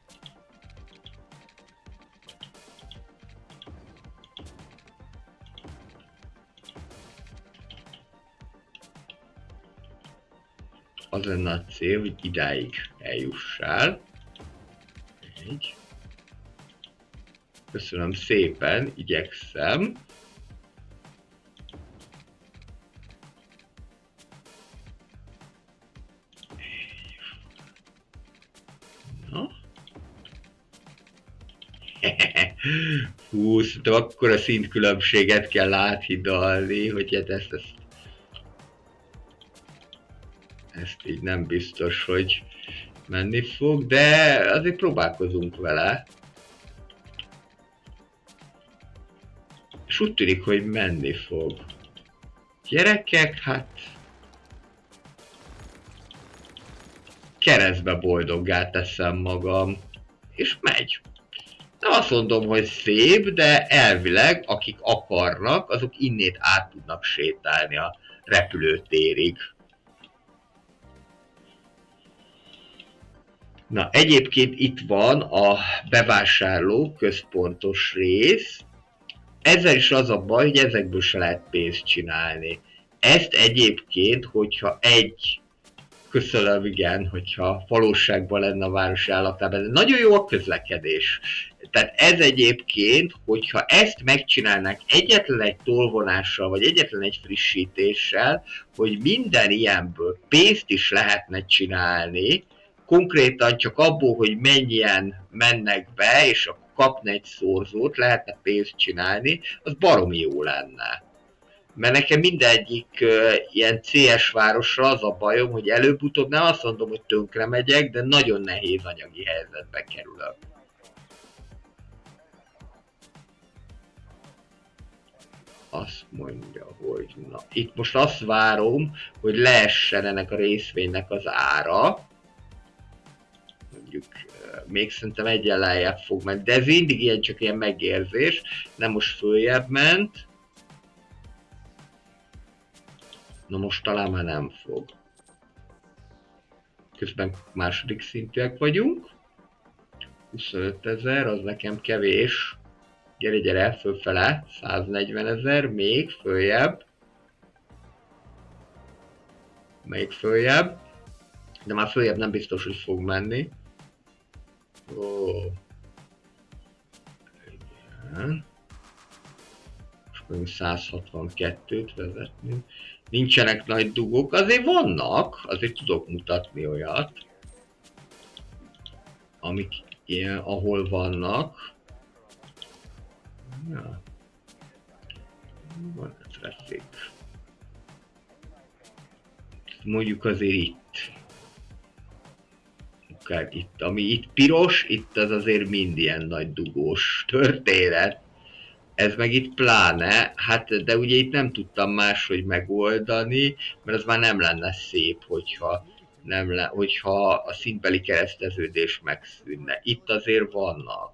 Az lenne a cél, hogy idáig eljussál. Így. Köszönöm szépen, igyekszem. Na. Hú, szerintem akkora szintkülönbséget kell áthidalni, hogy hát ezt így nem biztos, hogy menni fog, de azért próbálkozunk vele. És úgy tűnik, hogy menni fog. Gyerekek, hát... keresztbe boldoggá teszem magam. És megy. Nem azt mondom, hogy szép, de elvileg, akik akarnak, azok innét át tudnak sétálni a repülőtérig. Na, egyébként itt van a bevásárló központos rész. Ezzel is az a baj, hogy ezekből se lehet pénzt csinálni. Ezt egyébként, hogyha köszönöm, igen, hogyha valóságban lenne a városi állatában, de nagyon jó a közlekedés. Tehát ez egyébként, hogyha ezt megcsinálnák egyetlen egy tolvonással, vagy egyetlen egy frissítéssel, hogy minden ilyenből pénzt is lehetne csinálni, konkrétan csak abból, hogy mennyien mennek be, és akkor kapna egy szorzót, lehetne pénzt csinálni, az baromi jó lenne. Mert nekem mindegyik ilyen CS városra az a bajom, hogy előbb-utóbb nem azt mondom, hogy tönkre megyek, de nagyon nehéz anyagi helyzetbe kerülök. azt mondja, hogy na, itt most azt várom, hogy leessen ennek a részvénynek az ára. Mondjuk még szerintem egyen lejjebb fog menni, de ez mindig ilyen, csak ilyen megérzés. Nem, most följebb ment. Na most talán már nem fog. Közben második szintűek vagyunk. 25 000, az nekem kevés. Gyere, gyere, fölfele. 140 000, még följebb. Még följebb. De már följebb nem biztos, hogy fog menni. Ó. Igen. Most mondjuk 162-t vezetni. Nincsenek nagy dugók, azért vannak, azért tudok mutatni olyat, amik ilyen, ahol vannak. Ja. Van a traffic. Mondjuk azért itt. Akár itt, ami itt piros, itt az azért mind ilyen nagy dugós történet. Ez meg itt pláne, hát de ugye itt nem tudtam máshogy megoldani, mert az már nem lenne szép, hogyha a szintbeli kereszteződés megszűnne. Itt azért vannak.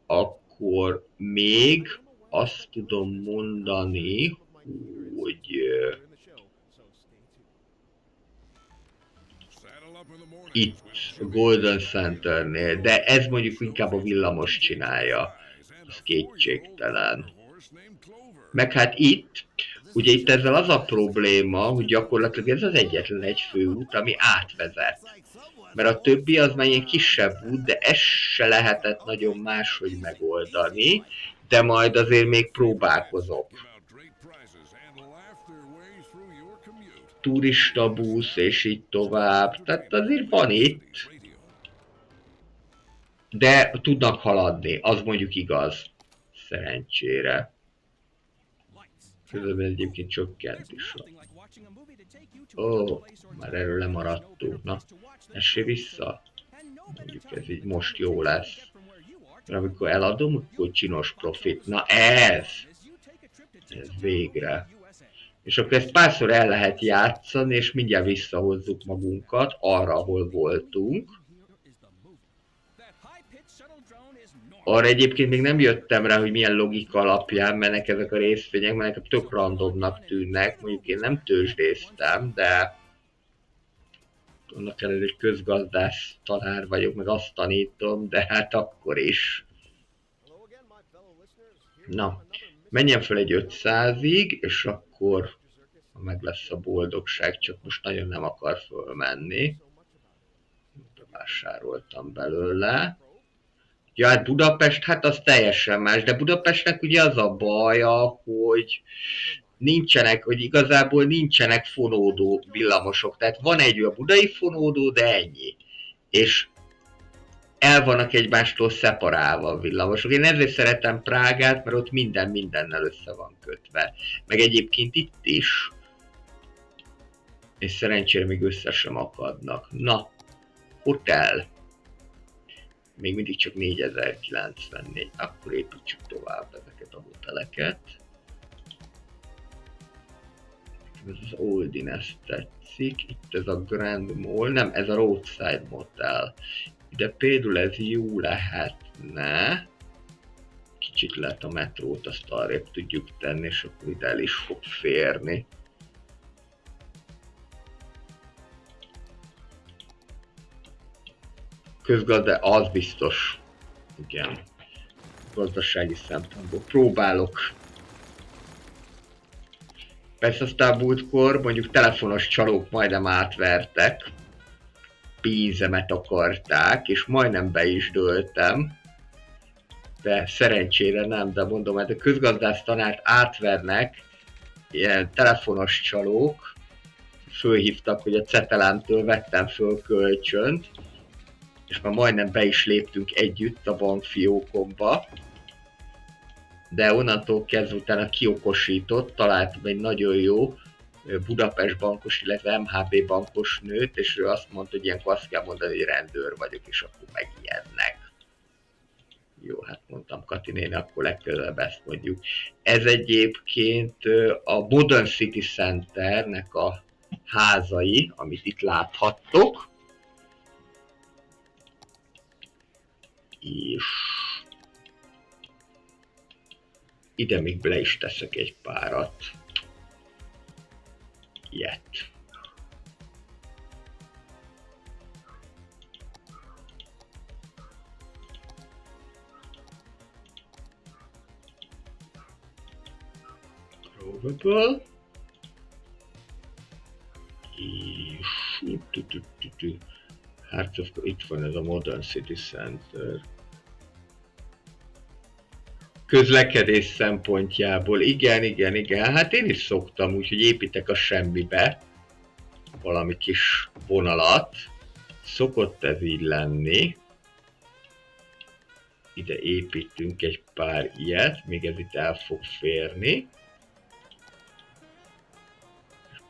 Akkor még azt tudom mondani, hogy itt a Golden Centernél, de ez mondjuk inkább a villamos csinálja. Ez kétségtelen. Meg hát itt, ugye itt ezzel az a probléma, hogy gyakorlatilag ez az egyetlen egy főút, ami átvezet. Mert a többi az már ilyen kisebb út, de ezt se lehetett nagyon máshogy megoldani, de majd azért még próbálkozok. Turista busz és így tovább, tehát azért van itt. De tudnak haladni, az mondjuk igaz. Szerencsére. Közben egyébként csökkent is. Ó, már erről lemaradtunk. Na, essé vissza. Mondjuk ez így most jó lesz. Mert amikor eladom, akkor csinos profit. Na ez! Ez végre. És akkor ezt párszor el lehet játszani, és mindjárt visszahozzuk magunkat arra, ahol voltunk. Arra egyébként még nem jöttem rá, hogy milyen logika alapján mennek ezek a részvények, mert nekem tök randomnak tűnnek. Mondjuk én nem tőzsdéztem, de annak ellenére, hogy közgazdász tanár vagyok, meg azt tanítom, de hát akkor is. Na, menjen fel egy 500-ig, és akkor meg lesz a boldogság, csak most nagyon nem akar fölmenni. Vásároltam belőle. Ja, hát Budapest, hát az teljesen más, de Budapestnek ugye az a baja, hogy nincsenek, hogy igazából nincsenek fonódó villamosok. Tehát van egy a budai fonódó, de ennyi. És el vannak egymástól szeparálva a villamosok. Én ezért szeretem Prágát, mert ott minden mindennel össze van kötve. Meg egyébként itt is. És szerencsére még össze sem akadnak. Na, hotel. Még mindig csak 4094, akkor építsük tovább ezeket a hoteleket. Ez az Oldin, ezt tetszik, itt ez a Grand Mall, nem, ez a Roadside Motel. De például ez jó lehetne. Kicsit lehet a metrót, azt arrébb tudjuk tenni, és akkor ide el is fog férni. Közgazda, az biztos. Igen. Gazdasági szempontból próbálok. Persze aztán múltkor mondjuk telefonos csalók majdnem átvertek. Pénzemet akarták, és majdnem be is dőltem. De szerencsére nem, de mondom, hogy a közgazdász tanárt átvernek ilyen telefonos csalók. Fölhívtak, hogy a Cetelántől vettem föl kölcsönt. És már majdnem be is léptünk együtt a bankfiókomba. De onnantól kezdve utána kiokosított, találtam egy nagyon jó Budapest bankos, illetve MHB bankos nőt, és ő azt mondta, hogy ilyenkor azt kell mondani, hogy rendőr vagyok, és akkor megijednek. Jó, hát mondtam Kati néni, akkor legközelebb ezt mondjuk. Ez egyébként a Modern City Centernek a házai, amit itt láthattok. És ide még le is teszek egy párat. Ilyet. Probable. És hát itt van ez a Modern City Center. Közlekedés szempontjából, igen, hát én is szoktam, úgyhogy építek a semmibe valami kis vonalat. Szokott ez így lenni. Ide építünk egy pár ilyet, még ez itt el fog férni.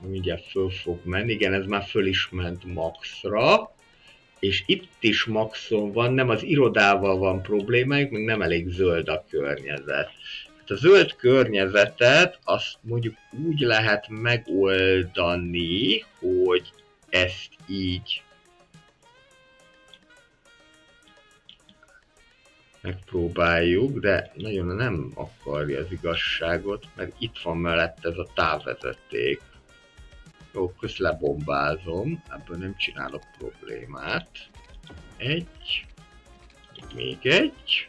Mindjárt föl fog menni, igen, ez már föl is ment maxra. És itt is maxon van, nem az irodával van problémájuk, még nem elég zöld a környezet. Hát a zöld környezetet azt mondjuk úgy lehet megoldani, hogy ezt így megpróbáljuk, de nagyon nem akarja az igazságot, mert itt van mellett ez a távvezeték. Jó, közt lebombázom, ebből nem csinálok problémát. Egy, még egy,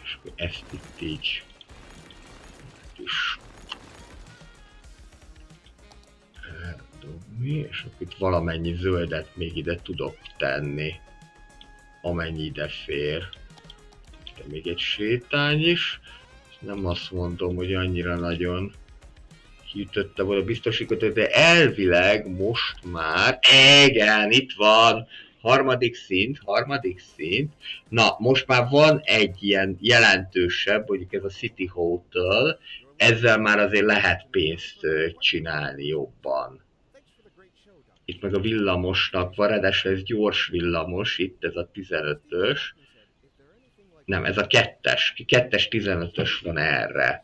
és akkor ezt itt így is eldobni, és akkor itt valamennyi zöldet még ide tudok tenni, amennyi ide fér. De még egy sétány is, nem azt mondom, hogy annyira nagyon kiütötte volna a biztosítót, de elvileg most már, igen, itt van, harmadik szint. Na, most már van egy ilyen jelentősebb, mondjuk ez a City Hotel, ezzel már azért lehet pénzt csinálni jobban. Itt meg a villamosnak van, ráadásul ez gyors villamos, itt ez a 15-ös. Nem, ez a 2-es 15-ös van erre.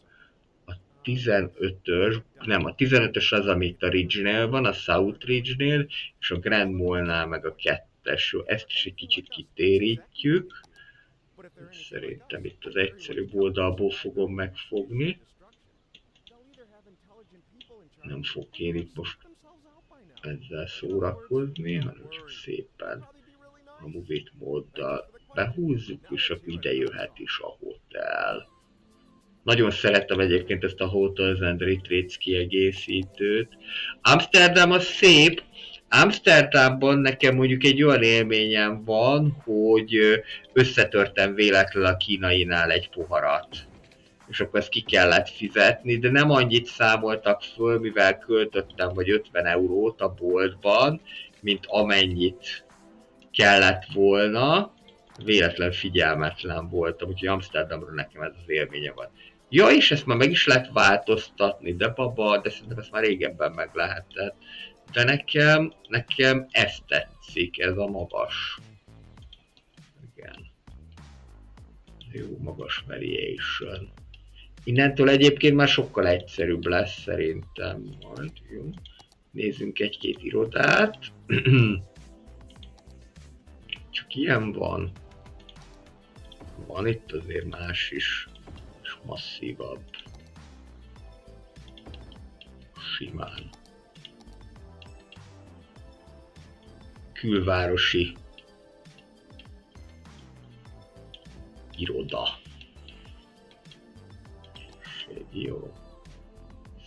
15-ös, nem, a 15-ös az, amit a Ridge-nél van, a South Ridge-nél, és a Grand Mall-nál meg a 2-es. Jó, ezt is egy kicsit kitérítjük. Szerintem itt az egyszerűbb oldalból fogom megfogni. Nem fog én itt most ezzel szórakozni, hanem csak szépen a Movie móddal behúzzuk, és akkor ide jöhet is a hotel. Nagyon szerettem egyébként ezt a Hotels and Retreats kiegészítőt. Amsterdam az szép. Amsterdamban nekem mondjuk egy olyan élményem van, hogy összetörtem véletlenül a kínainál egy poharat. És akkor ezt ki kellett fizetni, de nem annyit számoltak föl, mivel költöttem vagy 50 eurót a boltban, mint amennyit kellett volna. Véletlen figyelmetlen voltam, úgyhogy Amsterdamról nekem ez az élménye van. Ja, és ezt már meg is lehet változtatni, de baba, de szerintem ezt már régebben meg lehetett. De nekem ez tetszik, ez a magas. Igen. Jó, magas variation. Innentől egyébként már sokkal egyszerűbb lesz szerintem majd. Jó. Nézzünk egy-két irodát. Csak ilyen van. Van itt azért más is, és masszívabb. Simán. Külvárosi iroda. Jó.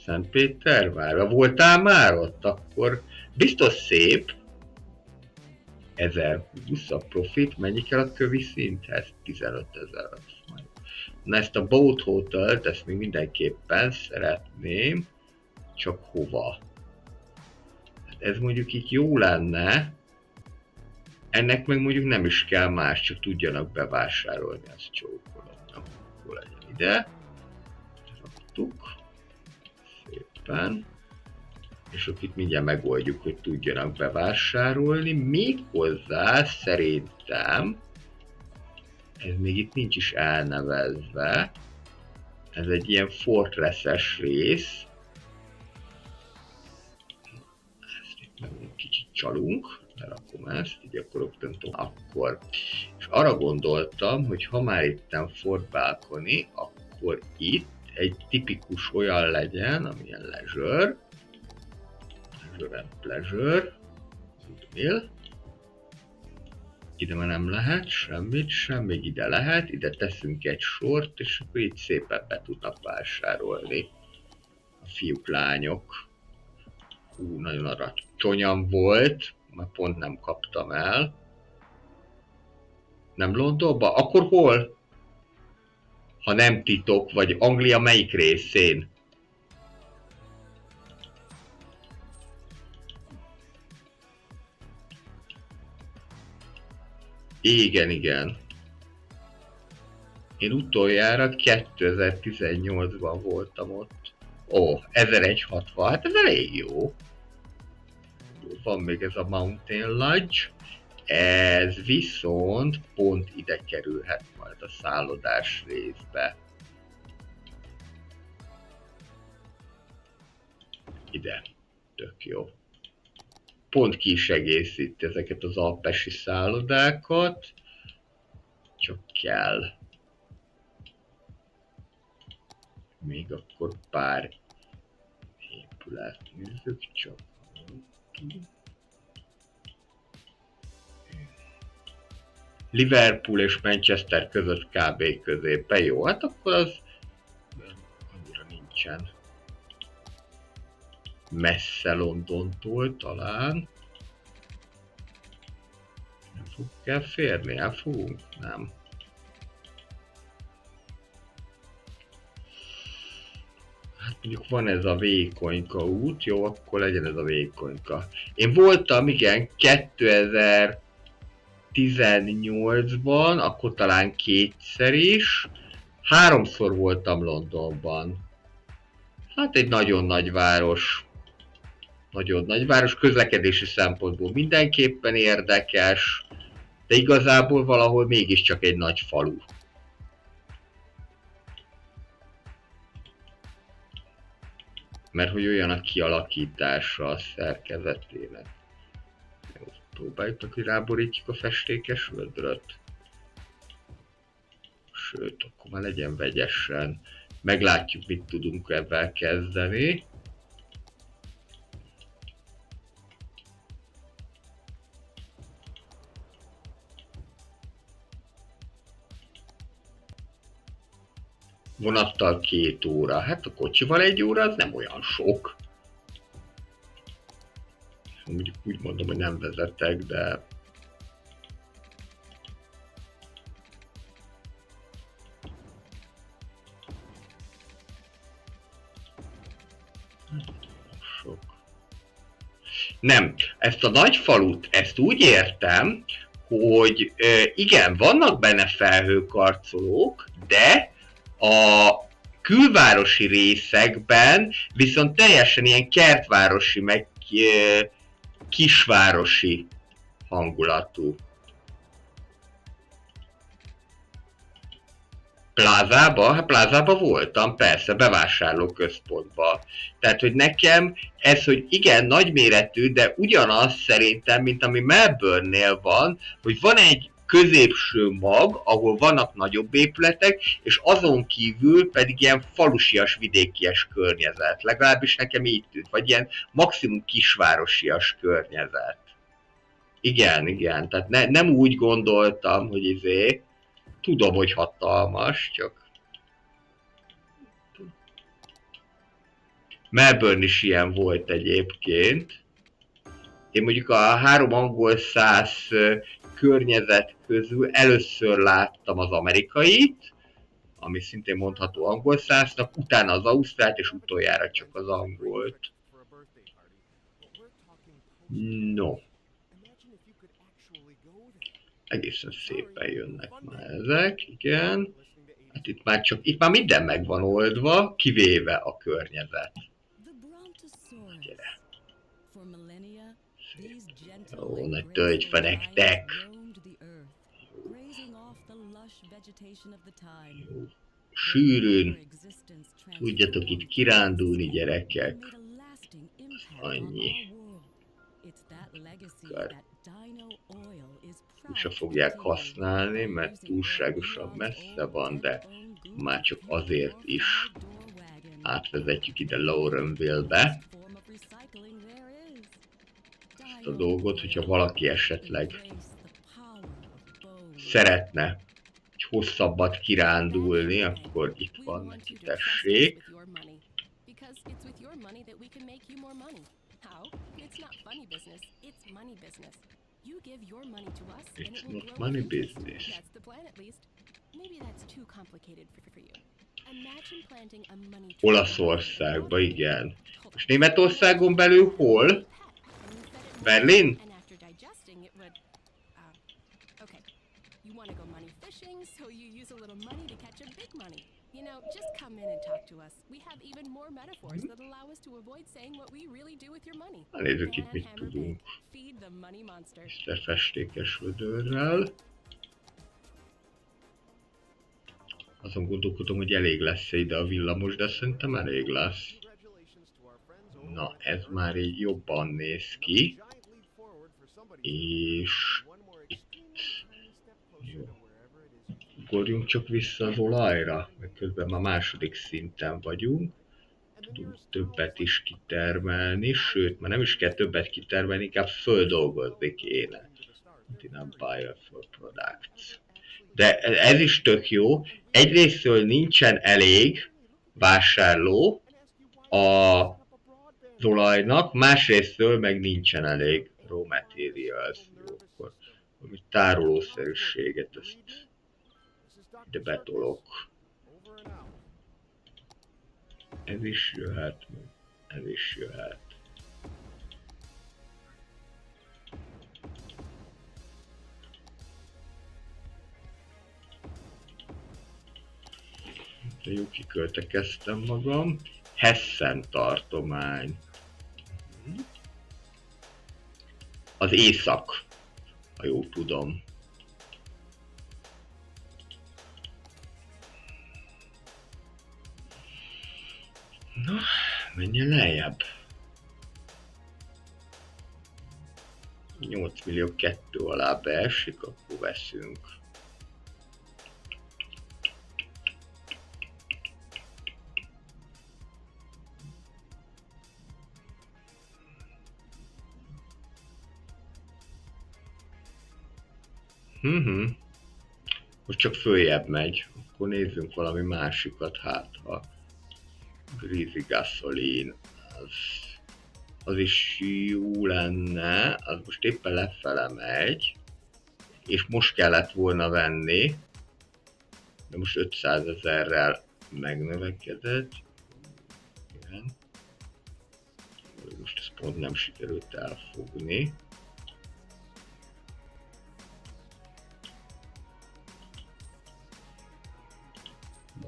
Szentpétervár. Voltál már ott? Akkor biztos szép. 1020 a profit, mennyi kell a kövi szinthez? 15 000. Na ezt a Boat Hotelt, ezt még mindenképpen szeretném, csak hova? Hát ez mondjuk itt jó lenne, ennek meg mondjuk nem is kell más, csak tudjanak bevásárolni, ezt csókolom. Jó legyen ide. Raktuk. Szépen. És akkor itt mindjárt megoldjuk, hogy tudjanak bevásárolni. Méghozzá szerintem Ez még itt nincs is elnevezve. Ez egy ilyen fortress-es rész. Ezt itt meg egy kicsit csalunk. Lerakom ezt, így akkor rögtön akkor. És arra gondoltam, hogy ha már itten Fort Balcony, akkor itt egy tipikus olyan legyen, amilyen leisure. Leisure and pleasure. Goodwill. Ide már nem lehet semmit, még ide lehet, ide teszünk egy sort, és akkor így szépen be tudnak vásárolni a fiúk, lányok. Hú, nagyon aracsonyan volt, mert pont nem kaptam el. Nem Londonba? Akkor hol? Ha nem titok, vagy Anglia melyik részén? Igen. Én utoljára 2018-ban voltam ott. Ó, 1160, hát ez elég jó. Van még ez a Mountain Lodge. Ez viszont pont ide kerülhet majd a szállodás részbe. Ide. Tök jó. Pont ki is egészít ezeket az alpesi szállodákat. Csak kell. Még akkor pár épület nézzük csak. Liverpool és Manchester között kb. Középen. Jó, hát akkor az annyira nincsen messze Londontól talán. Nem fog kell férni, el fogunk? Nem. Hát mondjuk van ez a vékonyka út, jó, akkor legyen ez a vékonyka. Én voltam, igen, 2018-ban, akkor talán kétszer is. 3-szor voltam Londonban. Hát egy nagyon nagy város. Nagyon nagy város, közlekedési szempontból mindenképpen érdekes, de igazából valahol mégiscsak egy nagy falu. Mert hogy olyan a kialakítása a szerkezetének. Jó, próbáljuk meg, hogy ráborítjuk a festékes vödröt. Sőt, akkor már legyen vegyesen. Meglátjuk, mit tudunk ebben kezdeni. Vonattal 2 óra. Hát a kocsival 1 óra az nem olyan sok. Mondjuk úgy mondom, hogy nem vezetek, de... Sok. Nem, ezt a nagy falut, ezt úgy értem, hogy igen, vannak benne felhőkarcolók, de a külvárosi részekben viszont teljesen ilyen kertvárosi, meg kisvárosi hangulatú. Plázában? Hát Plázában voltam, persze, bevásárlóközpontban. Tehát, hogy nekem ez, hogy igen, nagyméretű, de ugyanaz szerintem, mint ami Melbourne-nél van, hogy van egy középső mag, ahol vannak nagyobb épületek, és azon kívül pedig ilyen falusias, vidékies környezet. Legalábbis nekem így tűnt, vagy ilyen maximum kisvárosias környezet. Igen, tehát nem úgy gondoltam, hogy tudom, hogy hatalmas, csak... Melbourne is ilyen volt egyébként. Én mondjuk a 3 angol száz környezet közül először láttam az amerikait, ami szintén mondható angol száznak, utána az ausztrált, és utoljára csak az angolt. No. Egészen szépen jönnek már ezek, igen. Hát itt már minden meg van oldva, kivéve a környezet. Gyere. Szép. Jó, nagy tölgy nektek. Jó. Sűrűn. Tudjatok itt kirándulni, gyerekek. Annyi. Úgyse fogják használni, mert túlságosan messze van, de már csak azért is átvezetjük ide Laurenville-be ezt a dolgot, hogyha valaki esetleg szeretne egy hosszabbat kirándulni, akkor itt van neki, tessék. It's not money business. Olaszországba, igen. És Németországon belül hol? Berlin? You know, just come in and talk to us. We have even more metaphors that allow us to avoid saying what we really do with your money. Nézzük itt mit tudunk. Mr. Festékes vödörrel. Azon gondolkodom, hogy elég lesz ide a villamos, de szerintem elég lesz. Na, ez már így jobban néz ki. És itt... Jó. Ugorjunk csak vissza az olajra, mert közben már második szinten vagyunk. Tudunk többet is kitermelni, sőt, már nem is kell többet kitermelni, inkább földolgozni kéne. Nem biofuel products. De ez is tök jó. Egyrésztől nincsen elég vásárló az olajnak, másrésztől meg nincsen elég raw materials. Jó, akkor ami tárolószerűséget ezt ide betolok. Ez is jöhet, ez is jöhet. De jó, kiköltekeztem magam. Hessen tartomány. Az észak, ha jól tudom. Na, menjen lejjebb. 8 millió 2 alá beesik, akkor veszünk. Most csak följebb megy, akkor nézzünk valami másikat, hát ha Greasy Gasoline, az is jó lenne, az most éppen lefele megy, és most kellett volna venni, de most 500 000-rel megnövekedett. Igen. Most ezt pont nem sikerült elfogni.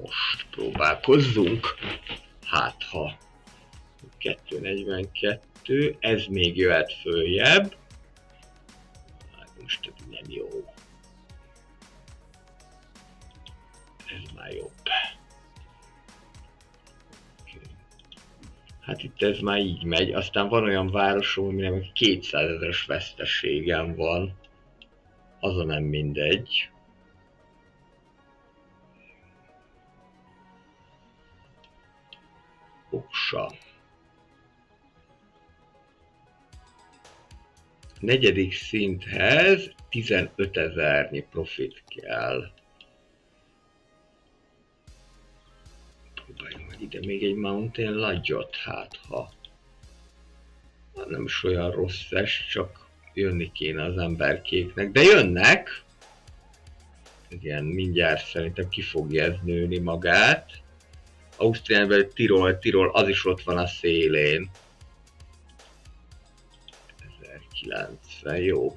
Most próbálkozzunk. Hát ha 242, ez még jöhet följebb. Hát most nem jó. Ez már jobb. Hát itt ez már így megy. Aztán van olyan városom, aminek meg 200 000-es veszteségem van. Az a nem mindegy. Oksa. Negyedik szinthez 15 000-nyi profit kell. Próbáljunk meg ide még egy Mountain Lodge-ot, hát ha. Nem is olyan rossz es, csak jönni kéne az emberkéknek, de jönnek! Igen, mindjárt szerintem ki fogja ez nőni magát. Ausztrián belül Tirol, az is ott van a szélén. 1090, jó.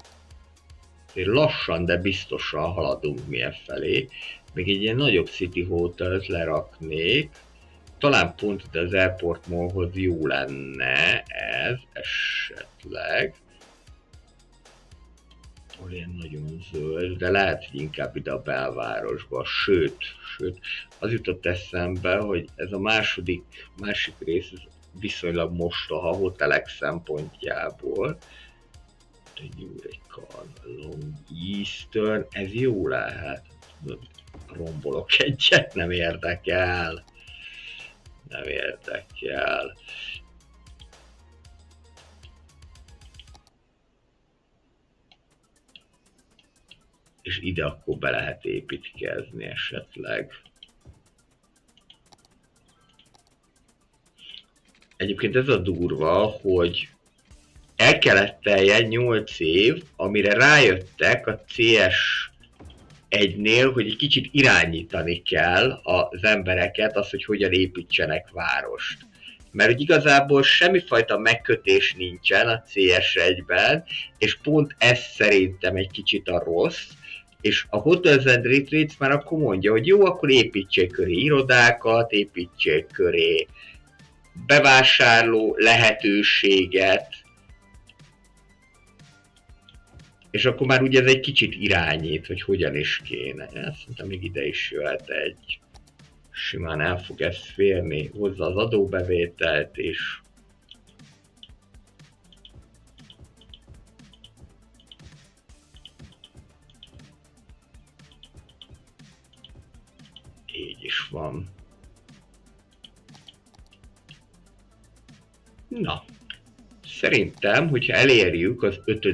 Lassan, de biztosan haladunk milyen felé. Még egy ilyen nagyobb City Hotelt leraknék. Talán pont itt az Airport Mallhoz jó lenne ez esetleg. hol ilyen nagyon zöld, de lehet, hogy inkább ide a belvárosba. Sőt, az jutott eszembe, hogy ez a másik rész viszonylag mostoha hotelek szempontjából. Long Eastern, ez jó lehet. Rombolok egyet, nem érdekel. És ide akkor be lehet építkezni esetleg. Egyébként ez a durva, hogy el kellett teljen 8 év, amire rájöttek a CS1-nél, hogy egy kicsit irányítani kell az embereket, az, hogy hogyan építsenek várost. Mert hogy igazából semmifajta megkötés nincsen a CS1-ben, és pont ez szerintem egy kicsit a rossz, és a Hotels and Retreats már akkor mondja, hogy jó, akkor építsék köré irodákat, építsék köré bevásárló lehetőséget, és akkor már ugye ez egy kicsit irányít, hogy hogyan is kéne. Szerintem még ide is jöhet egy. Simán el fog ezt férni, hozza az adóbevételt is. Így is van. Na, szerintem, hogyha elérjük az 5.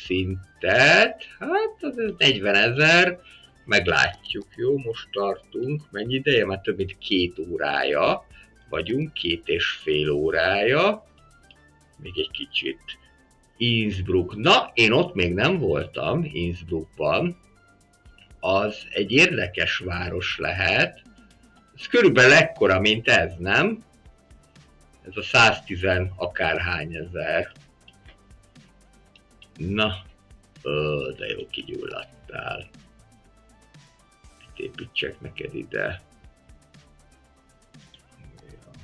szintet, hát az 40 000, meglátjuk, jó? Most tartunk, mennyi ideje? Már több mint 2 órája vagyunk, 2,5 órája. Még egy kicsit. Innsbruck. Na, én ott még nem voltam, Innsbruckban. Az egy érdekes város lehet. Ez körülbelül ekkora, mint ez, nem? Ez a 110 akárhány ezer. Na, de jó kigyulladtál. Itt építsek neked ide.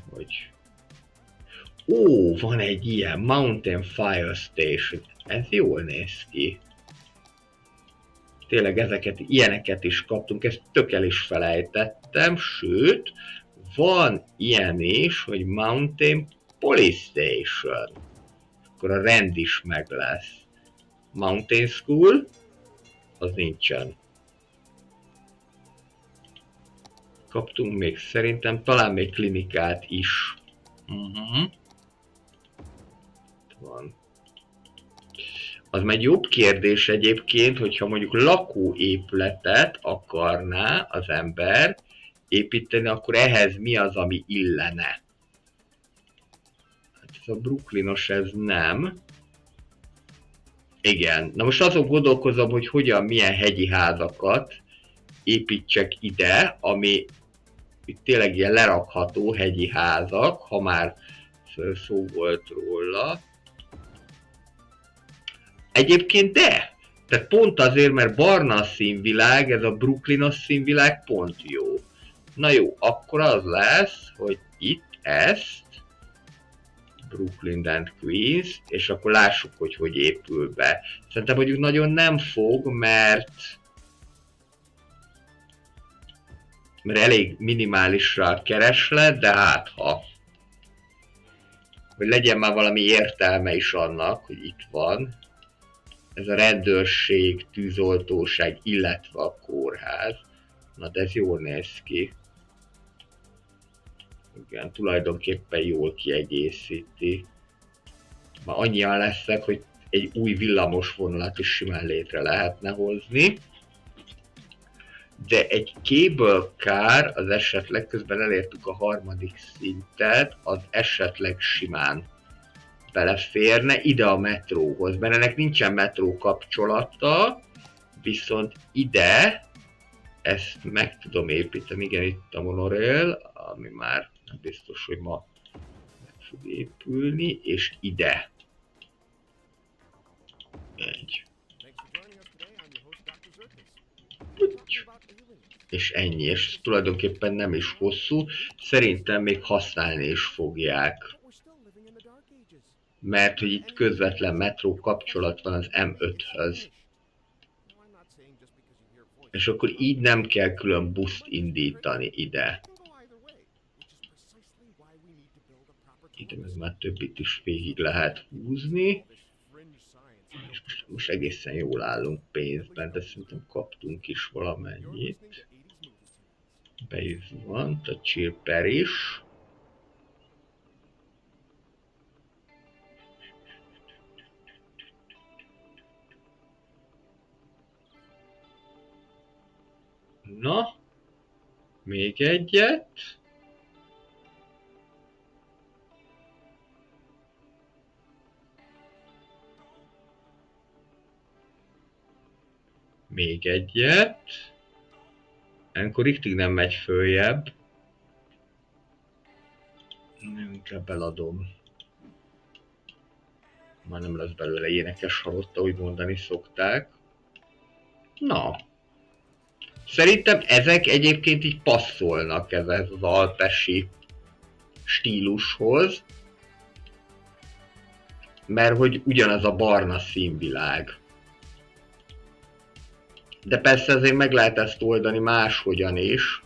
Hogy... Ó, van egy ilyen Mountain Fire Station. Ez jól néz ki. Tényleg ilyeneket is kaptunk, ezt tök el is felejtettem, sőt, van ilyen is, hogy Mountain Police Station. Akkor a rend is meg lesz. Mountain School, az nincsen. Kaptunk még szerintem, talán még klinikát is. Van. Az már egy jobb kérdés egyébként, hogyha mondjuk lakóépületet akarná az ember építeni, akkor ehhez mi az, ami illene? Hát ez a brooklynos, ez nem. Igen, na most azon gondolkozom, hogy hogyan, milyen hegyi házakat építsek ide, ami itt tényleg ilyen lerakható hegyi házak, ha már szó volt róla. Egyébként de! Tehát pont azért, mert barna a színvilág, ez a brooklynos színvilág pont jó. Na jó, akkor az lesz, hogy itt ezt, Brooklyn and Queens, és akkor lássuk, hogy épül be. Szerintem mondjuk nagyon nem fog, mert elég minimálisra a kereslet, de hát ha. Hogy legyen már valami értelme is annak, hogy itt van. Ez a rendőrség, tűzoltóság, illetve a kórház. Na de ez jól néz ki. Igen, tulajdonképpen jól kiegészíti. Már annyian lesznek, hogy egy új villamos vonalat is simán létre lehetne hozni. De egy cable car az esetleg, közben elértük a 3. szintet, az esetleg simán beleférne ide a metróhoz, mert ennek nincsen metró kapcsolata, viszont ide ezt meg tudom építeni, igen, itt a monorail, ami már nem biztos, hogy ma meg fog épülni, és ide. Egy. És ennyi, és tulajdonképpen nem is hosszú, szerintem még használni is fogják. Mert hogy itt közvetlen metró kapcsolat van az M5-höz. És akkor így nem kell külön buszt indítani ide. Ide meg már többit is végig lehet húzni. És most egészen jól állunk pénzben, de szerintem kaptunk is valamennyit. Be is van, a Chirper is. Na, még egyet. Még egyet. Ilyenkor riktig nem megy följebb. Inkább eladom. Már nem lesz belőle énekes halott, ahogy mondani szokták. Na. Szerintem ezek egyébként így passzolnak ez az alpesi stílushoz. Mert hogy ugyanaz a barna színvilág. De persze azért meg lehet ezt oldani máshogyan is.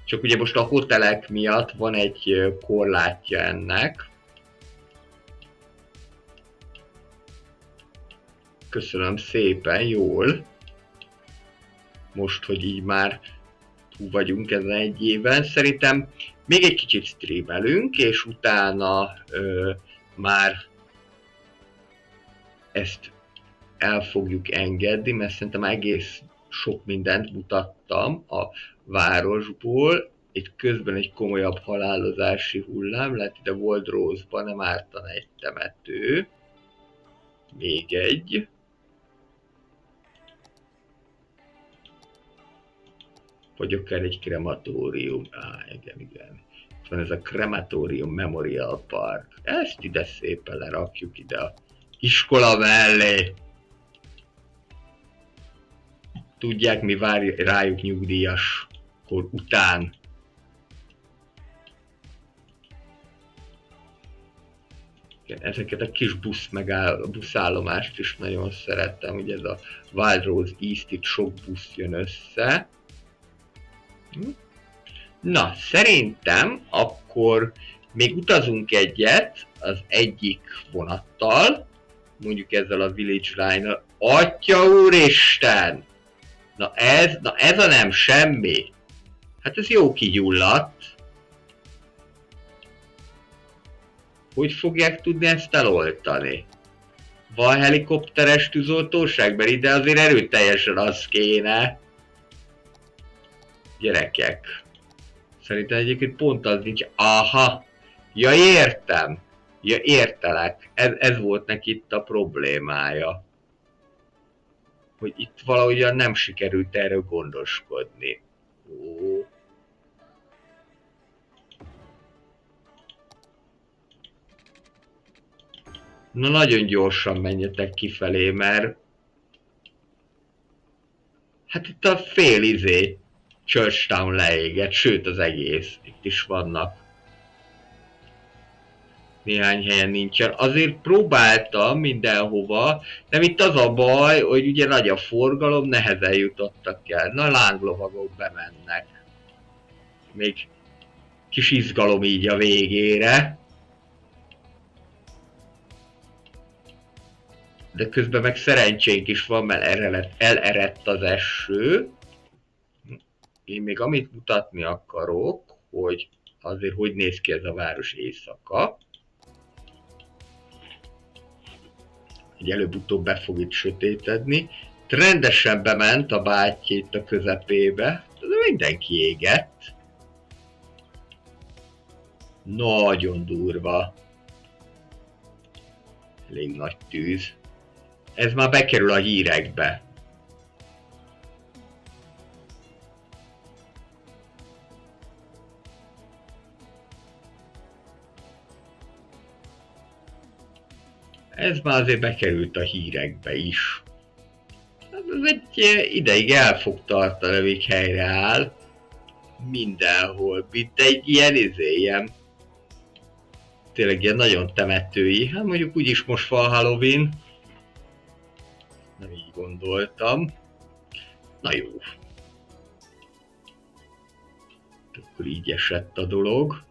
Csak ugye most a hotelek miatt van egy korlátja ennek. Köszönöm szépen, jól. Most, hogy így már túl vagyunk ezen egy éven. Szerintem még egy kicsit streamelünk, és utána már ezt el fogjuk engedni, mert szerintem egész sok mindent mutattam a városból. Itt közben egy komolyabb halálozási hullám, lehet ide Waldrose-ban nem ártana egy temető. Még egy. Vagy akár egy krematórium. Igen. Itt van ez a Krematorium Memorial Park. Ezt ide szépen lerakjuk ide a iskola mellé. Tudják, mi vár rájuk nyugdíjas kor után. Igen, ezeket a kis buszállomást is nagyon szerettem, ugye ez a Wildrose East, itt sok busz jön össze. Na, szerintem akkor még utazunk egyet az egyik vonattal, mondjuk ezzel a Village Line-nal. Atya úristen! Na ez a nem semmi. Hát ez jó kigyulladt. Hogy fogják tudni ezt eloltani? Van helikopteres tűzoltóság, mert ide azért erőteljesen az kéne. Gyerekek. Szerintem egyébként pont az nincs. Aha! Ja, értem! Ja, értelek. Ez volt neki itt a problémája. Hogy itt valahogyan nem sikerült erről gondoskodni. Ó. Na, nagyon gyorsan menjetek kifelé, mert... Hát itt a fél Churchtown leégett, sőt az egész. Itt is vannak. Néhány helyen nincsen. Azért próbáltam mindenhova, nem itt az a baj, hogy ugye nagy a forgalom, nehezen jutottak el. Na, lánglovagok bemennek. Még kis izgalom így a végére. De közben meg szerencsénk is van, mert elerett az eső. Én még amit mutatni akarok, hogy azért hogy néz ki ez a város éjszaka. Így előbb-utóbb be fog itt sötétedni. Rendesen bement a bátyja itt a közepébe. Mindenki égett. Nagyon durva. Elég nagy tűz. Ez már bekerül a hírekbe. Ez már azért bekerült a hírekbe is. Ez egy ideig el fog tartani, amíg helyreáll. Mindenhol. Mint egy ilyen tényleg ilyen nagyon temetői. Hát mondjuk úgyis most van Halloween. Nem így gondoltam. Na jó. Akkor így esett a dolog.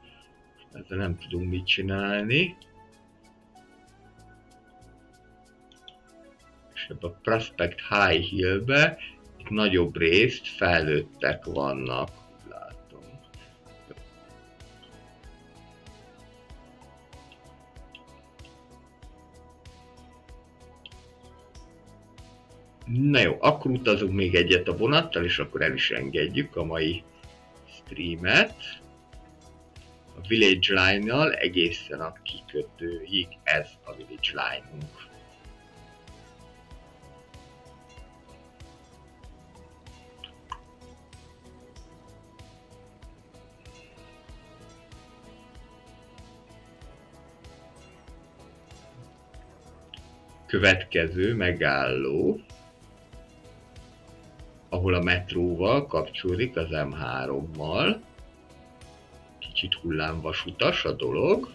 Ezzel nem tudunk mit csinálni. És ebben a Prospect High Hill-be itt nagyobb részt felnőttek vannak. Látom. Na jó, akkor utazunk még egyet a vonattal, és akkor el is engedjük a mai streamet. A Village Line-nal egészen a kikötőig, ez a Village Line-unk. Következő megálló, ahol a metróval kapcsolódik az M3-mal. Kicsit hullámvasutas a dolog.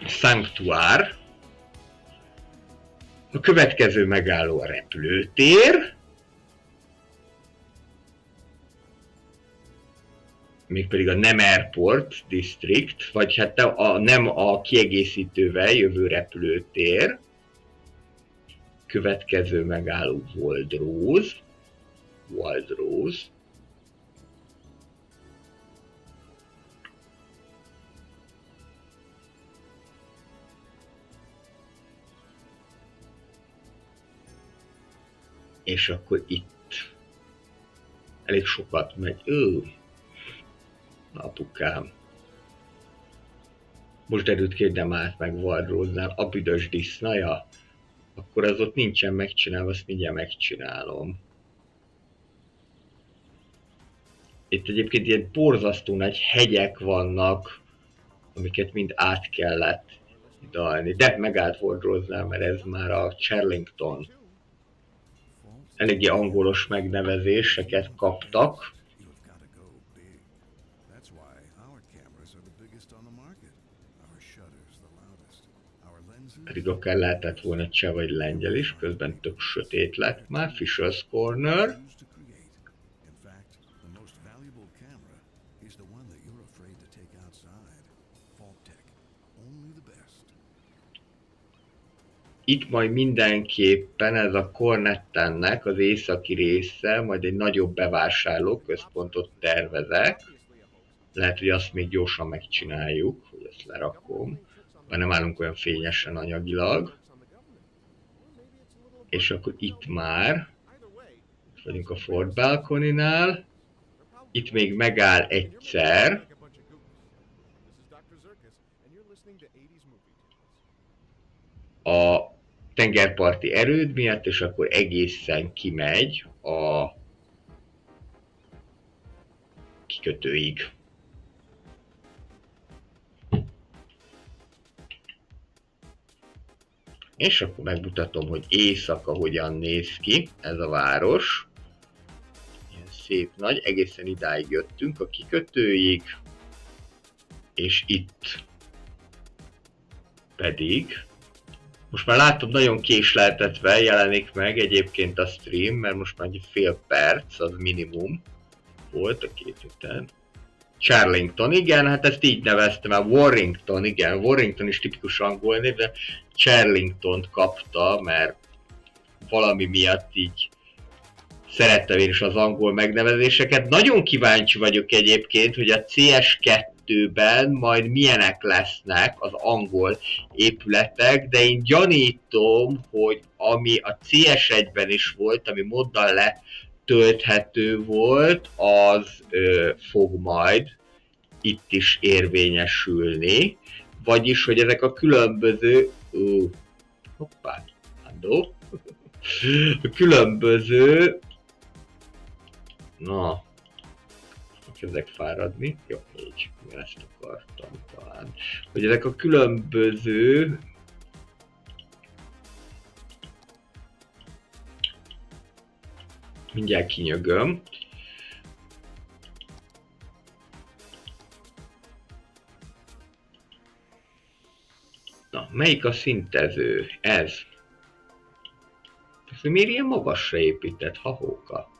Sanctuár. A következő megálló a repülőtér. Mégpedig a nem Airport District, vagy hát nem a kiegészítővel jövő repülőtér. Következő megálló Waldrose. Waldrose. És akkor itt elég sokat megy. Apukám. Most derült ki, hogy nem állt meg Waldrose-nál a büdös disznaja. Akkor az ott nincsen megcsinálva, azt mindjárt megcsinálom. Itt egyébként ilyen borzasztó nagy hegyek vannak, amiket mind át kellett hidalni. De megállt Waldrose-nál, mert ez már a Charlington. Eléggé angolos megnevezéseket kaptak. Pedig akár lehetett volna cseh vagy lengyel is, közben tök sötét lett már. Fisher's Corner. Itt majd mindenképpen ez a Cornettennek az északi része, majd egy nagyobb bevásárlóközpontot tervezek. Lehet, hogy azt még gyorsan megcsináljuk, hogy ezt lerakom. Már nem állunk olyan fényesen anyagilag. És akkor itt már vagyunk a Fort Balcony-nál. Itt még megáll egyszer. A tengerparti erőd miatt, és akkor egészen kimegy a kikötőig. És akkor megmutatom, hogy éjszaka hogyan néz ki ez a város. Ilyen szép nagy, egészen idáig jöttünk a kikötőig. És itt pedig, most már látom, nagyon késleltetve jelenik meg egyébként a stream, mert most már egy fél perc, az minimum volt a két után. Charlington, igen, hát ezt így neveztem el, Warrington, igen, Warrington is tipikus angol név, de Charlingtont kapta, mert valami miatt így szerettem én is az angol megnevezéseket. Nagyon kíváncsi vagyok egyébként, hogy a CS2-ben majd milyenek lesznek az angol épületek, de én gyanítom, hogy ami a CS1-ben is volt, ami moddal letölthető volt, az fog majd itt is érvényesülni. Vagyis, hogy ezek a különböző... hoppá, andó. A különböző... Na, kezdek fáradni. Jó, így, ezt akartam talán. Hogy ezek a különböző... Mindjárt kinyögöm. Na, Melyik a szintező? Ez. Ez miért ilyen magasra épített hahóka?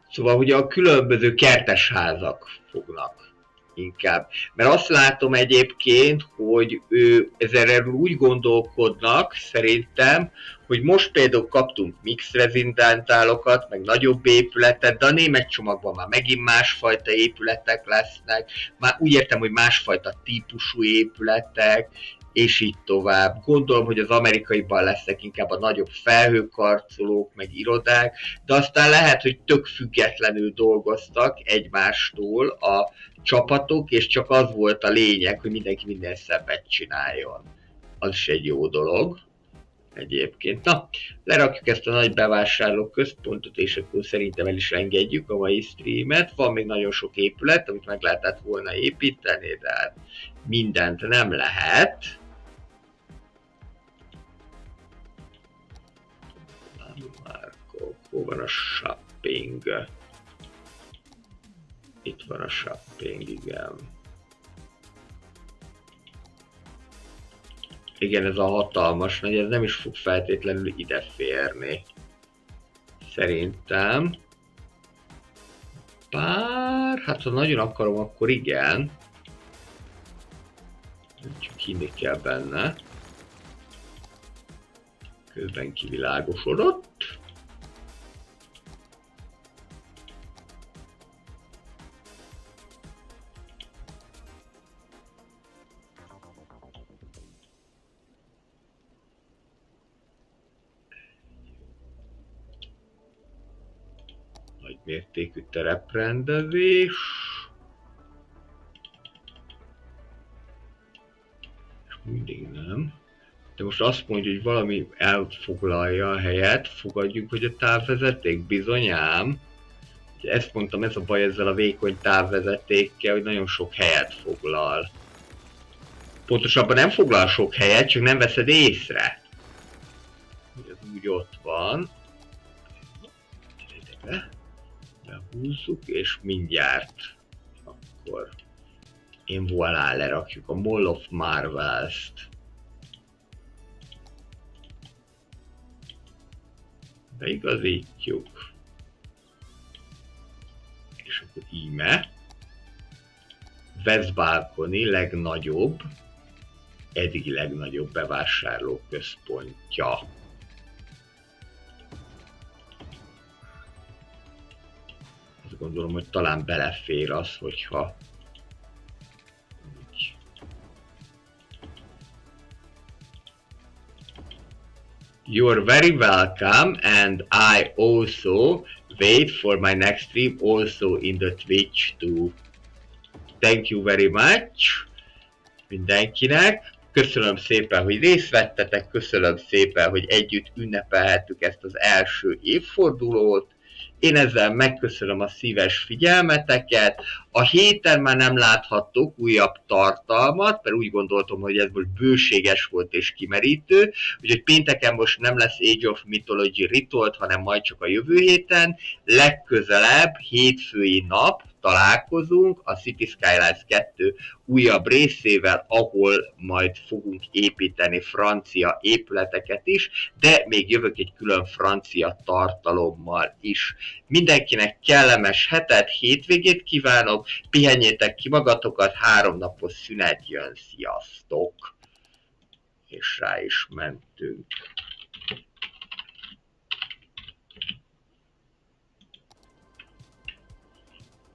Szóval ugye a különböző kertes házak fognak inkább. Mert azt látom egyébként, hogy ezzel úgy gondolkodnak szerintem, hogy most például kaptunk mix rezidentálokat, meg nagyobb épületet, de a német csomagban már megint másfajta épületek lesznek, már úgy értem, hogy másfajta típusú épületek, és így tovább. Gondolom, hogy az amerikaiban lesznek inkább a nagyobb felhőkarcolók, meg irodák, de aztán lehet, hogy tök függetlenül dolgoztak egymástól a csapatok, és csak az volt a lényeg, hogy mindenki minden szebbet csináljon. Az is egy jó dolog egyébként. Na, lerakjuk ezt a nagy bevásárló központot, és akkor szerintem el is engedjük a mai streamet. Van még nagyon sok épület, amit meg lehetett volna építeni, de hát mindent nem lehet. Hol van a shopping? Itt van a shopping, igen. Igen, ez a hatalmas nagy, ez nem is fog feltétlenül ide férni. Szerintem. Bár, hát ha nagyon akarom, akkor igen. Csak hinni kell benne. Közben kivilágosodott. Mértékű tereprendezés. És mindig nem. De most azt mondja, hogy valami elfoglalja a helyet, fogadjuk, hogy a távvezeték bizonyám. Ezt mondtam, ez a baj ezzel a vékony távvezetékkel, hogy nagyon sok helyet foglal. Pontosabban nem foglal sok helyet, csak nem veszed észre. Ez úgy ott van. Behúzzuk, és mindjárt akkor én voilà, lerakjuk a Mall of Marvels-t. Beigazítjuk. És akkor íme. Westbalcony legnagyobb, eddigi legnagyobb bevásárlóközpontja. Azt gondolom, hogy talán belefér az, hogyha úgy. You're very welcome, and I also wait for my next stream also in the Twitch too. Thank you very much mindenkinek. Köszönöm szépen, hogy részt vettetek, köszönöm szépen, hogy együtt ünnepelhettük ezt az első évfordulót. Én ezzel megköszönöm a szíves figyelmeteket. A héten már nem láthattok újabb tartalmat, mert úgy gondoltam, hogy ez most bőséges volt és kimerítő. Úgyhogy pénteken most nem lesz Age of Mythology Retold, hanem majd csak a jövő héten. Legközelebb hétfői nap találkozunk a City Skylines 2 újabb részével, ahol majd fogunk építeni francia épületeket is, de még jövök egy külön francia tartalommal is. Mindenkinek kellemes hetet, hétvégét kívánok, pihenjétek ki magatokat, 3 napos szünet jön, sziasztok! És rá is mentünk.